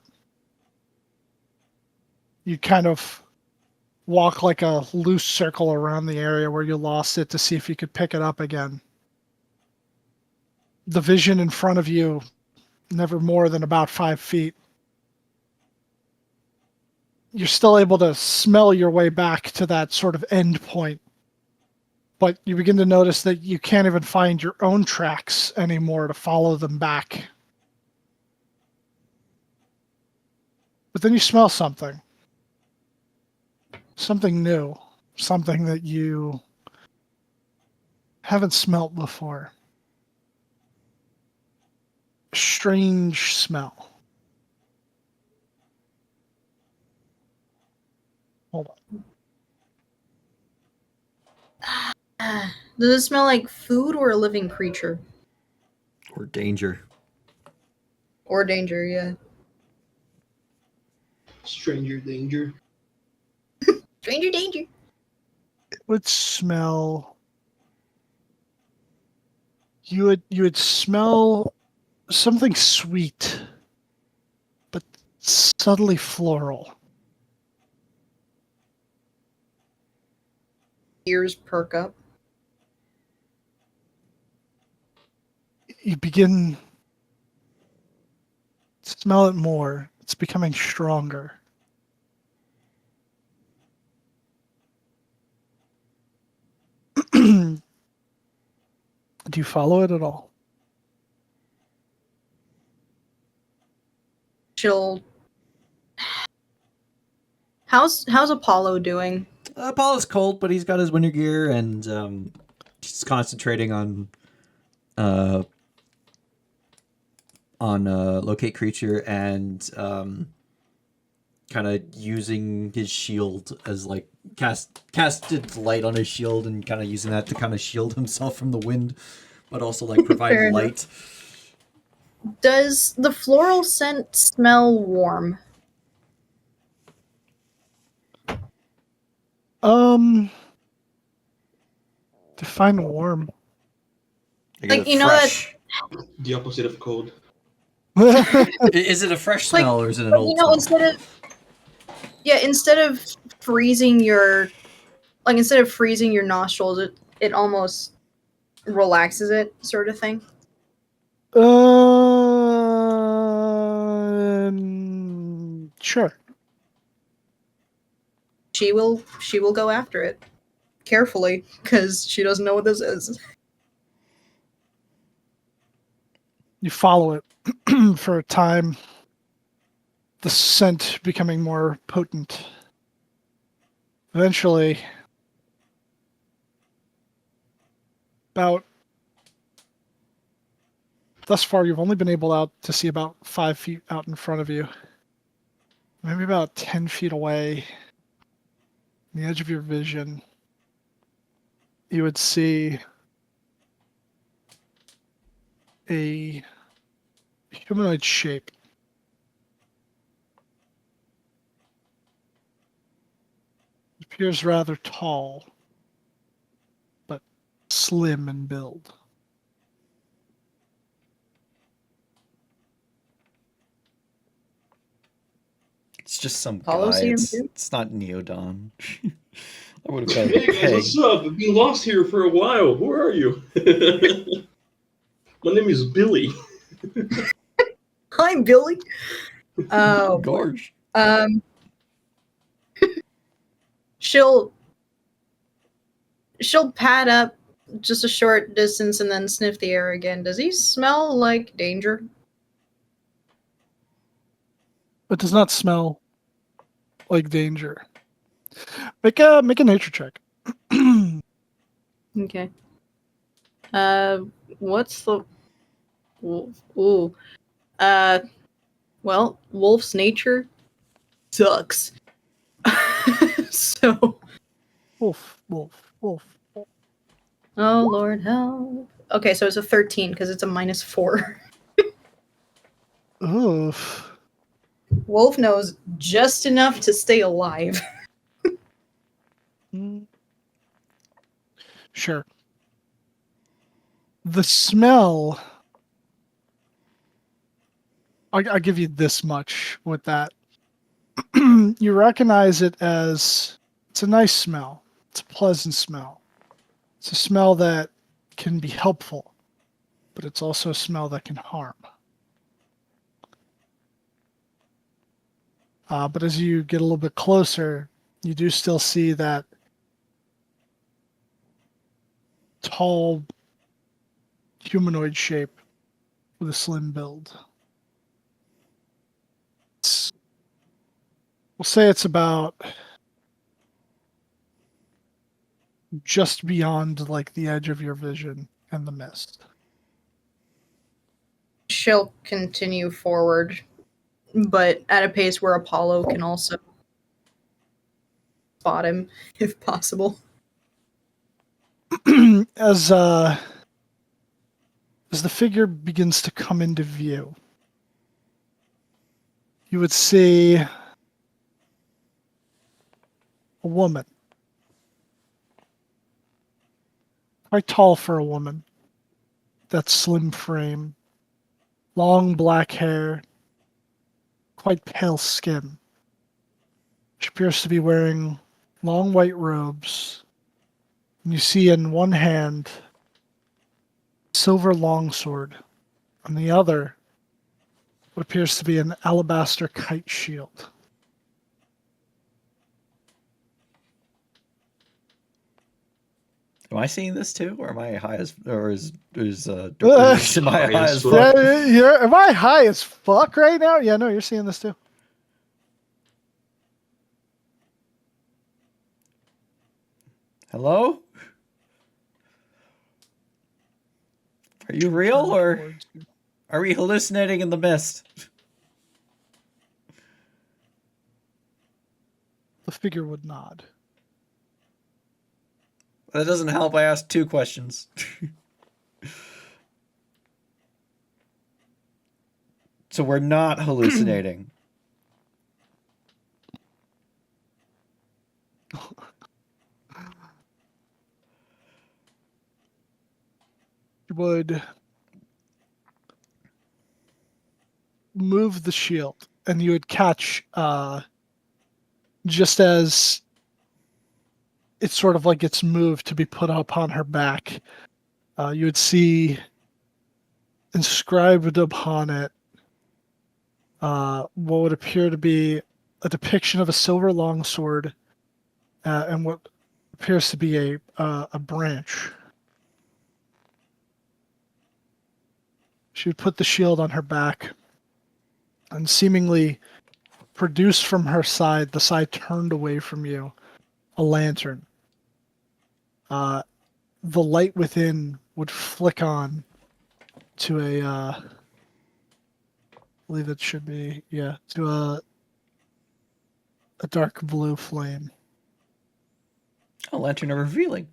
You kind of walk like a loose circle around the area where you lost it to see if you could pick it up again. The vision in front of you, never more than about 5 feet. You're still able to smell your way back to that sort of end point. But you begin to notice that you can't even find your own tracks anymore to follow them back. But then you smell something. Something new. Something that you haven't smelt before. Strange smell. Hold on. Does it smell like food or a living creature? Or danger. Or danger, yeah. Stranger danger. Stranger danger. It would smell. You would smell something sweet, but subtly floral. Ears perk up. You begin Smell it more. It's becoming stronger. Do you follow it at all? She'll. How's Apollo doing? Apollo's cold, but he's got his winter gear and he's concentrating uh on locate creature and kind of using his shield as like casted light on his shield and kind of using that to kind of shield himself from the wind, but also like provide Fair enough. light. Does the floral scent smell warm? Define warm. Like, you know that- The opposite of cold. Is it a fresh Like, smell or is it an old You know, smell? instead of freezing your nostrils, it almost relaxes it, sort of thing. Sure. She will go after it carefully because she doesn't know what this is. You follow it for a time, the scent becoming more potent. Eventually, thus far, you've only been able to see about 5 feet out in front of you. Maybe about 10 feet away, on the edge of your vision, you would see a humanoid shape. It appears rather tall, but slim in build. It's just some Apollo guy. see him It's, too? it's not Neodon. I would have bet Hey guys, peg. what's up? I've been lost here for a while. Who are you? My name is Billy. Hi, Billy. Oh, Gorge. she'll pad up just a short distance and then sniff the air again. Does he smell like danger? It does not smell like danger. Make a nature check. Okay. What's the? Ooh. Well, wolf's nature sucks. So. Wolf. Oh Lord, help. Okay, so it's a 13 because it's a -4. Oof. Wolf knows just enough to stay alive. Sure. The smell. I'll give you this much with that. You recognize it as it's a nice smell. It's a pleasant smell. It's a smell that can be helpful, but it's also a smell that can harm. But as you get a little bit closer, you do still see that tall humanoid shape with a slim build. We'll say it's about just beyond like the edge of your vision and the mist. She'll continue forward, but at a pace where Apollo can also spot him if possible. As the figure begins to come into view, you would see a woman. Quite tall for a woman. That slim frame. Long black hair. Quite pale skin. She appears to be wearing long white robes. And you see in one hand silver longsword. On the other, what appears to be an alabaster kite shield. Am I seeing this too, or am I high as, or is am I High high as as fuck. fuck? Am I high as fuck right now? Yeah, no, you're seeing this too. Hello? Are you real, Turn or towards you. are we hallucinating in the mist? The figure would nod. That doesn't help. I asked 2 questions. So we're not hallucinating. You would move the shield, and you would catch just as it sort of like gets moved to be put up on her back. You would see inscribed upon it what would appear to be a depiction of a silver longsword and what appears to be a branch. She would put the shield on her back and seemingly produce from her side, the side turned away from you, a lantern. The light within would flick on to I believe it should be, to a dark blue flame. A lantern of revealing.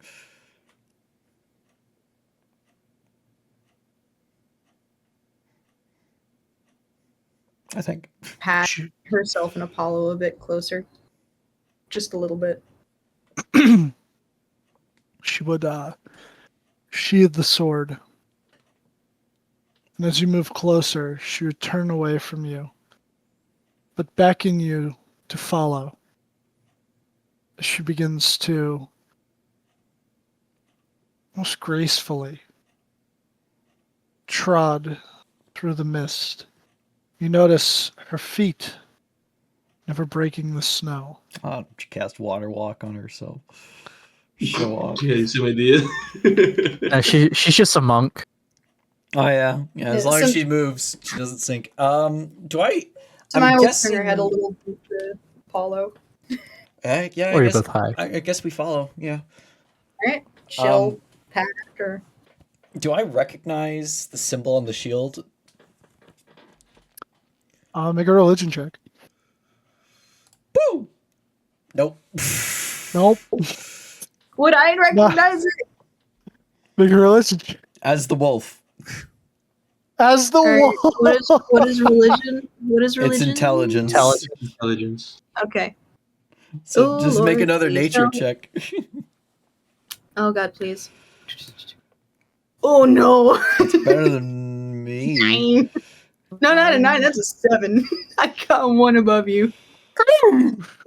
I think. Pat She, herself and Apollo a bit closer. Just a little bit. she would sheathe the sword. And as you move closer, she would turn away from you, but beckon you to follow. She begins to, most gracefully, trod through the mist. You notice her feet never breaking the snow. She cast water walk on herself. Show off. Yeah, same idea. She's just a monk. Oh yeah, yeah. As Yeah, long as so- she moves, she doesn't sink. Do I? So I'm I will guessing. turn her head a little bit to Apollo. Yeah, Or I you're guess. both high. I guess we follow. Yeah. Alright. She'll Um, pat her. Do I recognize the symbol on the shield? Make a religion check. Boo! Nope. Nope. Would I recognize it? Make a religion check. As the wolf. As the Alright, wolf. what is religion? What is religion? It's intelligence. Intelligence. Okay. So Oh, just make Lord, another please nature don't. check. Oh god, please. Oh no. Better than me. 9. No, not a 9, that's a 7. I got one above you.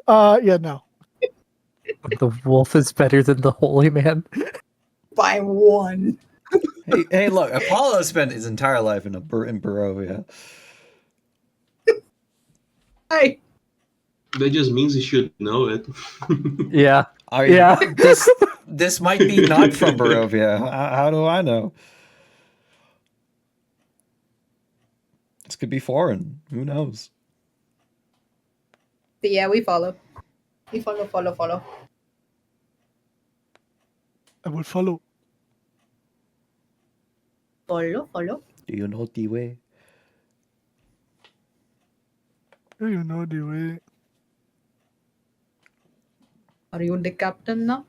Yeah, no. The wolf is better than the holy man. By 1. Hey, look! Apollo spent his entire life in Barovia. Hey. That just means he should know it. Yeah. Yeah. This might be not from Barovia. How do I know? This could be foreign. Who knows? But yeah, we follow. We follow. I would follow. Follow. Do you know the way? Do you know the way? Are you the captain now?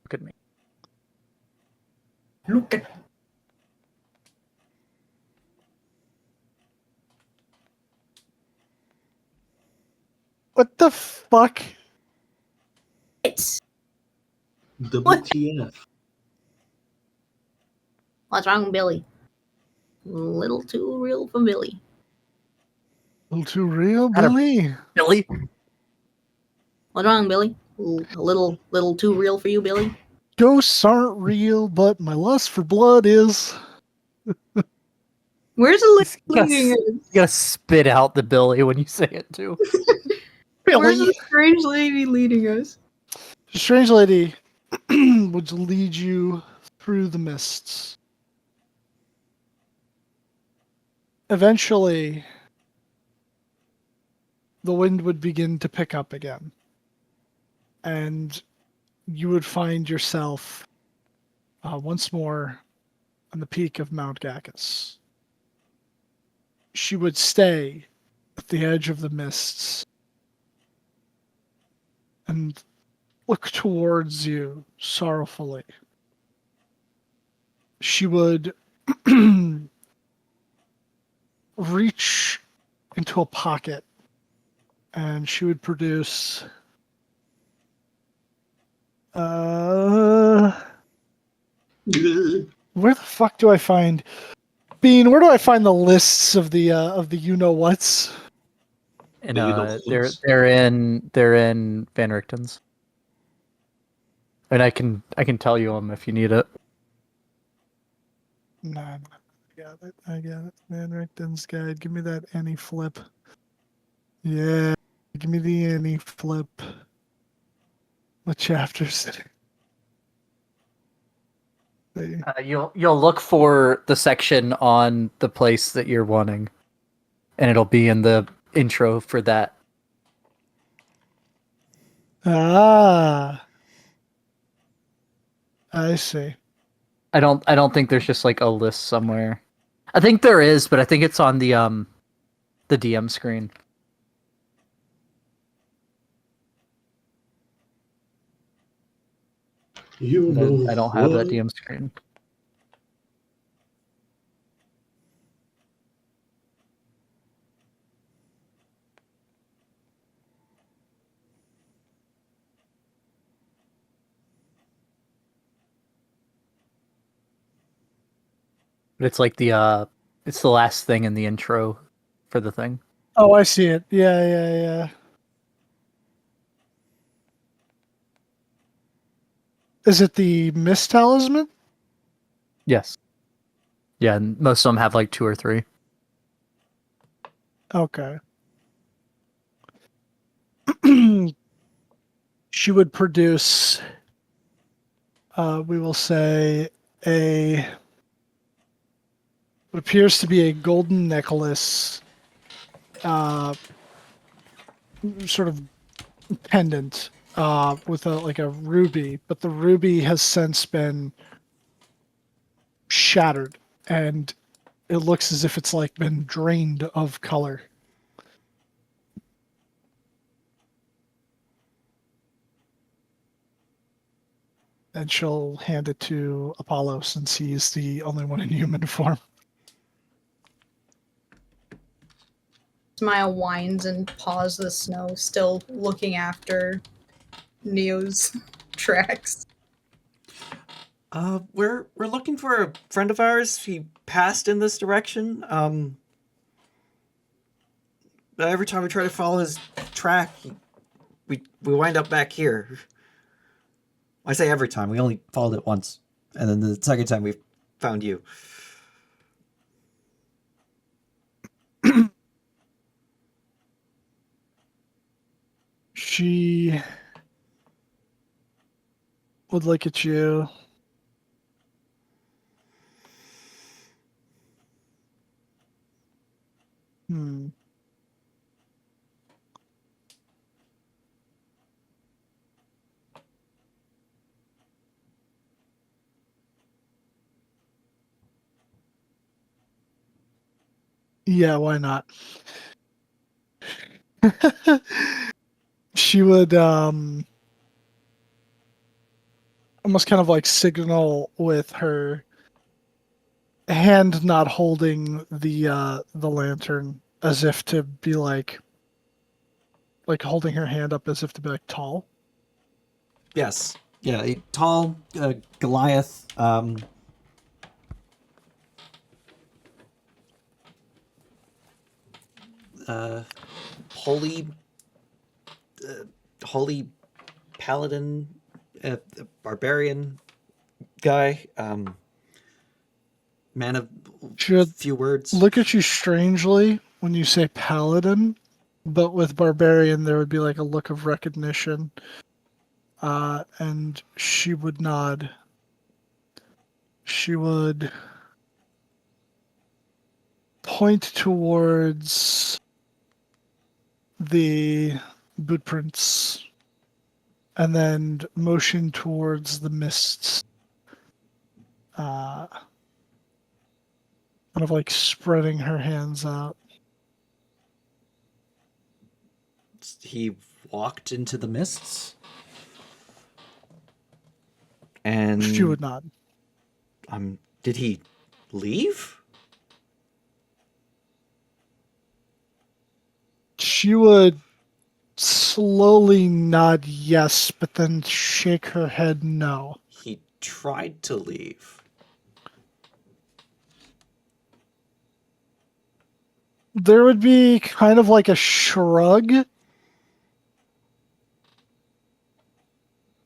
Look at me. Look at What the fuck? it. WTF? What's wrong, Billy? A little too real for Billy. A little too real, Adam. Billy? Billy? What's wrong, Billy? A little too real for you, Billy? Ghosts aren't real, but my lust for blood is. Where's the You gotta, leading you us? gotta spit out the Billy when you say it too. Where's Billy. the strange lady leading us? The strange lady would lead you through the mists. Eventually, the wind would begin to pick up again. And you would find yourself once more on the peak of Mount Gacchus. She would stay at the edge of the mists and look towards you sorrowfully. She would reach into a pocket and she would produce where the fuck do I find Bean, where do I find the lists of the you know whats? And You know they're what's- they're in Van Richten's. And I can tell you them if you need it. Nah, I got it. Man, Rickton's guide. Give me that Annie flip. Yeah, give me the Annie flip. What chapters? You'll look for the section on the place that you're wanting, and it'll be in the intro for that. Ah, I see. I don't think there's just like a list somewhere. I think there is, but I think it's on the DM screen. You know I don't have that what? DM screen. But it's like it's the last thing in the intro for the thing. Oh, I see it. Yeah. Is it the Mist Talisman? Yes. Yeah, and most of them have like 2 or 3. Okay. She would produce, we will say, what appears to be a golden necklace, sort of pendant, with like a ruby, but the ruby has since been shattered, and it looks as if it's like been drained of color. And she'll hand it to Apollo since he's the only one in human form. Smile whines and paws the snow, still looking after Neo's tracks. We're looking for a friend of ours. He passed in this direction. But every time we try to follow his track, we wind up back here. I say every time. We only followed it once, and then the second time we found you. She would look at you. Hmm. Yeah, why not? She would almost kind of like signal with her hand not holding the lantern, as if to be like holding her hand up as if to be like tall. Yes. Yeah, a tall Goliath. Holy, holy paladin, barbarian guy. man of Should few words. look at you strangely when you say paladin, but with barbarian there would be like a look of recognition. And she would nod. She would point towards the boot prints and then motion towards the mists. Kind of like spreading her hands out. He walked into the mists. And She would nod. did he leave? She would slowly nod yes, but then shake her head no. He tried to leave. There would be kind of like a shrug.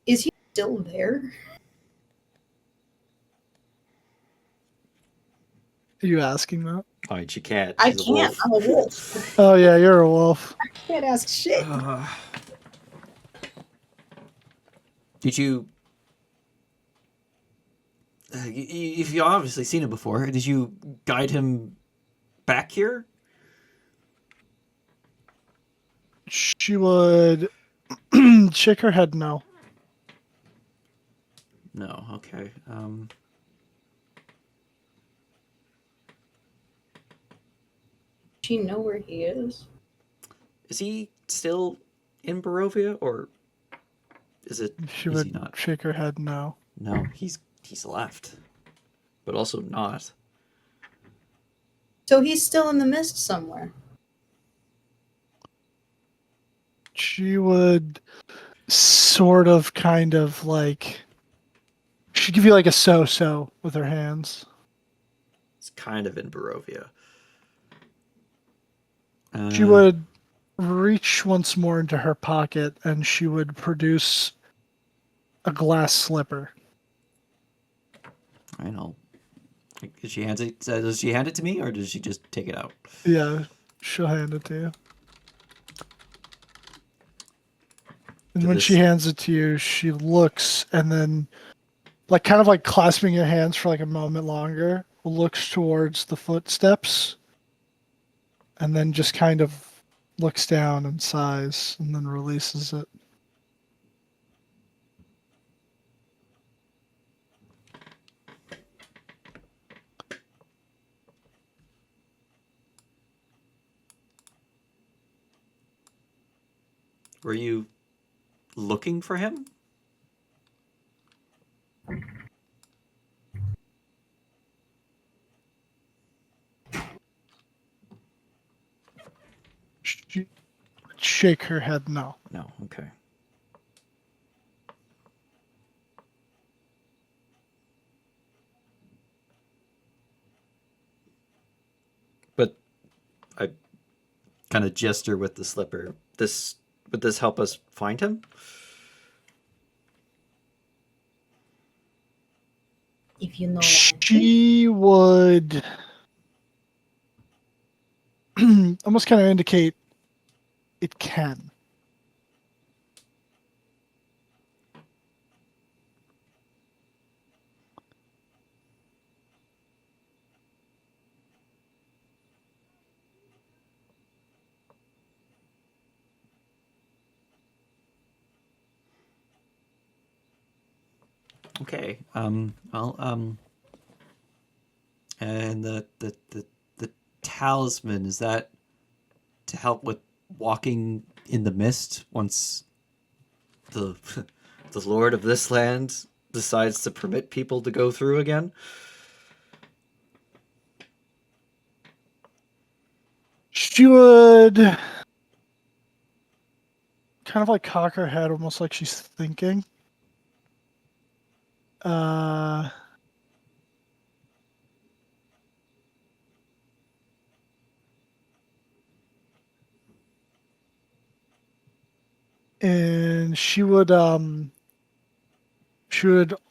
Is he still there? Are you asking that? Oh, and she can't. I She's a can't. wolf. I'm a wolf. Oh yeah, you're a wolf. I can't ask shit. Did you? If you obviously seen him before, did you guide him back here? She would shake her head no. No. Okay. Does she know where he is? Is he still in Barovia, or is it? She is he would not? shake her head no. No, he's left, but also not. So he's still in the mist somewhere. She would sort of kind of like she'd give you like a so with her hands. It's kind of in Barovia. She would reach once more into her pocket and she would produce a glass slipper. I know. Does she hand it? Does she hand it to me, or does she just take it out? Yeah, she'll hand it to you. And To when this- she hands it to you, she looks and then, like, kind of like clasping your hands for like a moment longer, looks towards the footsteps, and then just kind of looks down and sighs, and then releases it. Were you looking for him? She shake her head no. No. Okay. But I kind of gesture with the slipper. Would this help us find him? If you know what I mean. She would almost kind of indicate it can. Okay. Well. And the talisman, is that to help with walking in the mist once the the lord of this land decides to permit people to go through again? She would kind of like cock her head, almost like she's thinking. And she would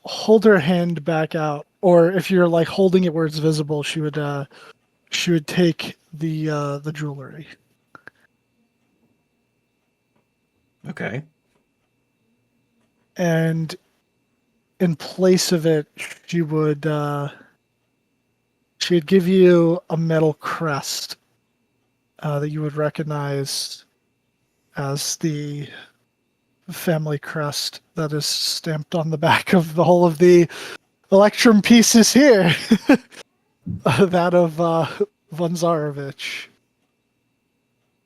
hold her hand back out or if you're like holding it where it's visible, she would take the jewelry. Okay. And in place of it, she'd give you a metal crest that you would recognize as the family crest that is stamped on the back of the whole of the electrum pieces here. That of von Zarovich,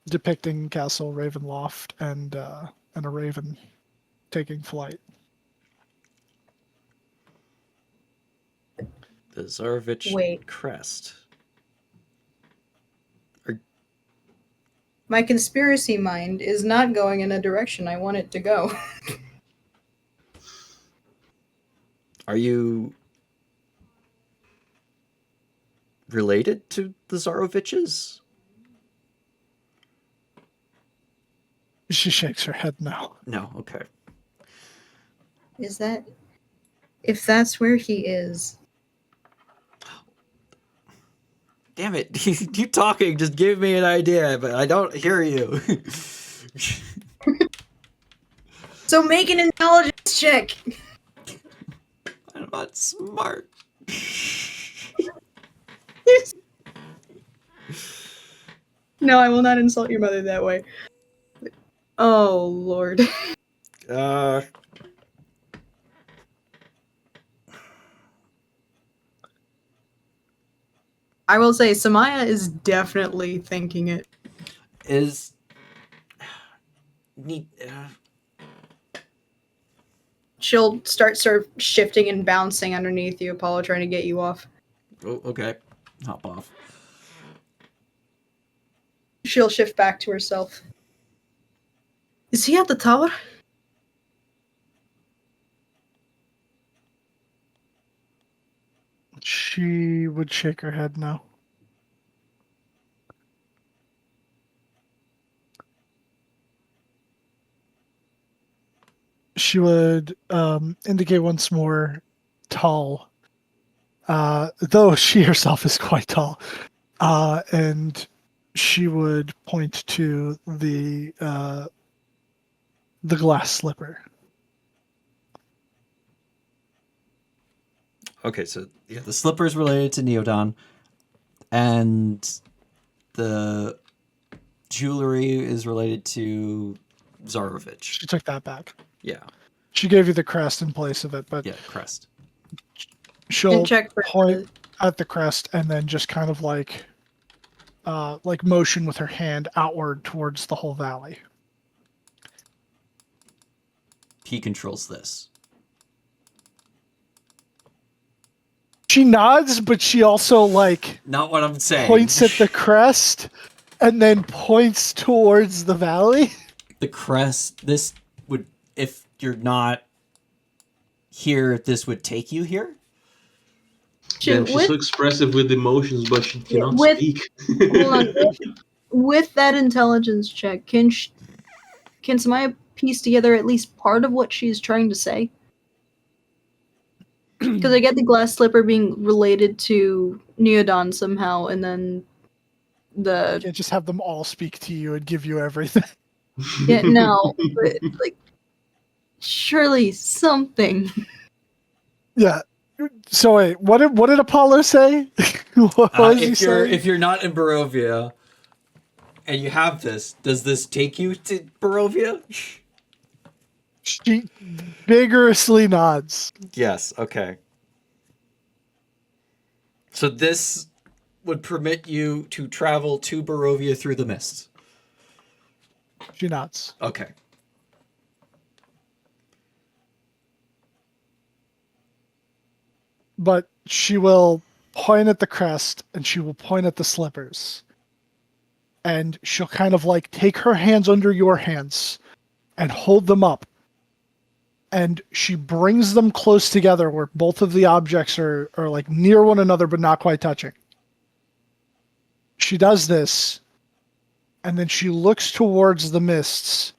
depicting Castle Ravenloft and a raven taking flight. The Zarovich Wait. crest. My conspiracy mind is not going in a direction I want it to go. Are you related to the Zaroviches? She shakes her head no. No, okay. Is that... If that's where he is... Damn it. You talking just gave me an idea, but I don't hear you. So make an intelligence check! I'm not smart. No, I will not insult your mother that way. Oh, Lord. I will say, Samaya is definitely thinking it. Is need She'll start sort of shifting and bouncing underneath you, Apollo, trying to get you off. oh, okay. Hop off. She'll shift back to herself. Is he at the tower? She would shake her head no. She would indicate once more tall, though she herself is quite tall, and she would point to the glass slipper. Okay, so yeah, the slipper is related to Neodon, and the jewelry is related to Zarovich. She took that back. Yeah, She gave you the crest in place of it, but yeah, crest. she'll And check for point at the crest and then just kind of like motion with her hand outward towards the whole valley. He controls this. She nods, but she also like Not what I'm saying. points at the crest and then points towards the valley. The crest. This would, if you're not here, this would take you here. Damn, she's so expressive with emotions, but she cannot with- speak. Hold on. With that intelligence check, can Samaya piece together at least part of what she's trying to say? Because I get the glass slipper being related to Neodon somehow, and then You the... can't just have them all speak to you and give you everything. Yeah, no, but, like, surely something. Yeah. So wait, what did Apollo say? What was he saying? If you're not in Barovia, and you have this, does this take you to Barovia? She vigorously nods. Yes. Okay. So this would permit you to travel to Barovia through the mist. She nods. Okay. But she will point at the crest and she will point at the slippers. And she'll kind of like take her hands under your hands and hold them up. And she brings them close together where both of the objects are like near one another but not quite touching. She does this, and then she looks towards the mists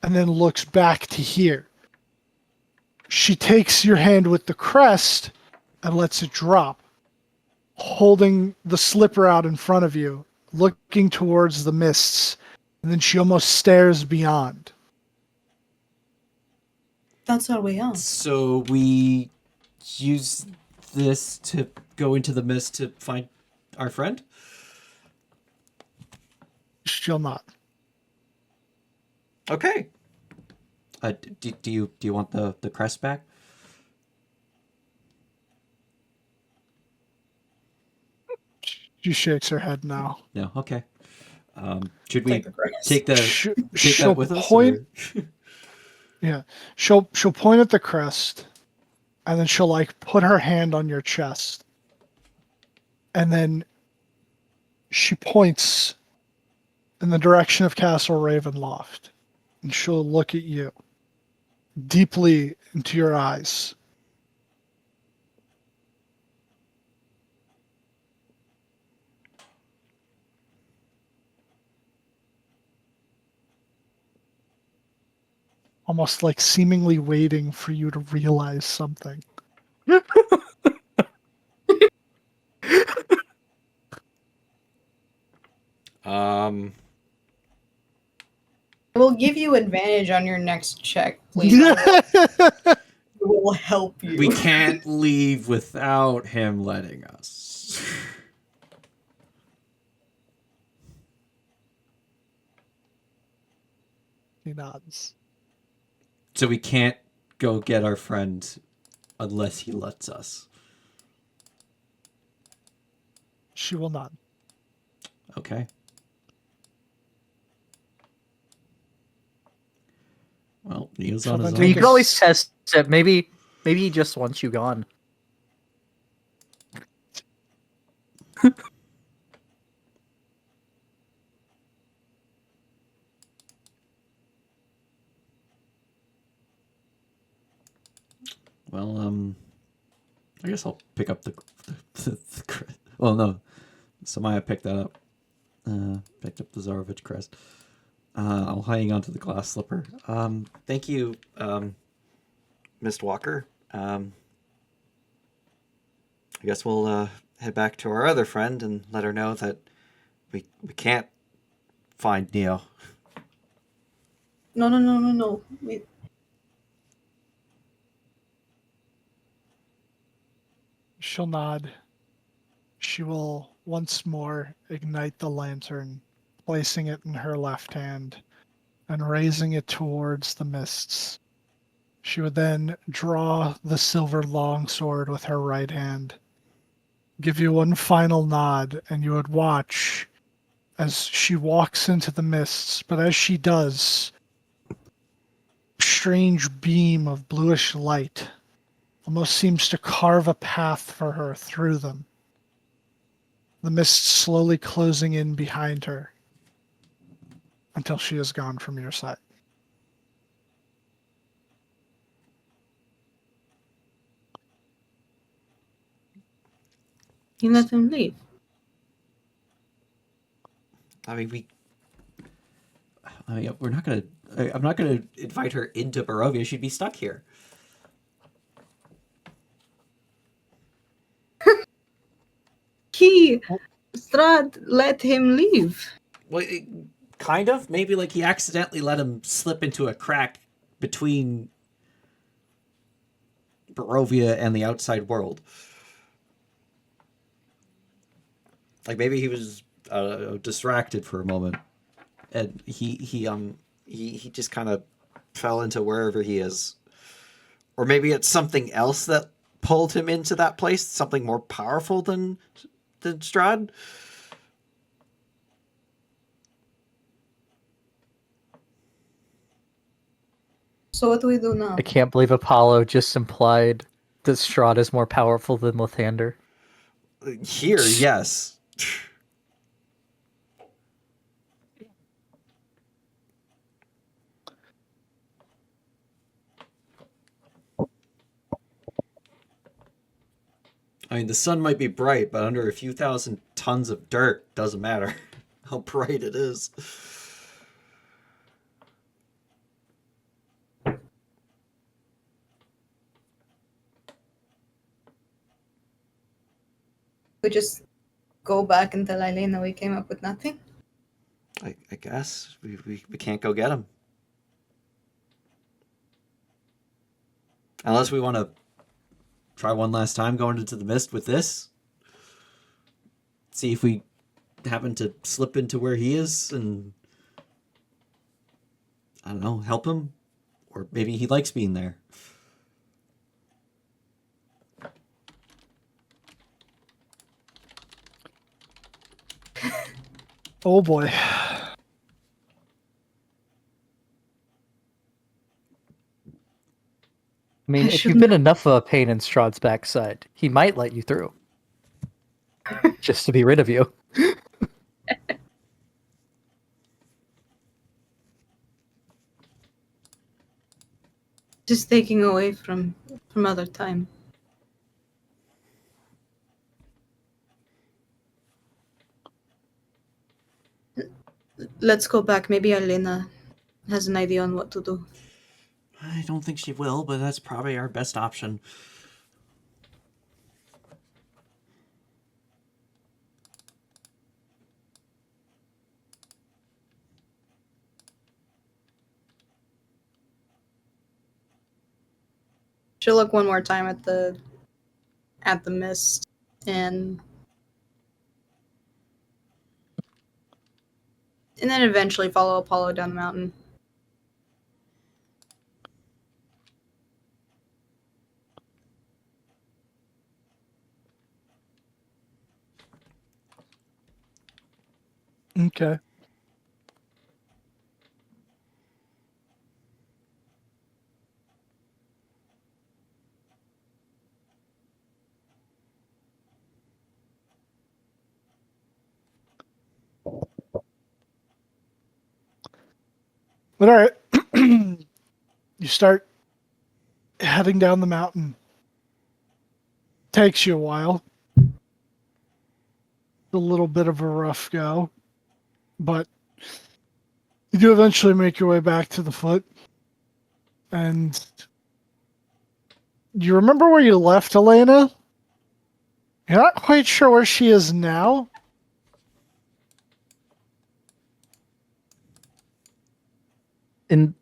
and then looks back to here. She takes your hand with the crest and lets it drop, holding the slipper out in front of you, looking towards the mists, and then she almost stares beyond. That's our way out. So we use this to go into the mist to find our friend? She'll not. Okay. Do you want the crest back? She shakes her head no. No. Okay. Should we Take the crest. take She'll that with us? point. Or? Yeah, she'll point at the crest, and then she'll like put her hand on your chest, and then she points in the direction of Castle Ravenloft, and she'll look at you deeply into your eyes. Almost like seemingly waiting for you to realize something. We'll give you advantage on your next check, please. It will help you. We can't leave without him letting us. He nods. So we can't go get our friend unless he lets us. She will nod. Okay. Well, Neo's on his Someone I mean, you take can a always s- test it. Maybe he just wants you gone. Well, I guess I'll pick up the well, no. Samaya picked that up. Picked up the Zarovich crest. I'll hang on to the glass slipper. Thank you, Mist Walker. I guess we'll head back to our other friend and let her know that we can't find Neo. No. She'll nod. She will once more ignite the lantern, placing it in her left hand and raising it towards the mists. She would then draw the silver longsword with her right hand, give you one final nod, and you would watch as she walks into the mists. But as she does, a strange beam of bluish light almost seems to carve a path for her through them. The mist slowly closing in behind her until she is gone from your sight. You let him leave. I mean, we're not gonna. I'm not gonna invite her into Barovia. She'd be stuck here. Strahd let him leave. Well, kind of. Maybe like he accidentally let him slip into a crack between Barovia and the outside world. Like maybe he was distracted for a moment, and he just kind of fell into wherever he is, or maybe it's something else that pulled him into that place. Something more powerful than Strahd. So what do we do now? I can't believe Apollo just implied that Strahd is more powerful than Lathander. Here, yes. I mean, the sun might be bright, but under a few thousand tons of dirt, doesn't matter how bright it is. We just go back and tell Elena we came up with nothing. I guess we can't go get him unless we want to try one last time going into the mist with this. See if we happen to slip into where he is and I don't know, help him, or maybe he likes being there. Oh boy. I mean, if you've been enough of a pain in Strahd's backside, he might let you through. Just to be rid of you. Just taking away from other time. Let's go back. Maybe Elena has an idea on what to do. I don't think she will, but that's probably our best option. She'll look one more time at the mist and then eventually follow Apollo down the mountain. Okay. But all right, you start heading down the mountain. Takes you a while. A little bit of a rough go, but you do eventually make your way back to the foot. And you remember where you left Elena? You're not quite sure where she is now. In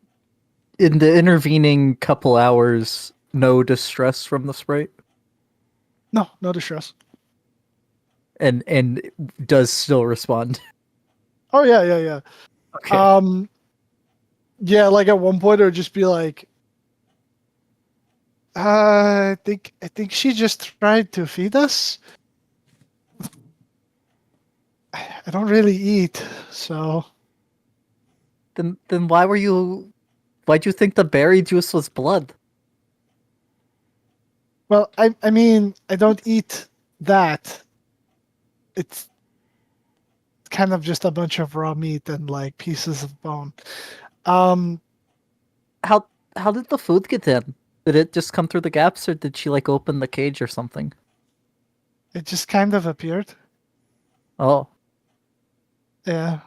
the intervening couple hours, no distress from the sprite? No distress. And does still respond. Oh yeah. Okay. Yeah, like at one point it would just be like, I think she just tried to feed us. I don't really eat, so Then why'd you think the berry juice was blood? well, I mean, I don't eat that. It's kind of just a bunch of raw meat and like pieces of bone. How did the food get in? Did it just come through the gaps, or did she like open the cage or something? It just kind of appeared. Oh, Yeah.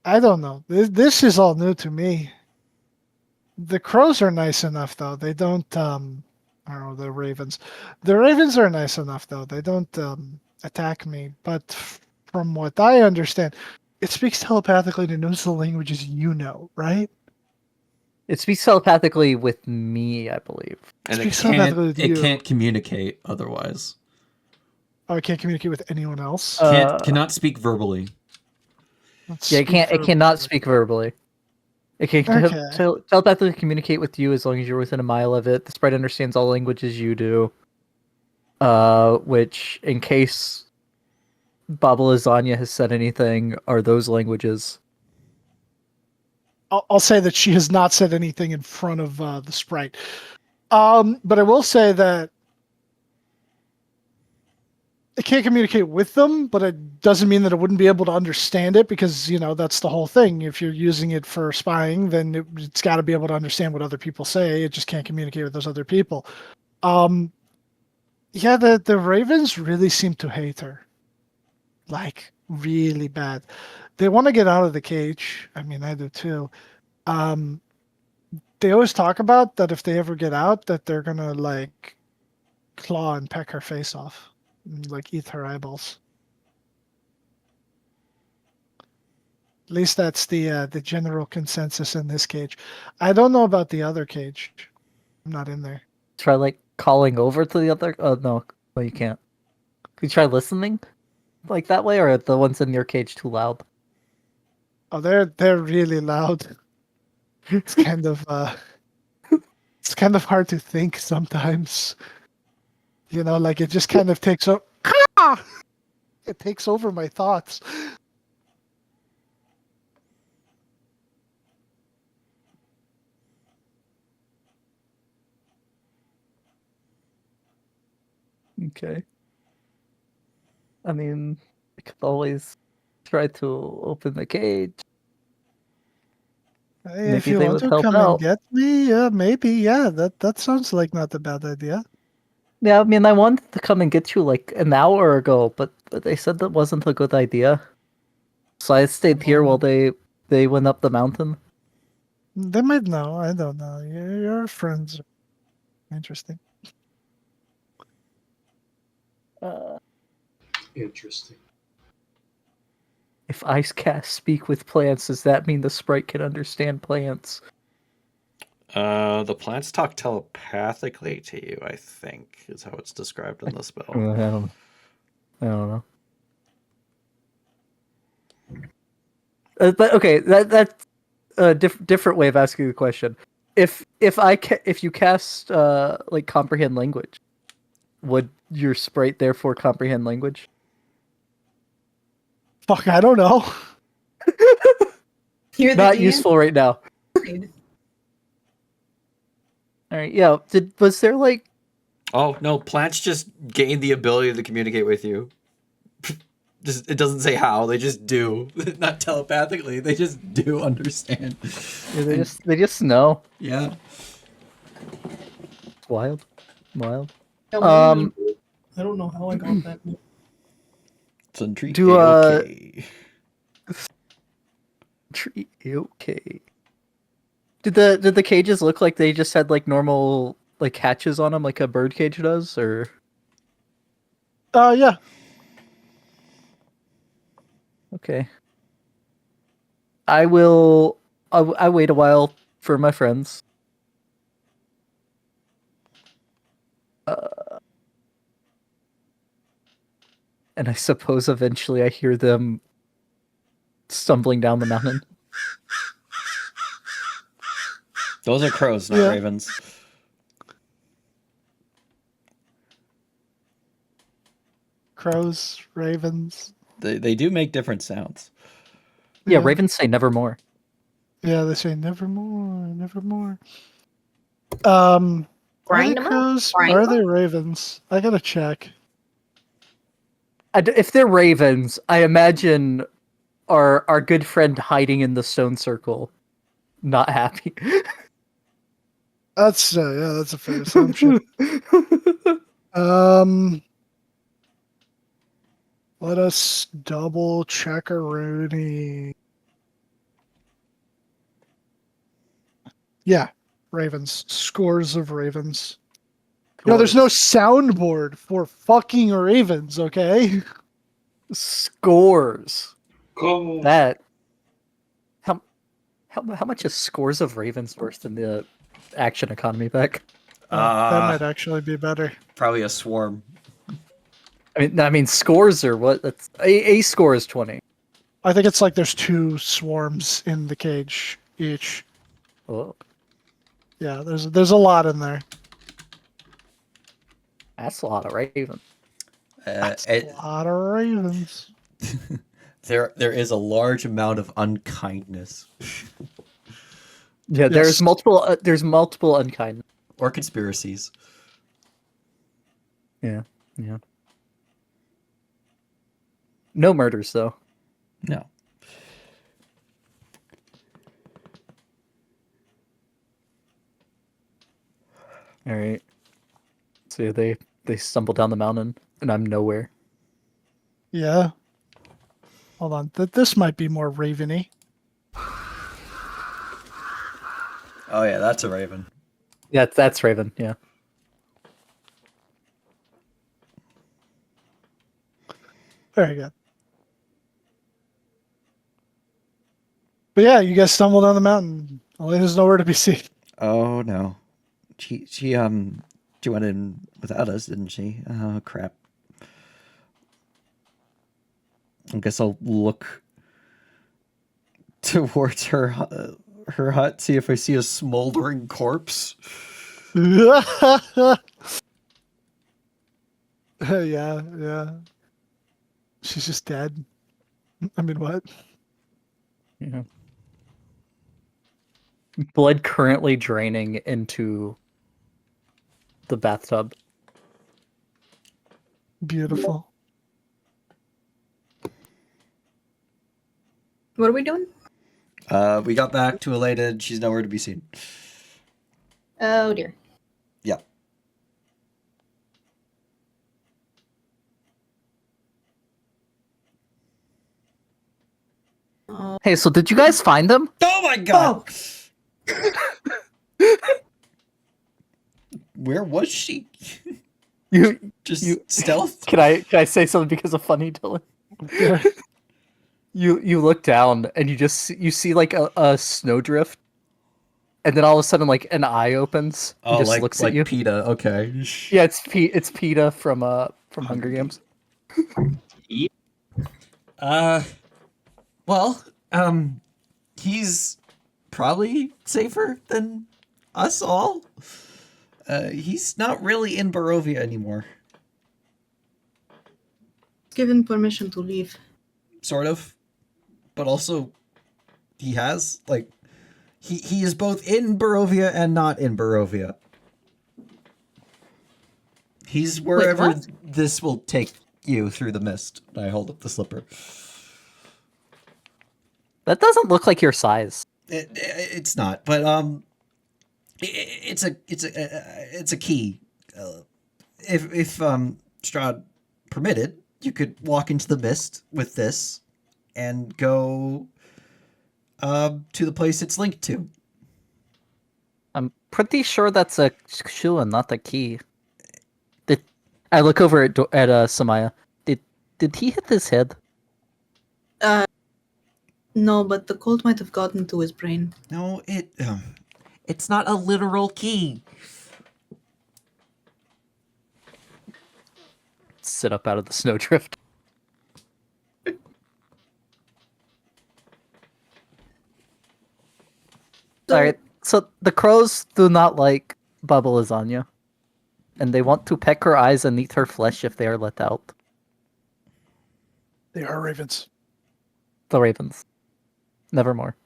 I don't know. This is all new to me. The crows are nice enough though. They don't I don't know, the ravens. The ravens are nice enough though. They don't attack me. But from what I understand, it speaks telepathically to knows the languages you know, right? it speaks telepathically with me, I believe. And Speaks telepathically with it you. can't communicate otherwise. Oh, I can't communicate with anyone else. Cannot speak verbally. Let's Yeah, speak it cannot speak verbally. It can Okay. telepathically communicate with you as long as you're within a mile of it. The sprite understands all languages you do. Which, in case Baba Lasagna has said anything, are those languages. I'll say that she has not said anything in front of the sprite. But I will say that it can't communicate with them, but it doesn't mean that it wouldn't be able to understand it because, you know, that's the whole thing. If you're using it for spying, then it's got to be able to understand what other people say. It just can't communicate with those other people. Yeah, the Ravens really seem to hate her. Like, really bad. They want to get out of the cage. I mean, I do too. They always talk about that if they ever get out, that they're gonna like claw and peck her face off, and, like eat her eyeballs. At least that's the general consensus in this cage. I don't know about the other cage. I'm not in there. Try like calling over to the other. Oh no, you can't. Could you try listening, like that way, or are the ones in your cage too loud? Oh, they're really loud. It's kind of it's kind of hard to think sometimes. You know, like it just kind of takes over. It takes over my thoughts. Okay. I mean, I could always try to open the cage. Hey, if Maybe you they want would to help come and out. get me, yeah, maybe, yeah. That sounds like not a bad idea. Yeah, I mean, I wanted to come and get you like an hour ago, but they said that wasn't a good idea. So I stayed here while they went up the mountain. They might know. I don't know. Your friends are interesting. Interesting. If ice cast speak with plants, does that mean the sprite can understand plants? The plants talk telepathically to you, I think, is how it's described in the I spell. don't know. But okay, that's a different way of asking the question. If you cast like comprehend language, would your sprite therefore comprehend language? Fuck, I don't know. You're the Not DM. useful right now. All right, yeah. Was there like Oh, no, plants just gain the ability to communicate with you. Just, it doesn't say how, they just do. Not telepathically, they just do understand. yeah, they And- just know? yeah. It's wild. No, Um, I don't know how I got that. It's a treat. Do, Okay. okay. Did the cages look like they just had like normal like hatches on them, like a bird cage does, or? Yeah. Okay. I will. I wait a while for my friends. And I suppose eventually I hear them stumbling down the mountain. Those are crows, not Yeah. ravens. Crows, ravens. They do make different sounds. Yeah, ravens say nevermore. Yeah, they say nevermore, nevermore. Are they Grind 'em up, crows grind or are 'em they up. ravens? I gotta check. If they're ravens, I imagine our good friend hiding in the stone circle, not happy. That's a fair assumption. Let us double check a Rooney. Yeah, ravens. Scores of ravens. No, there's no soundboard for fucking ravens, okay? Scores. Come. That how much is scores of ravens worth in the action economy pack? That might actually be better. Probably a swarm. I mean scores are what? That's a score is 20. I think it's like there's 2 swarms in the cage each. Oh, Yeah, there's a lot in there. that's a lot of ravens. That's a lot of ravens. There is a large amount of unkindness Yeah, Yes. there's multiple unkindness. or conspiracies. Yeah. No murders though. No. All right. So they stumble down the mountain, and I'm nowhere. Yeah. Hold on. This might be more raveny. Oh yeah, that's a raven. Yeah, that's Raven. Yeah. Very good. But yeah, you guys stumbled down the mountain. Elena's nowhere to be seen. Oh no, she went in without us, didn't she? Oh crap. I guess I'll look towards her hut, see if I see a smoldering corpse. Yeah. She's just dead. I mean, what? Yeah. Blood currently draining into the bathtub. Beautiful. What are we doing? We got back to Elated. She's nowhere to be seen. Oh dear. Yeah. Hey, so did you guys find them? Oh my god! Where was she? You Just stealth? Can I say something because of funny, Dylan? Yeah. You look down and you see like a snowdrift, and then all of a sudden like an eye opens and Oh, just looks at you. PETA. Okay. Yeah, it's PETA from Hunger Games. Well, he's probably safer than us all. He's not really in Barovia anymore. Given permission to leave. Sort of. But also, he has, like, he is both in Barovia and not in Barovia. He's wherever what? this will take you through the mist. I hold up the slipper. That doesn't look like your size. It's not, but it's a key. If Strahd permitted, you could walk into the mist with this and go to the place it's linked to. I'm pretty sure that's a shoe and not a key. I look over at Samaya. Did he hit his head? No, but the cold might have gotten to his brain. No, it's not a literal key. Sit up out of the snowdrift. Alright, so the crows do not like Baba Lasagna, and they want to peck her eyes and eat her flesh if they are let out. They are ravens. The ravens. Nevermore.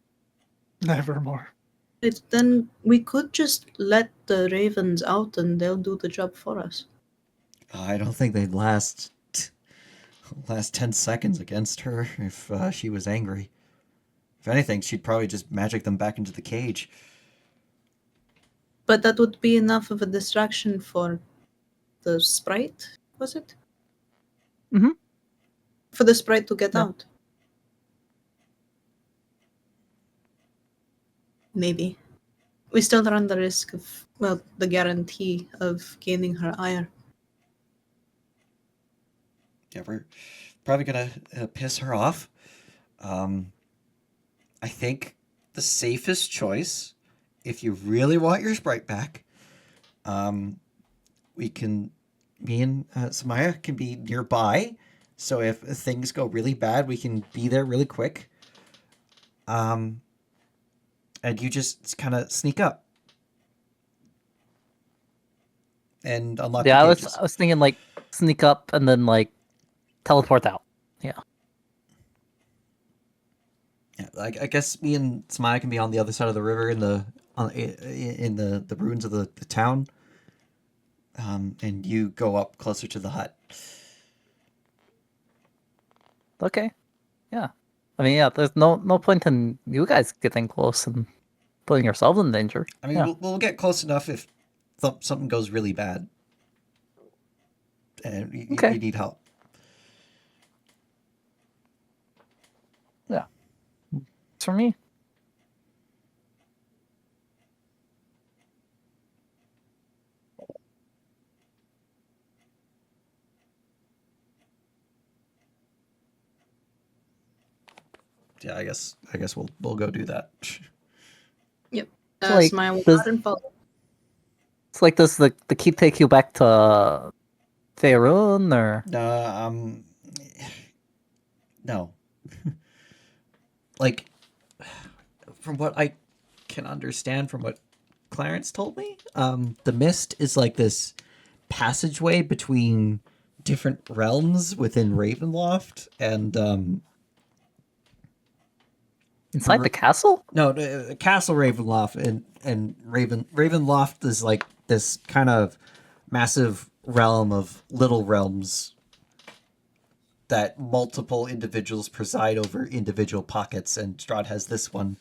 Nevermore. Then we could just let the ravens out and they'll do the job for us. I don't think they'd last 10 seconds against her if she was angry. If anything, she'd probably just magic them back into the cage. But that would be enough of a distraction for the sprite, was it? Mm-hmm. For the sprite to get out. Maybe. We still run the risk of, well, the guarantee of gaining her ire. Yeah, we're probably gonna piss her off. I think the safest choice, if you really want your sprite back, me and Samaya can be nearby. So if things go really bad, we can be there really quick. And you just kind of sneak up and unlock the Yeah, cages. I was thinking like sneak up and then like teleport out. Yeah. Yeah, I guess me and Samaya can be on the other side of the river in the ruins of the town. And you go up closer to the hut. Okay. Yeah. I mean, yeah, there's no point in you guys getting close and putting yourselves in danger. I mean, Yeah. we'll get close enough if something goes really bad. And you need help. Yeah. It's for me. yeah, I guess we'll go do that. Yep. Like, Smile will does- nod and follow. It's like, does the keep take you back to Faerun, or No. Like, from what I can understand from what Clarence told me, the mist is like this passageway between different realms within Ravenloft, and inside the castle? no, Castle Ravenloft and Ravenloft is like this kind of massive realm of little realms that multiple individuals preside over individual pockets, and Strahd has this one.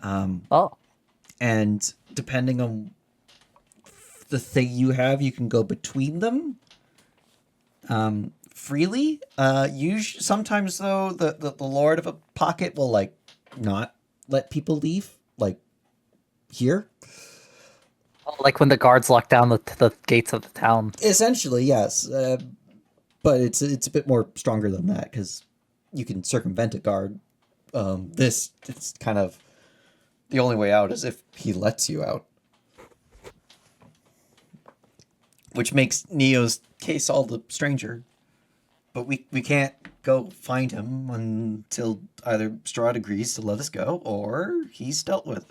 Oh, And depending on the thing you have, you can go between them freely. Sometimes though, the Lord of a pocket will like not let people leave, like here. like when the guards lock down the gates of the town. Essentially, yes, but it's a bit more stronger than that because you can circumvent a guard. It's kind of the only way out is if he lets you out, which makes Neo's case all the stranger. But we can't go find him until either Strahd agrees to let us go or he's dealt with.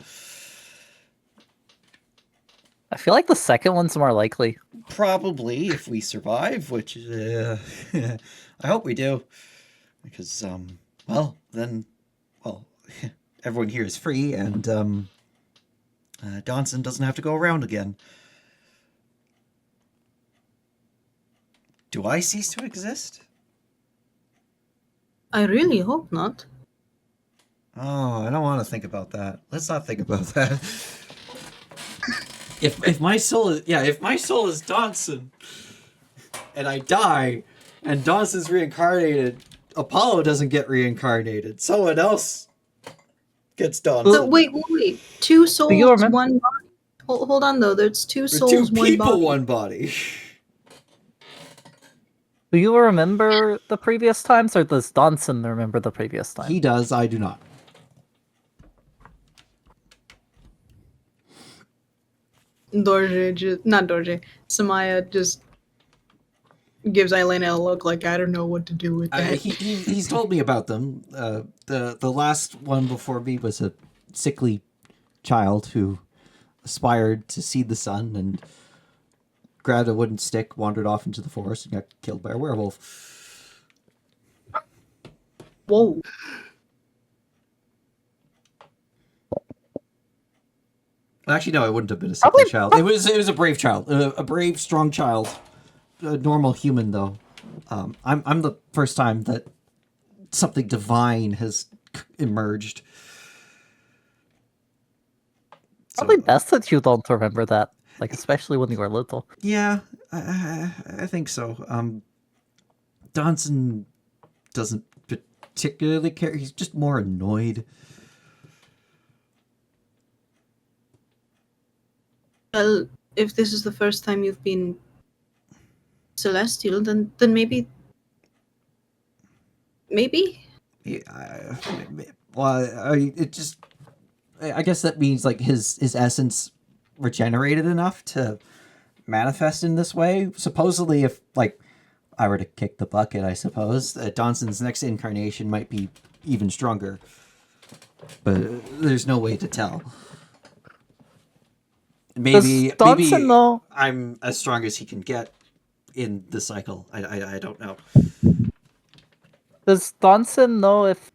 I feel like the second one's more likely. Probably if we survive, which I hope we do, because everyone here is free, and Donson doesn't have to go around again. Do I cease to exist? I really hope not. Oh, I don't want to think about that. Let's not think about that. If my soul is Donson, and I die, and Donson's reincarnated, Apollo doesn't get reincarnated. Someone else gets Donson. So wait. Two souls, you remember- one body. Hold on though. There's two There's souls, two one people, body. one body. Do you remember the previous times, or does Donson remember the previous time? He does. I do not. Samaya just gives Elena a look like, I don't know what to do with that. He's told me about them. The last one before me was a sickly child who aspired to see the sun and grabbed a wooden stick, wandered off into the forest, and got killed by a werewolf. Whoa. Actually, no, it wouldn't have been a sickly child. It was a brave child, a brave, strong child, a normal human though. I'm the first time that something divine has emerged. Probably best that you don't remember that, like especially when you were little. Yeah, I think so. Donson doesn't particularly care. He's just more annoyed. Well, if this is the first time you've been celestial, then maybe. Yeah, I guess that means like his essence regenerated enough to manifest in this way. Supposedly, if like I were to kick the bucket, I suppose Donson's next incarnation might be even stronger, but there's no way to tell. Maybe know? I'm as strong as he can get in the cycle. I don't know. Does Donson know if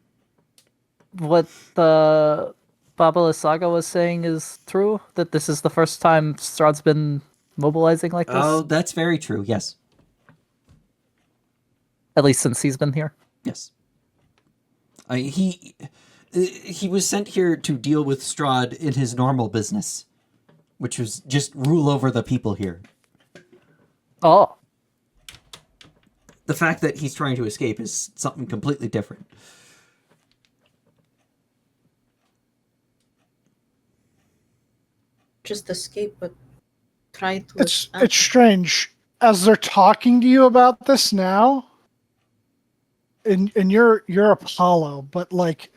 what the Baba Lasaga was saying is true? That this is the first time Strahd's been mobilizing like this? Oh, that's very true. Yes. At least since he's been here. Yes. He was sent here to deal with Strahd in his normal business, which was just rule over the people here. Oh. The fact that he's trying to escape is something completely different. Just escape, but try to. It's strange. As they're talking to you about this now, and you're Apollo, but like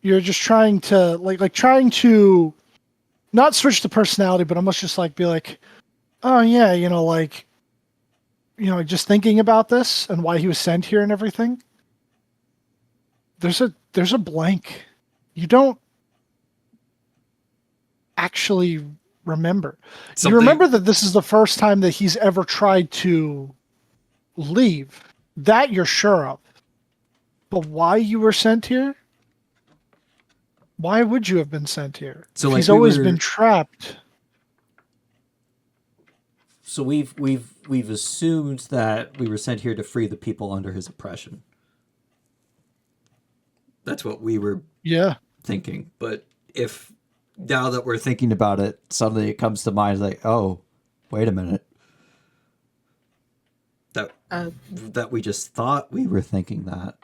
you're just trying to trying to not switch the personality, but almost just like be like, oh yeah, just thinking about this and why he was sent here and everything. There's a blank. You don't actually remember. You remember that this is the first time that he's ever tried to leave. That you're sure of. But why you were sent here? Why would you have been sent here? So, If like, he's always been trapped. So we've assumed that we were sent here to free the people under his oppression. That's what we were thinking. But if now that we're thinking about it, suddenly it comes to mind like, oh, wait a minute. That we just thought we were thinking that.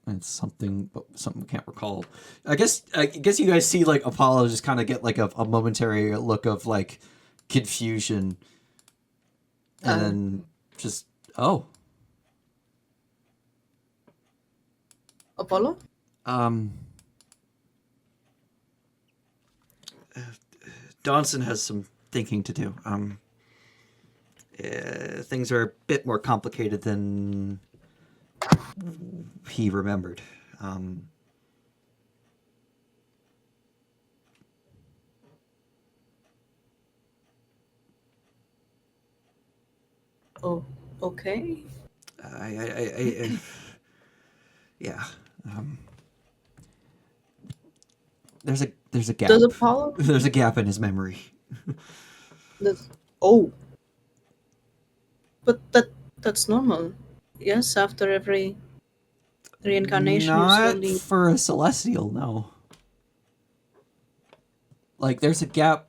It's something we can't recall. I guess you guys see like Apollo just kind of get like a momentary look of like confusion. And then just, Apollo? Donson has some thinking to do. Things are a bit more complicated than he remembered. Oh, okay. Yeah. There's a gap. Does Apollo? There's a gap in his memory. But that's normal. Yes, after every reincarnation, you Not slowly. for a celestial, no. Like there's a gap.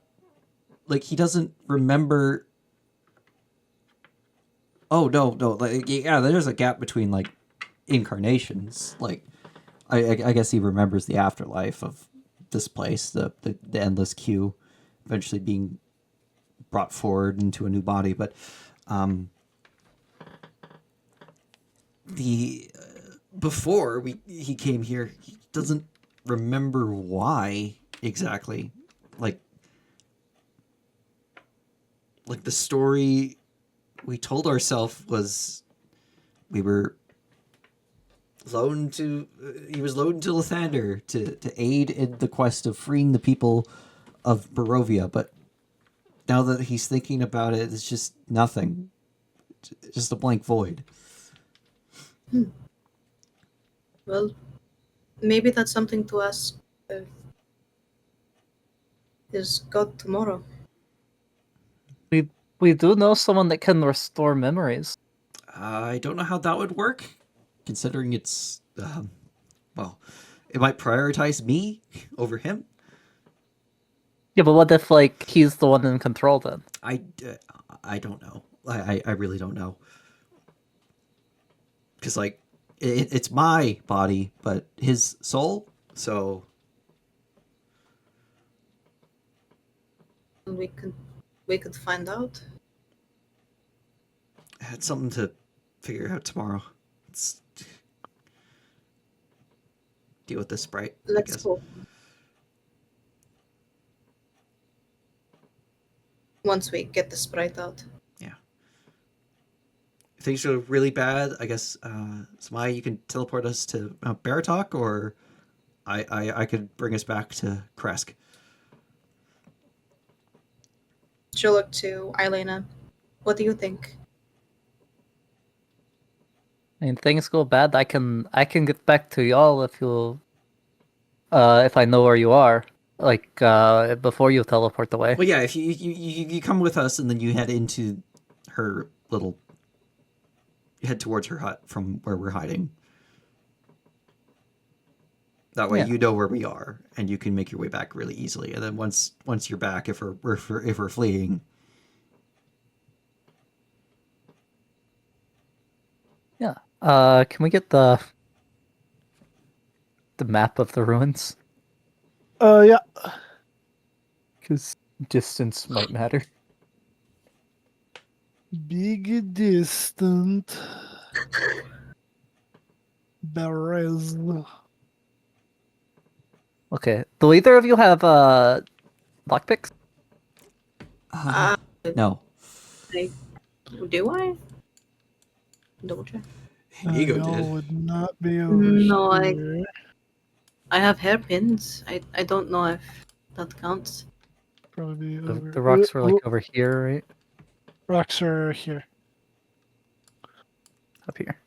Like he doesn't remember. Oh no! Like yeah, there's a gap between like incarnations. Like I guess he remembers the afterlife of this place, the endless queue, eventually being brought forward into a new body. But the before he came here, he doesn't remember why exactly. Like the story we told ourselves was we were loaned to he was loaned to Lathander to aid in the quest of freeing the people of Barovia, but now that he's thinking about it, it's just nothing. It's just a blank void. Well, maybe that's something to ask his god tomorrow. We do know someone that can restore memories. I don't know how that would work, considering it's well, it might prioritize me over him. Yeah, but what if like he's the one in control then? I don't know. I really don't know. Because like it's my body, but his soul. So We could find out. it's something to figure out tomorrow. Let's deal with this sprite. Let's go. Once we get the sprite out. Yeah. If things are really bad, I guess Samaya, you can teleport us to Mount Baratok, or I could bring us back to Kresk. She'll look to Elena. What do you think? I mean, things go bad, I can get back to y'all if you if I know where you are, like before you teleport away. Well, yeah, if you come with us and then you head into her little, you head towards her hut from where we're hiding. That way, you know where we are, and you can make your way back really easily. And then once you're back, if we're fleeing. Yeah. Can we get the map of the ruins? Yeah. Because distance might matter. Big distant. Berez. Okay. Do either of you have lockpicks? No. Do I? Double check. Ego Y'all did. would not be over No, here. I have hairpins. I don't know if that counts. Probably be over. The rocks were like over here, right? Rocks are here. Up here.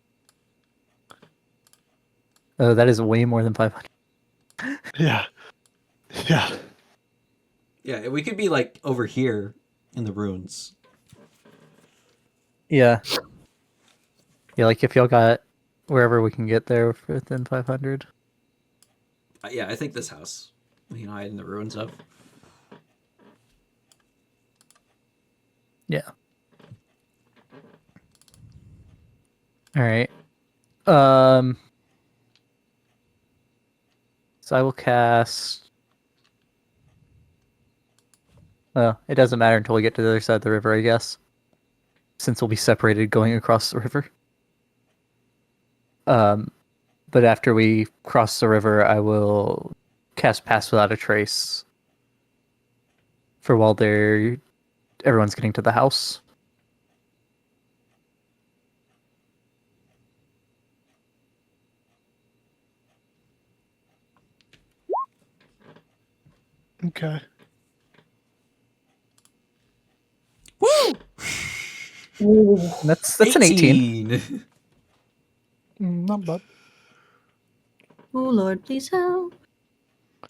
Oh, that is way more than 500. Yeah. Yeah. Yeah, we could be like over here in the ruins. Yeah. Yeah, like if y'all got wherever we can get there within 500. Yeah, I think this house. We can hide in the ruins of. Yeah. All right. So I will cast. Well, it doesn't matter until we get to the other side of the river, I guess. Since we'll be separated going across the river. But after we cross the river, I will cast Pass Without a Trace for while everyone's getting to the house. Okay. That's an 18. Not bad. Oh Lord, please help.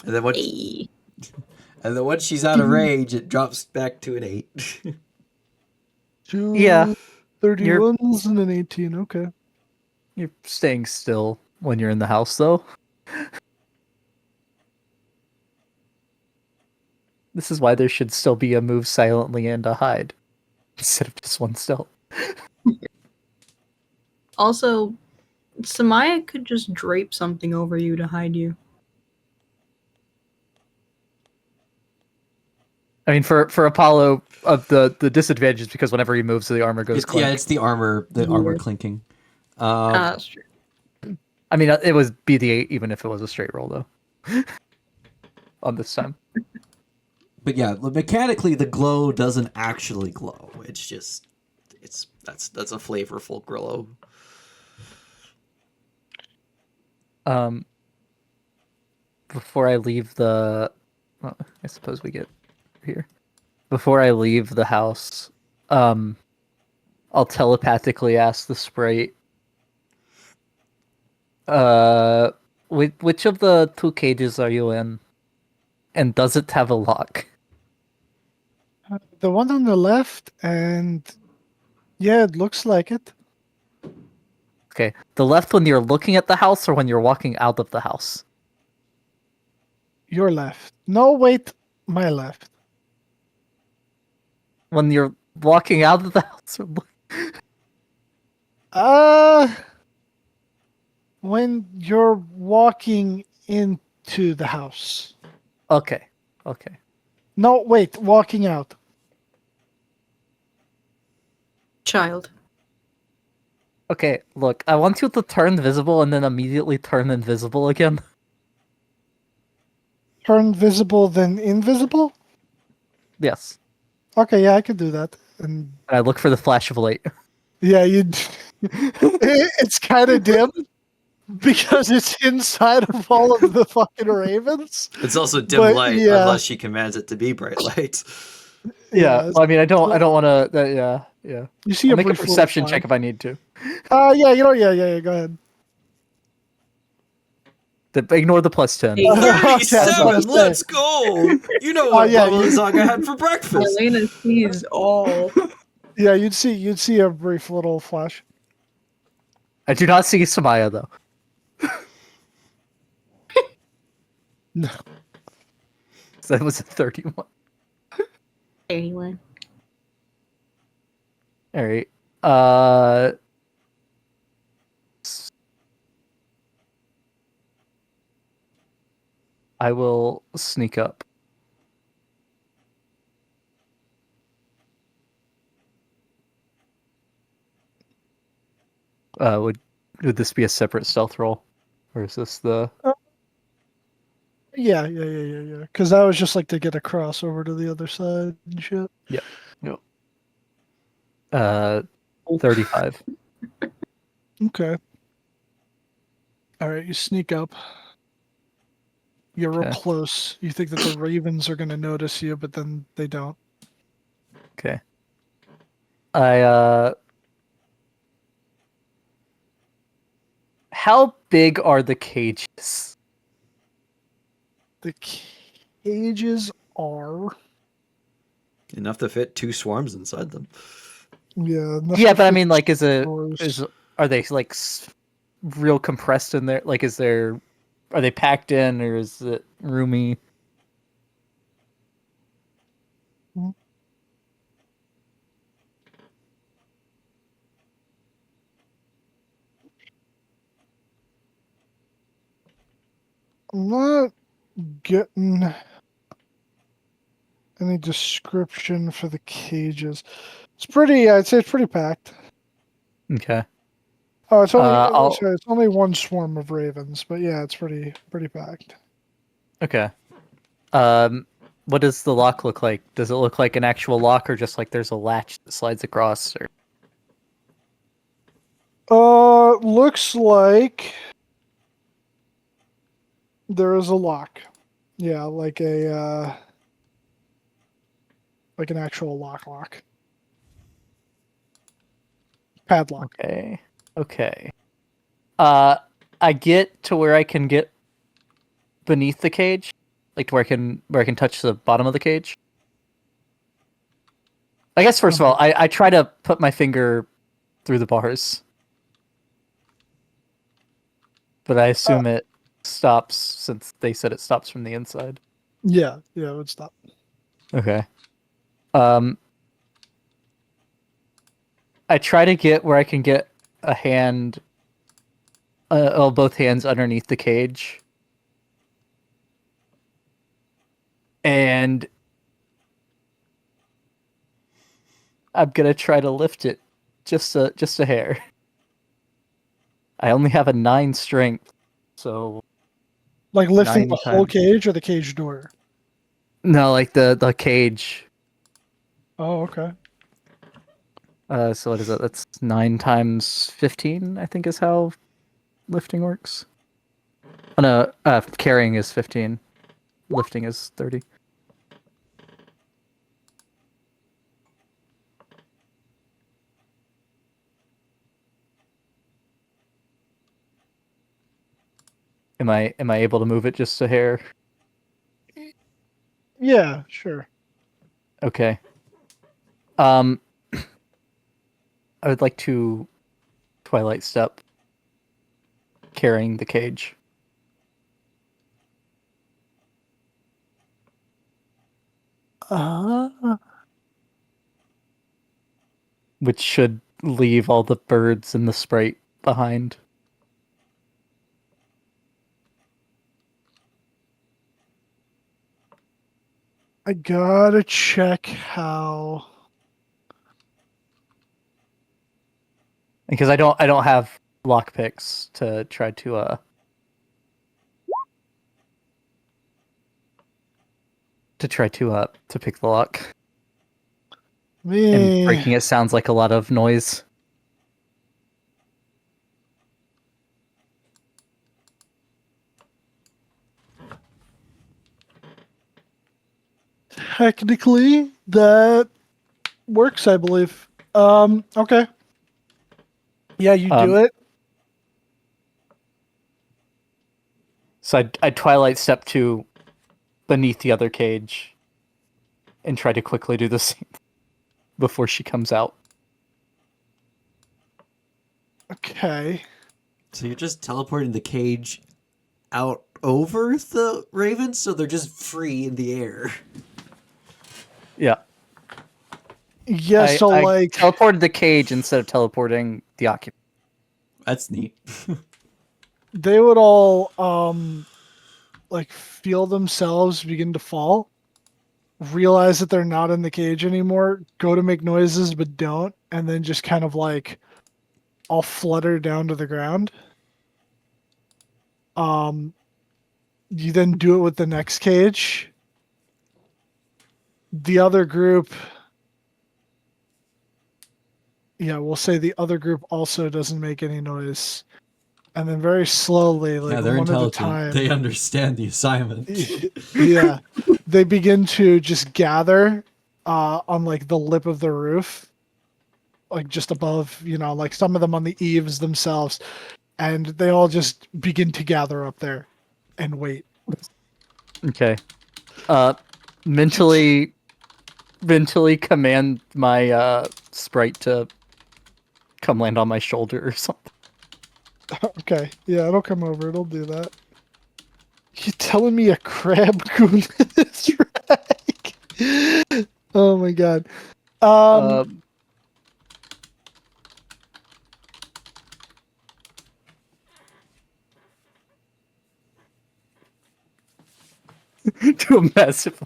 And then once, Hey. and then once she's out of range, it drops back to an 8. Two Yeah. 31s and an 18. Okay. You're staying still when you're in the house, though. This is why there should still be a move silently and a hide instead of just one stealth. Also, Samaya could just drape something over you to hide you. I mean, for Apollo, of the disadvantage is because whenever he moves, the armor goes clink. Yeah, it's the armor clinking. That's true. I mean, it was be the 8 even if it was a straight roll, though. On this time. But yeah, mechanically, the glow doesn't actually glow. It's just, that's a flavorful glow. Before I leave the, well, I suppose we get here. Before I leave the house, I'll telepathically ask the sprite, which of the 2 cages are you in? And does it have a lock? The one on the left, and yeah, it looks like it. Okay, the left when you're looking at the house or when you're walking out of the house? Your left. No, wait, my left. When you're walking out of the house or When you're walking into the house. Okay. No, wait, walking out. Child. Okay, look, I want you to turn visible and then immediately turn invisible again. Turn visible, then invisible? Yes. Okay, yeah, I could do that. And And I look for the flash of light. yeah, it's kind of dim because it's inside of all of the fucking ravens. It's also dim But, light yeah. unless she commands it to be bright light. Yeah, well, I mean, I don't want to. Yeah. You see I'll a make a brief little perception flash. check if I need to. Yeah, yeah, go ahead. Ignore the plus 10. Okay, I was about 37, to let's say. go! You know what yeah, Baba Lasaga had for breakfast. Elena sees all. Yeah, you'd see a brief little flash. I do not see Samaya, though. No. So that was a 31. 31. All right. I will sneak up. Would Would this be a separate stealth roll, or is this the? Yeah. Because that was just like to get across over to the other side and shit. Yep. 35. Okay. All right, you sneak up. You're real Okay. close. You think that the ravens are going to notice you, but then they don't. Okay. I How big are the cages? The cages are. Enough to fit 2 swarms inside them. Yeah. Yeah, but I mean, like, doors. are they like real compressed in there? Like, are they packed in, or is it roomy? I'm not getting any description for the cages. It's pretty. I'd say it's pretty packed. Okay. Oh, it's only. I'll Sorry, it's only one swarm of ravens, but yeah, it's pretty packed. Okay. What does the lock look like? Does it look like an actual lock, or just like there's a latch that slides across? Or... Looks like there is a lock. Yeah, like an actual lock. Padlock. Okay. I get to where I can get beneath the cage, like to where I can touch the bottom of the cage. I guess first of all, I try to put my finger through the bars, but I assume it stops since they said it stops from the inside. Yeah, it would stop. Okay. I try to get where I can get a hand, both hands underneath the cage, and I'm gonna try to lift it just a hair. I only have a 9 strength, so Like lifting 9 the whole times. cage or the cage door. No, like the cage. Oh, okay. So what is it? That's 9 times 15, I think is how lifting works. Oh no, carrying is 15. Lifting is 30. Am I able to move it just a hair? Yeah, sure. Okay. I would like to Twilight Step carrying the cage. Which should leave all the birds and the sprite behind. I gotta check how. Because I don't have lockpicks to try to pick the lock. And breaking it sounds like a lot of noise. Technically, that works, I believe. Okay. Yeah, you do it. So I Twilight Step to beneath the other cage and try to quickly do the same before she comes out. Okay. So you're just teleporting the cage out over the ravens, so they're just free in the air. Yeah. Yeah, I teleported the cage instead of teleporting the occupant. That's neat. They would all feel themselves begin to fall, realize that they're not in the cage anymore, go to make noises but don't, and then just kind of all flutter down to the ground. You then do it with the next cage. The other group, we'll say the other group also doesn't make any noise. And then very slowly, like Yeah, they're one at a intelligent. time, They understand the assignment. yeah, they begin to just gather on like the lip of the roof, like just above, like some of them on the eaves themselves, and they all just begin to gather up there and wait. Okay. Mentally command my sprite to come land on my shoulder or something. Okay, yeah, it'll come over. It'll do that. You telling me a crab goon is right? Oh my god. To a massive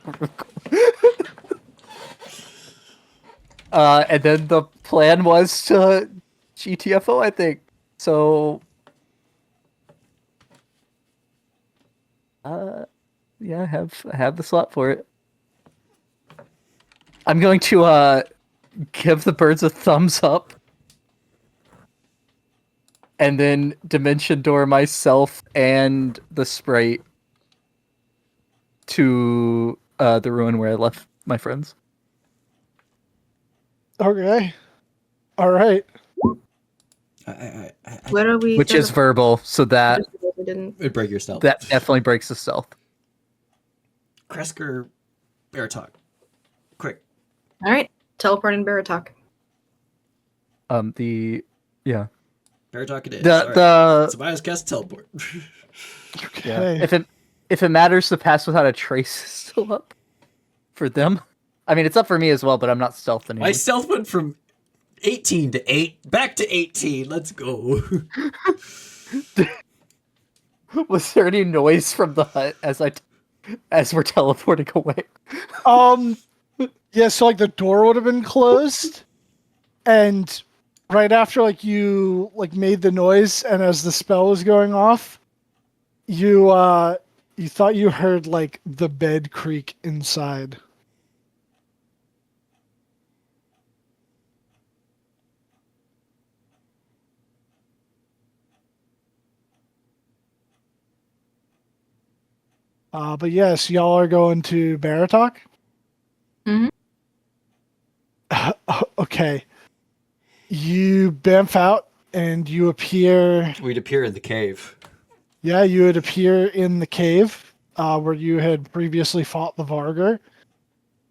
and then the plan was to GTFO, I think. So yeah, have the slot for it. I'm going to give the birds a thumbs up. And then dimension door myself and the sprite to the ruin where I left my friends. Okay. All right. Where are we? Which is verbal, so that didn't. It'd break your stealth. that definitely breaks the stealth. Kresker, bear talk. Quick. All right, teleport and Baratok. Yeah. Bear talk it is. The Tobias cast teleport. Okay. Yeah. If it matters, the pass without a trace is still up for them. I mean, it's up for me as well, but I'm not stealth anymore. My stealth went from 18 to 8, back to 18. Let's go. Was there any noise from the hut as we're teleporting away? Yeah, so like the door would have been closed, and right after like you like made the noise, and as the spell was going off, you thought you heard like the bed creak inside. But yes, y'all are going to Baratok? Mhm. Okay. You bamf out and you appear. We'd appear in the cave. Yeah, you would appear in the cave where you had previously fought the Vargar.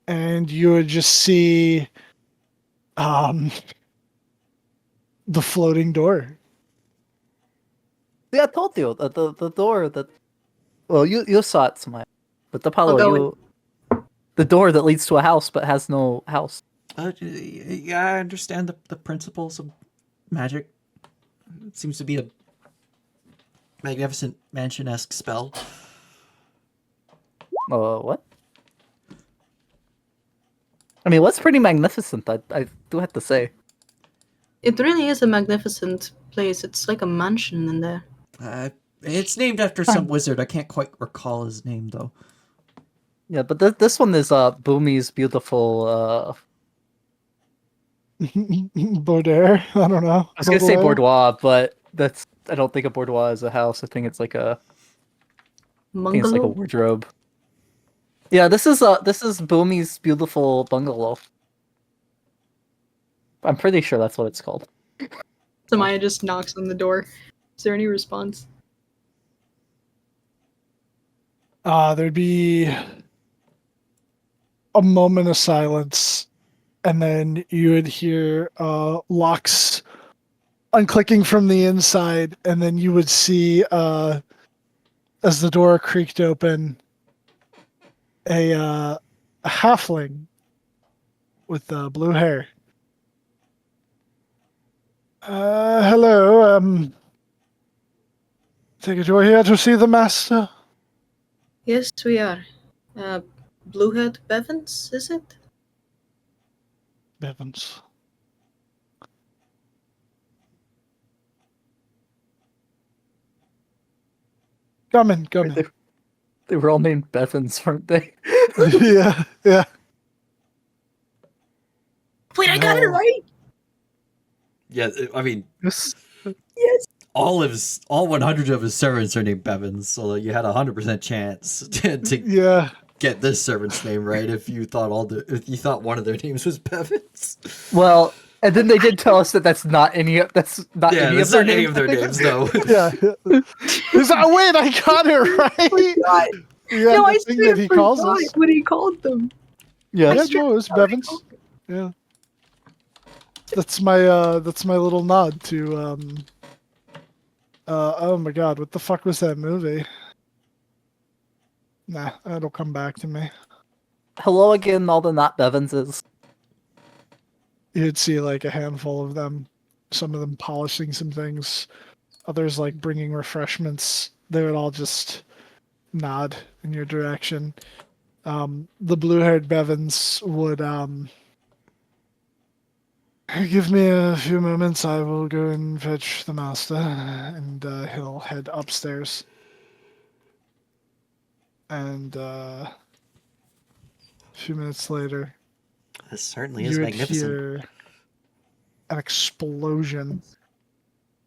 And you would just see the floating door. Yeah, I told you the door that. Well, you saw it, Samaya. But the Apollo, the door that leads to a house but has no house. Yeah, I understand the principles of magic. It seems to be a magnificent mansion-esque spell. What? I mean, what's pretty magnificent, I do have to say. It really is a magnificent place. It's like a mansion in there. It's named after some wizard. I can't quite recall his name, though. Yeah, but this one is Boomy's beautiful. Baudoir? I don't know. I was gonna say boudoir, but I don't think a boudoir is a house. I think it's like a. I think it's like a wardrobe. Yeah, this is Boomy's beautiful bungalow. I'm pretty sure that's what it's called. Samaya just knocks on the door. Is there any response? There'd be a moment of silence, and then you would hear locks unclicking from the inside, and then you would see, as the door creaked open, a halfling with blue hair. Hello, take it you're here to see the master? Yes, we are. Bluehead Bevins, is it? Bevins. Come in, come in. They were all named Bevins, weren't they? Yeah, yeah. Wait, I got it No. right. Yeah, I mean, Yes. Yes. all 100 of his servants are named Bevins, so you had 100% chance to Yeah. get this servant's name right if you thought one of their names was Bevins. Well, and then they did tell us that that's not any of Yeah, any that's of their not any names. of their names, no. Yeah. Wait, I got it right. God. Yeah, No, I the thing that he calls forgot us. what he called them. Yeah. Yeah, no, it was Bevins. Yeah. That's my little nod to oh my god, what the fuck was that movie? Nah, it'll come back to me. Hello again, all the not Bevinses. You'd see like a handful of them, some of them polishing some things, others like bringing refreshments. They would all just nod in your direction. The blue-haired Bevins would give me a few moments. I will go and fetch the master, and he'll head upstairs. And a few minutes later, This certainly you is would magnificent. hear an explosion,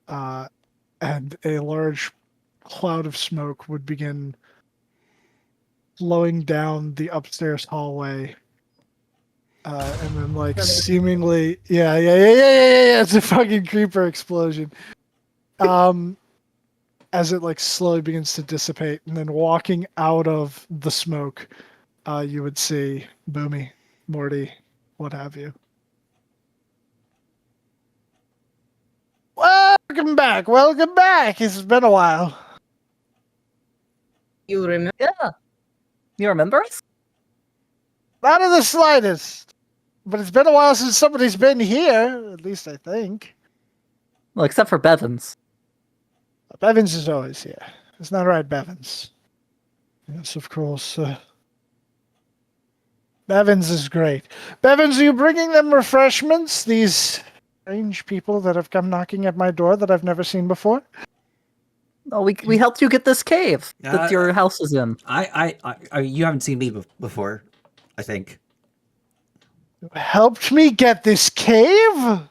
and a large cloud of smoke would begin flowing down the upstairs hallway. And then, like, seemingly, yeah, it's a fucking creeper explosion. As it, like, slowly begins to dissipate, and then walking out of the smoke, you would see Boomy, Morty, what have you. Welcome back. It's been a while. You remember? Yeah. You remember us? Not in the slightest. But it's been a while since somebody's been here, at least I think. Well, except for Bevins. Bevins is always here. Isn't that right, Bevins? Yes, of course. Bevins is great. Bevins, are you bringing them refreshments? These strange people that have come knocking at my door that I've never seen before? Oh, we helped you get this cave that your house is in. You haven't seen me before, I think. You helped me get this cave?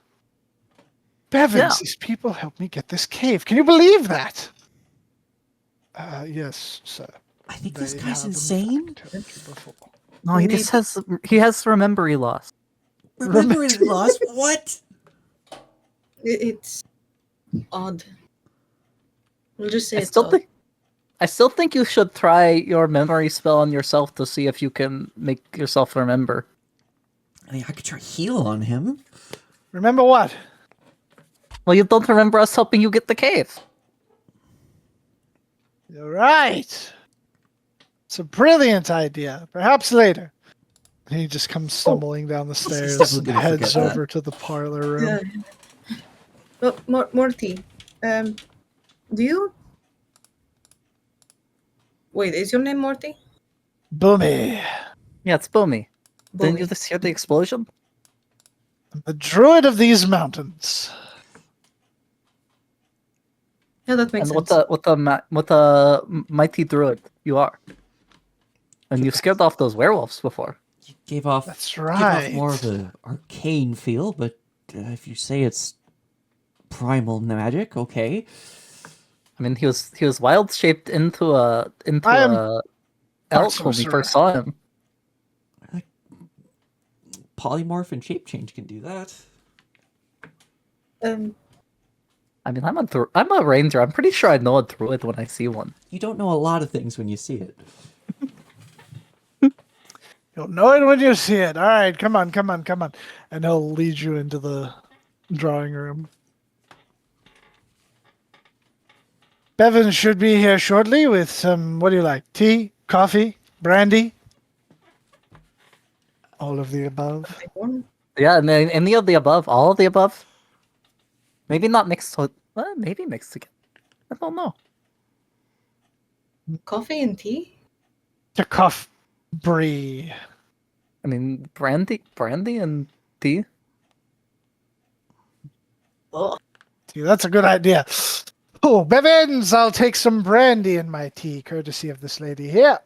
Bevins, Yeah. these people helped me get this cave. Can you believe that? Yes, sir. I think this They guy's have, in insane. fact, helped you before. No, he just has memory loss. Remember lost? What? It's odd. We'll just say I it's still odd. think I still think you should try your memory spell on yourself to see if you can make yourself remember. I mean, I could try heal on him. Remember what? Well, you don't remember us helping you get the cave. You're right. It's a brilliant idea. Perhaps later. And he just comes stumbling down the stairs definitely and gonna forget heads that. over to the parlor room. Yeah. Oh, Morty, do you? Wait, is your name Morty? Boomy. Yeah, it's Boomy. Didn't Boomy. you just hear the explosion? The druid of these mountains. Yeah, that makes And sense. what the mighty druid you are. And you've scared off those werewolves before. You gave off That's Give off right. more of an arcane feel, but if you say it's primal magic, okay. I mean, he was wild shaped into I am a elk so when we sorry. first saw him. Polymorph and shape change can do that. I mean, I'm a ranger. I'm pretty sure I know a druid when I see one. You don't know a lot of things when you see it. You'll know it when you see it. All right, come on. And he'll lead you into the drawing room. Bevan should be here shortly with some, what do you like? Tea, coffee, brandy? All of the above. Yeah, and then any of the above, all of the above. Maybe not mixed with, well, maybe mixed together. I don't know. Coffee and tea? The cuff brie. I mean, brandy and tea. Oh, See, that's a good idea. Oh, Bevins, I'll take some brandy in my tea, courtesy of this lady here.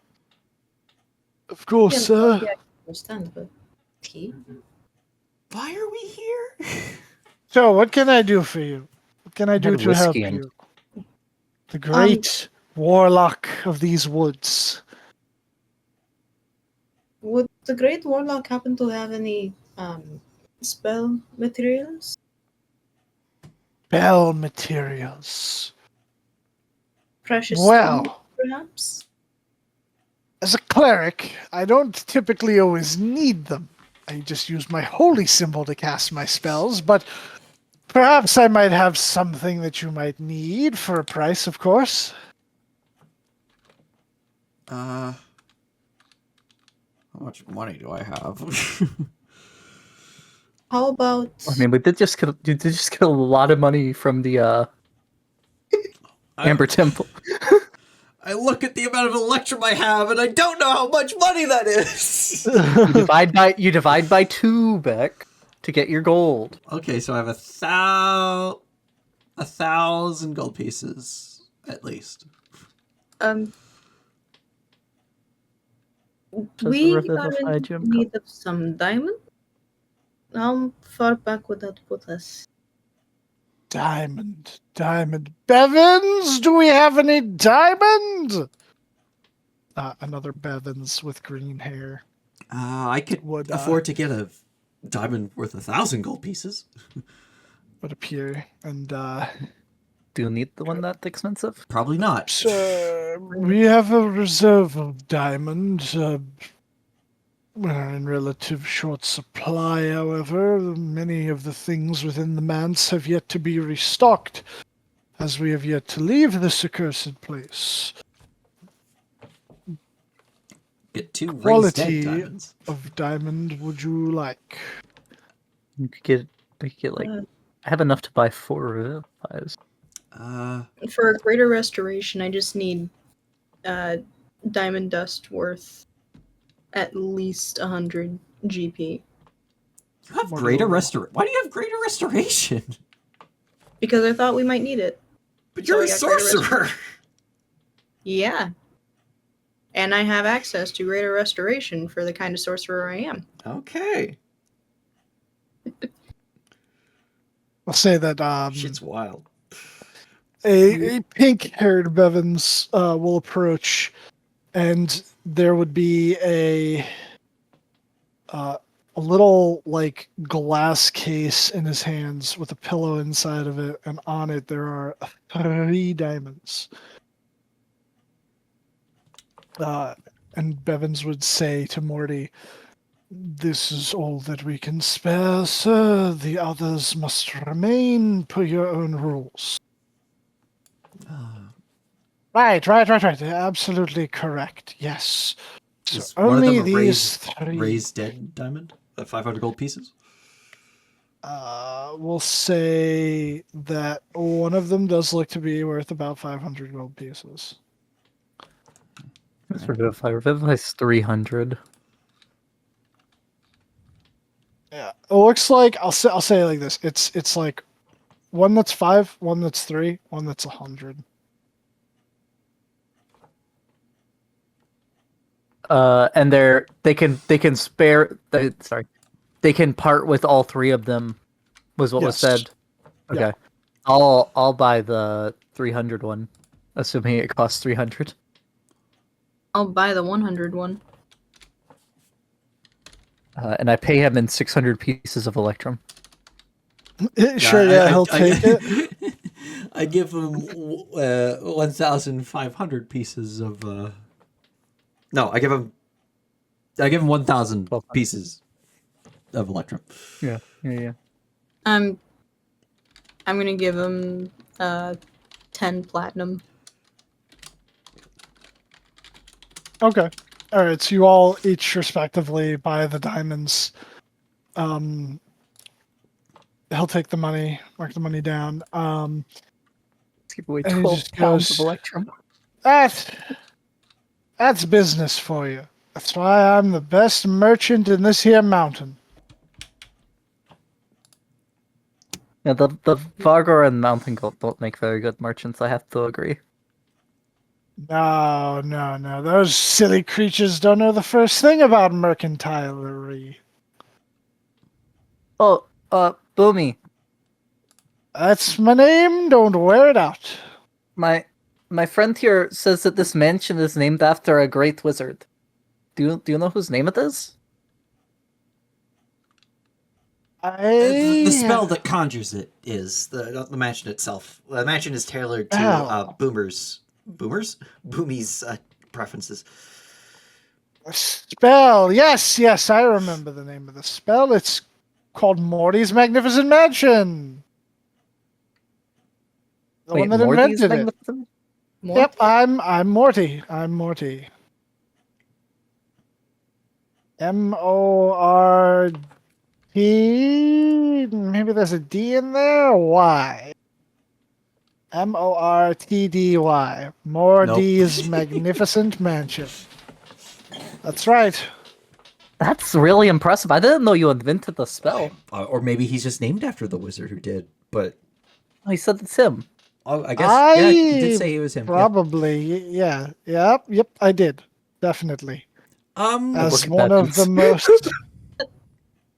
Of course, Yeah, sir. yeah, I understand, but tea? Why are we here? So, what can I do for you? What can I do had to help whiskey and- you? The great warlock of these woods. Would the Great Warlock happen to have any spell materials? Bell materials. Precious stones, Well, perhaps? as a cleric, I don't typically always need them. I just use my holy symbol to cast my spells, but perhaps I might have something that you might need for a price, of course. How much money do I have? How about I mean, we did just get a lot of money from the Amber Temple. I look at the amount of electrum I have, and I don't know how much money that is. You divide by 2, Beck, to get your gold. Okay, so I have 1,000 gold pieces at least. we the are in Revivify Gem need of some diamond? How far back would that put us? Diamond. Bevins, do we have any diamond? Another Bevins with green hair. I could Would, afford to get a diamond worth 1,000 gold pieces. Would appear. And, Do you need the one that expensive? Probably not. so we have a reserve of diamond. We're in relative short supply, however. Many of the things within the manse have yet to be restocked, as we have yet to leave this accursed place. Get 2 raised Quality dead diamonds. of diamond would you like? We could get like I have enough to buy 4 Revivifies. For a greater restoration, I just need diamond dust worth at least 100 GP. You have greater restoration. Why do you have greater restoration? Because I thought we might need it. But So you're I a got greater sorcerer. Yeah. And I have access to greater restoration for the kind of sorcerer I am. Okay. I'll say that Shit's wild. a pink-haired Bevins will approach, and there would be a little like glass case in his hands with a pillow inside of it, and on it there are 3 diamonds. And Bevins would say to Morty, "This is all that we can spare, sir. The others must remain per your own rules." Right. Absolutely correct. Yes. So Is one of only them a these 3. raised dead diamond? 500 gold pieces? We'll say that one of them does look to be worth about 500 gold pieces. Let's Revivify. Revivify's 300. Yeah, it looks like I'll say it like this. It's like one that's 5, one that's 3, one that's 100. And they can spare. Sorry, they can part with all 3 of them. Was what was Yes. said. Okay, Yeah. I'll buy the 300 one, assuming it costs 300. I'll buy the 100 one. And I pay him in 600 pieces of Electrum. Sure, yeah, he'll take it. I give him 1,500 pieces of. No, I give him 1,000 pieces of Electrum. Yeah. I'm gonna give him 10 platinum. Okay. All right. So you all each respectively buy the diamonds. He'll take the money, mark the money down. Let's give away And he 12 just pounds goes, of Electrum. That's business for you. That's why I'm the best merchant in this here mountain. Yeah, the Vargor and Mountain Goat don't make very good merchants, I have to agree. No, no, no. Those silly creatures don't know the first thing about mercantilery. Oh, Boomy, That's my name. Don't wear it out. my friend here says that this mansion is named after a great wizard. Do you know whose name it is? The spell I. that conjures it is not the mansion itself. The mansion is tailored to Oh. Boomy's preferences. Spell. Yes, yes, I remember the name of the spell. It's called Morty's Magnificent Mansion. The one that Morty's invented it. Magnificent? Yep, I'm Morty. I'm Morty. Morty. Maybe there's a D in there. Y. Mortdy. Morty's Magnificent Mansion. That's right. That's really impressive. I didn't know you invented the spell. Or maybe he's just named after the wizard who did. But Oh, he said it's him. oh, I guess yeah, he did say he was him. Probably, yeah. Yep, I did. Definitely. As Look at one of the most.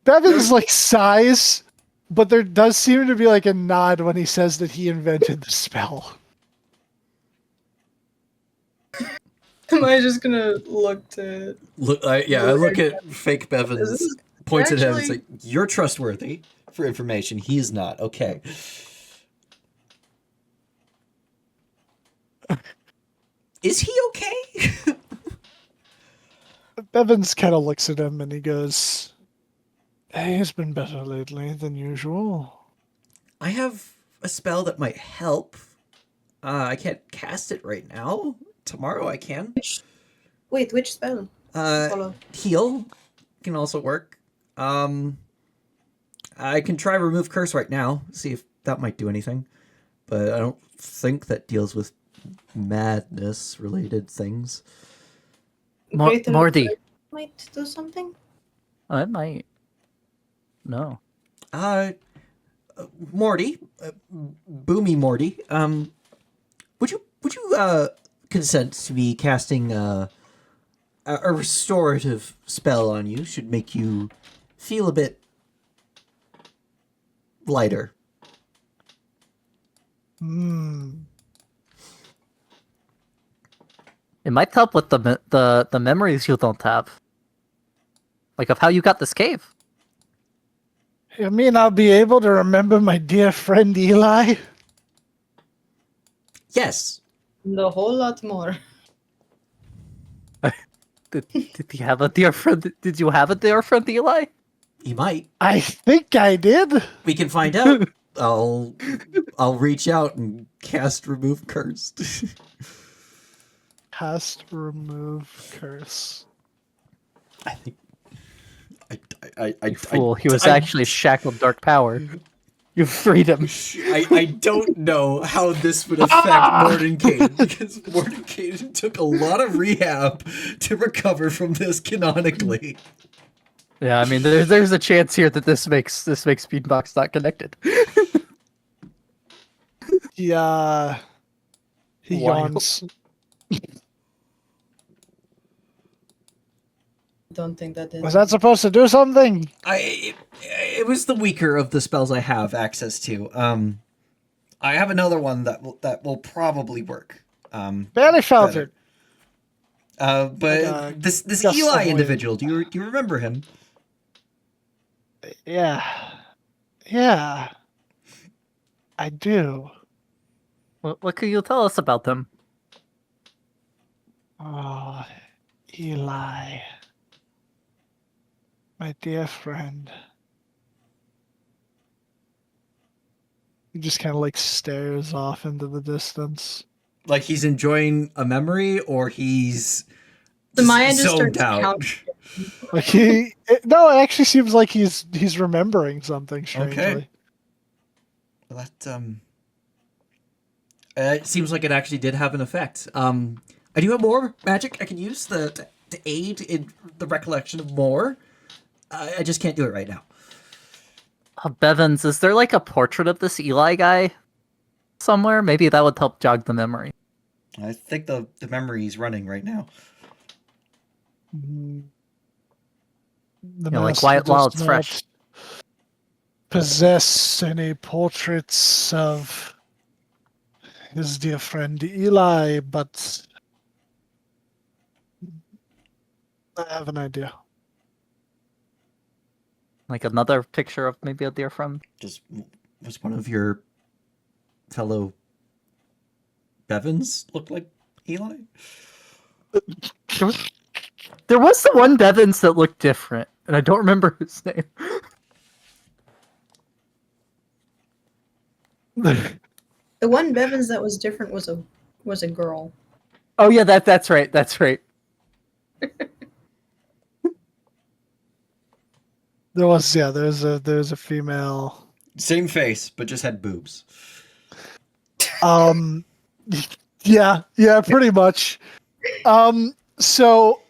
Bevan's like sighs, but there does seem to be like a nod when he says that he invented the spell. Am I just gonna look to? Look, I look at fake Bevins, points at him, and actually- say, "You're trustworthy for information. He's not." Okay. Is he okay? Bevins kind of looks at him and he goes, "Hey, he's been better lately than usual." I have a spell that might help. I can't cast it right now. Tomorrow I can. Wait, which spell? Follow. Heal can also work. I can try remove curse right now. See if that might do anything. But I don't think that deals with madness related things. Greater Morty. might do something. I might. No. Morty, Boomy Morty. Would you consent to be casting a restorative spell on you? Should make you feel a bit lighter. It might help with the memories you don't have. Like of how you got this cave. You mean I'll be able to remember my dear friend Eli? Yes. And a whole lot more. Did you have a dear friend? Did you have a dear friend, Eli? He might. I think I did. We can find out. I'll reach out and cast remove curse. Cast remove curse. I think. You fool. He was actually shackled dark power. You freed him. I don't know how this would affect Mordenkainen, because Mordenkainen took a lot of rehab to recover from this canonically. Yeah, I mean, there's a chance here that this makes Beatbox not connected. Yeah. He Wild. yawns. Don't think that is. Was that supposed to do something? It was the weaker of the spells I have access to. I have another one that will probably work. Barely felt better. it. But this gust Eli of wind. individual, do you remember him? Yeah. Yeah. I do. What can you tell us about them? Oh, Eli. My dear friend. He just kind of like stares off into the distance. Like he's enjoying a memory, or he's The Maya just zoned starts out. counting. Like no, it actually seems like he's remembering something strangely. Okay. Well, that it seems like it actually did have an effect. I do have more magic I can use to aid in the recollection of more. I just can't do it right now. Bevins, is there like a portrait of this Eli guy somewhere? Maybe that would help jog the memory. I think the memory's running right now. The Like master while does it's fresh. not possess any portraits of his dear friend Eli, but I have an idea. Like another picture of maybe a dear friend. Was one of your fellow Bevins look like Eli? There was the one Bevins that looked different, and I don't remember his name. The one Bevins that was different was a girl. Oh yeah, that's right. That's right. There's a female. Same face, but just had boobs. Yeah, pretty much. So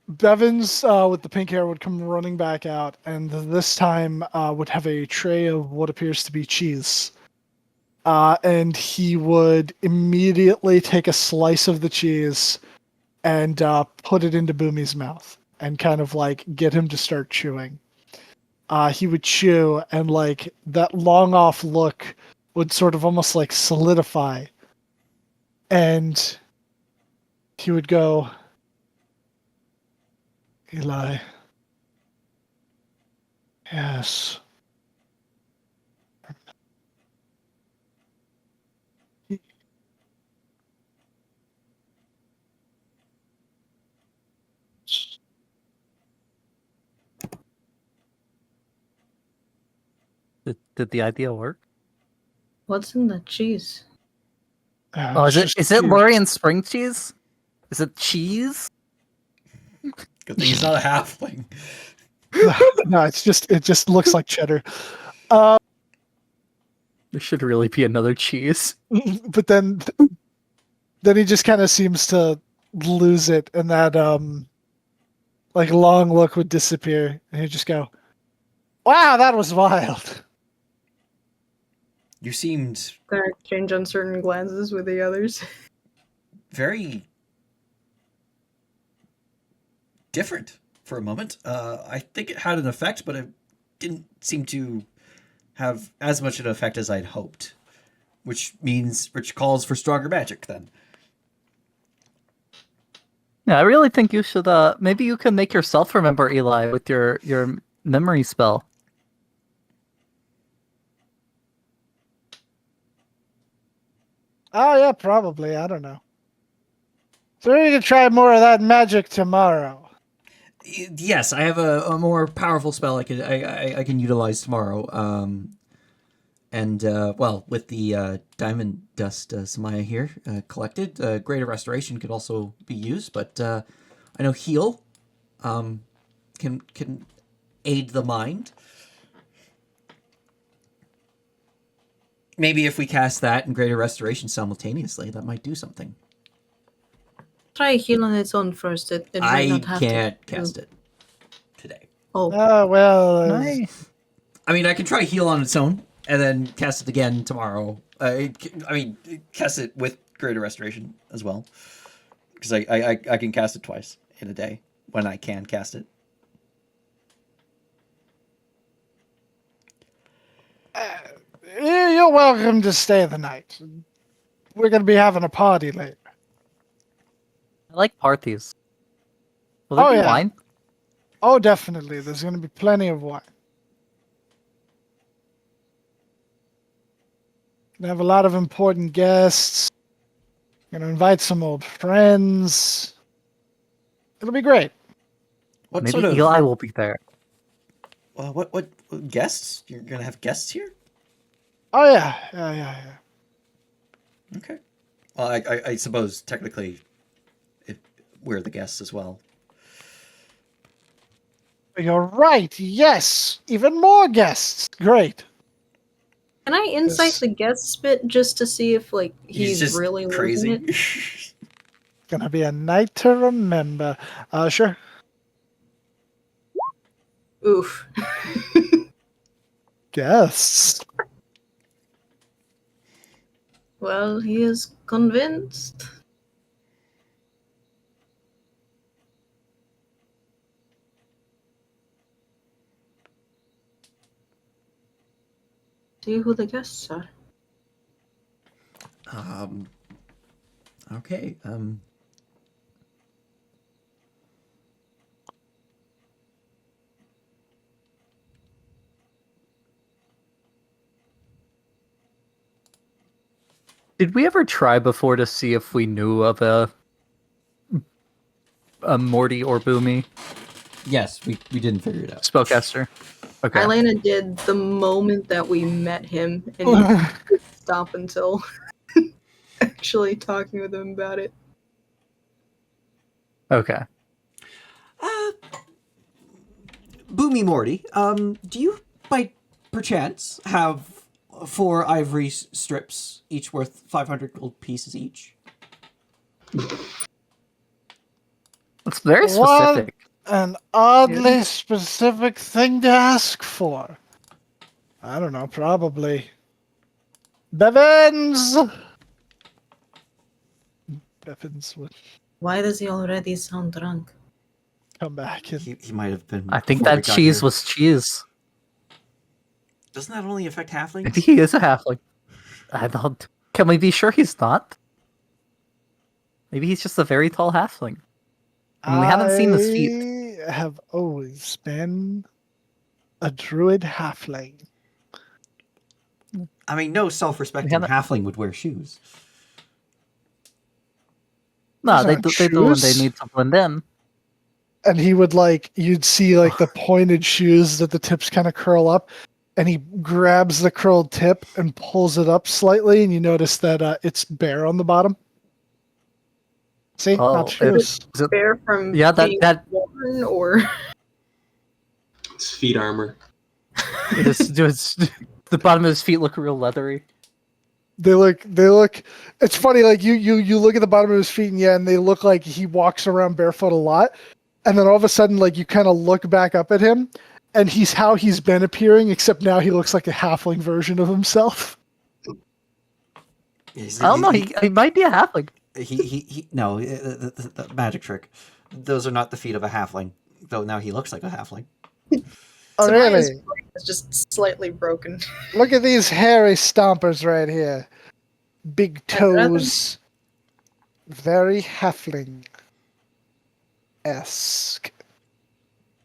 Bevins with the pink hair would come running back out, and this time would have a tray of what appears to be cheese. And he would immediately take a slice of the cheese and put it into Boomy's mouth and kind of like get him to start chewing. He would chew, and like that long off look would sort of almost like solidify. And he would go, Eli. Yes. Did the idea work? What's in the cheese? Oh, is it Lorien spring cheese? Is it cheese? Good thing he's not a halfling. No, it just looks like cheddar. There should really be another cheese. But then he just kind of seems to lose it, and that like long look would disappear, and he'd just go, "Wow, that was wild." You seemed Gonna exchange uncertain glances with the others. very different for a moment. I think it had an effect, but it didn't seem to have as much an effect as I'd hoped. Which calls for stronger magic then. Yeah, I really think you should. Maybe you can make yourself remember Eli with your memory spell. Oh yeah, probably. I don't know. So we can try more of that magic tomorrow. Yes, I have a more powerful spell I can utilize tomorrow. Well, with the diamond dust Samaya here collected, greater restoration could also be used. But I know heal can aid the mind. Maybe if we cast that and greater restoration simultaneously, that might do something. Try heal on its own first. It might not have can't to cast it today. Oh, Well. Nice. I mean, I can try heal on its own and then cast it again tomorrow. Cast it with greater restoration as well, because I can cast it twice in a day when I can cast it. You're welcome to stay the night. We're going to be having a party later. I like parties. Will there be wine? Oh, definitely. There's going to be plenty of wine. Gonna have a lot of important guests. Gonna invite some old friends. It'll be great. What Maybe sort of Eli will be there. what guests? You're gonna have guests here? Oh yeah. Okay. Well, I suppose technically, if we're the guests as well. You're right. Yes, even more guests. Great. can I insight Yes. the guest bit just to see if like he's just really crazy. losing it? Gonna be a night to remember. Sure. Oof. Guess. Well, he is convinced. See who the guests are. Okay. Did we ever try before to see if we knew of a Morty or Boomy Yes, we didn't figure it out. spellcaster? Okay. Elena did the moment that we met him, and he didn't stop until actually talking with him about it. Okay. Boomy Morty, do you by perchance have 4 ivory strips, each worth 500 gold pieces each? It's very What specific. an oddly specific thing to ask for. I don't know, probably. Bevins! Bevins would Why does he already sound drunk? come back and He might have been. I think before we that got cheese here. was cheese. Doesn't that only affect halflings? Maybe he is a halfling. I don't. Can we be sure he's not? Maybe he's just a very tall halfling. I mean, we haven't seen his feet. I have always been a druid halfling. I mean, no self-respecting haven't- halfling would wear shoes. No, Those they aren't do when they shoes. need to blend in. And he would you'd see the pointed shoes that the tips kind of curl up, and he grabs the curled tip and pulls it up slightly, and you notice that it's bare on the bottom. See, Oh, not shoes. is it- Bear from Yeah, being that worn, or It's feet armor. it is. The bottom of his feet look real leathery. They look. It's funny. You look at the bottom of his feet, and they look like he walks around barefoot a lot. And then all of a sudden, you kind of look back up at him, and he's how he's been appearing, except now he looks like a halfling version of himself. I don't know. He might be a halfling. No, the magic trick. Those are not the feet of a halfling. Though now he looks like a halfling. Oh, Samaya's really? brain is just slightly broken. Look at these hairy stompers right here. Big I'd rather- toes. Very halfling-esque.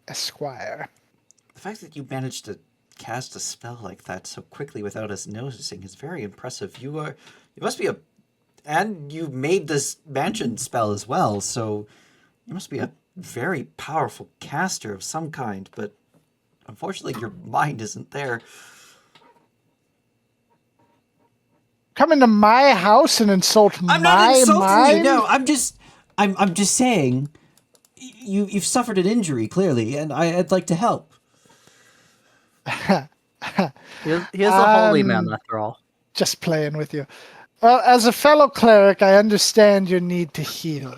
Esquire. The fact that you managed to cast a spell like that so quickly without us noticing is very impressive. You must be and you made this mansion spell as well, so you must be a very powerful caster of some kind, but unfortunately your mind isn't there. Come into my house and insult I'm my not insulting mind? you. No, I'm just saying you've suffered an injury clearly, and I'd like to help. He is a holy man after all. Just playing with you. Well, as a fellow cleric, I understand your need to heal.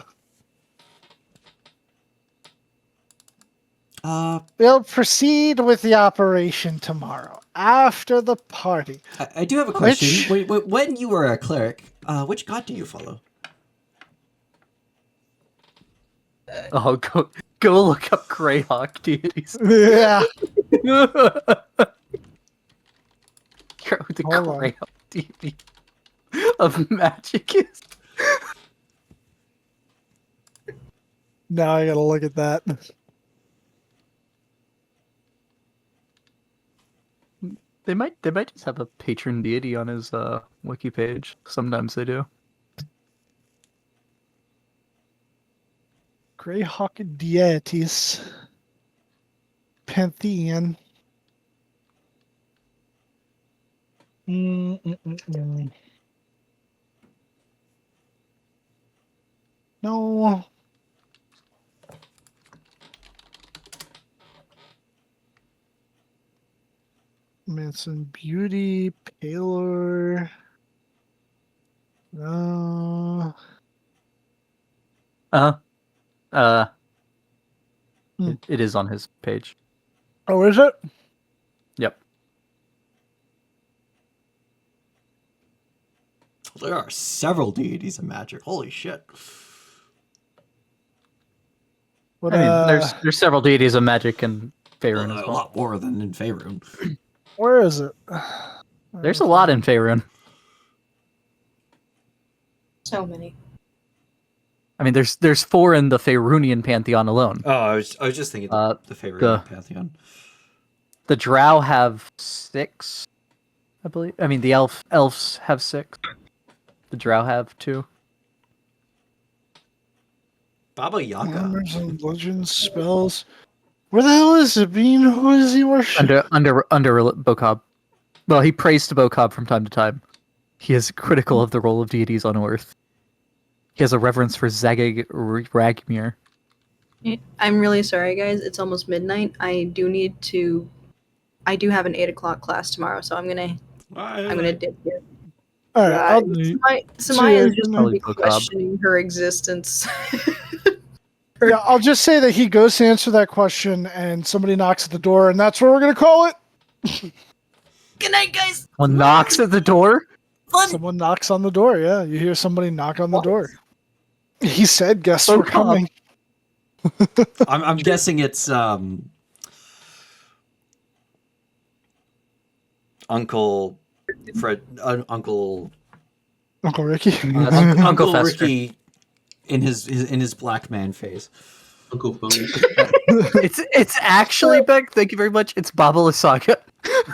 We'll proceed with the operation tomorrow, after the party. I do have a question. When you were a cleric, which god do you follow? Oh, go look up Greyhawk deities. Yeah. The Hold on. Greyhawk deity of magic is. Now I gotta look at that. They might just have a patron deity on his wiki page. Sometimes they do. Greyhawk deities. Pantheon. No. Manson Beauty, Paler. No. Uh-huh. Hmm. It is on his page. Oh, is it? Yep. There are several deities of magic. Holy shit. What, I mean, there's several deities of magic in Faerun Well, as a well. lot more than in Faerun. where is it? There's a lot in Faerun. So many. I mean, there's 4 in the Faerunian pantheon alone. Oh, I was just thinking the Faerun pantheon. The Drow have 6, I believe. I mean, the elves have 6. The Drow have 2. Baba Yaga. Numbers and legends, spells. Where the hell is it, Bean? Who is he worship? Under Bokob. Well, he prays to Bokob from time to time. He is critical of the role of deities on Earth. He has a reverence for Zagig Ragmir. I'm really sorry, guys. It's almost midnight. I do have an 8 o'clock class tomorrow, so I'm gonna dip here. All right, Samaya is just Probably gonna be Bokob. questioning her existence. yeah, I'll just say that he goes to answer that question, and somebody knocks at the door, and that's what we're gonna call it. Good night, guys. One knocks at the door. Someone knocks on the door. Yeah, you hear somebody knock on the door. He said, "Guests were coming." I'm guessing it's Uncle Fred, Uncle Ricky. Uncle Fester. Ricky in his black man phase. Uncle Fungus. It's actually Beck. Thank you very much. It's Baba Lasaga.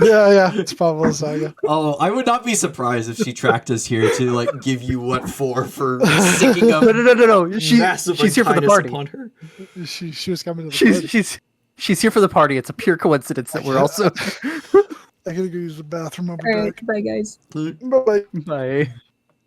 yeah, it's Baba Lasaga. Oh, I would not be surprised if she tracked us here to like give you what for sticking up. No. She's here for the party. Upon her. She was coming to the party. She's here for the party. It's a pure coincidence that we're also. I gotta go use the bathroom. I'll be All right, back. bye, guys. Bye. Bye.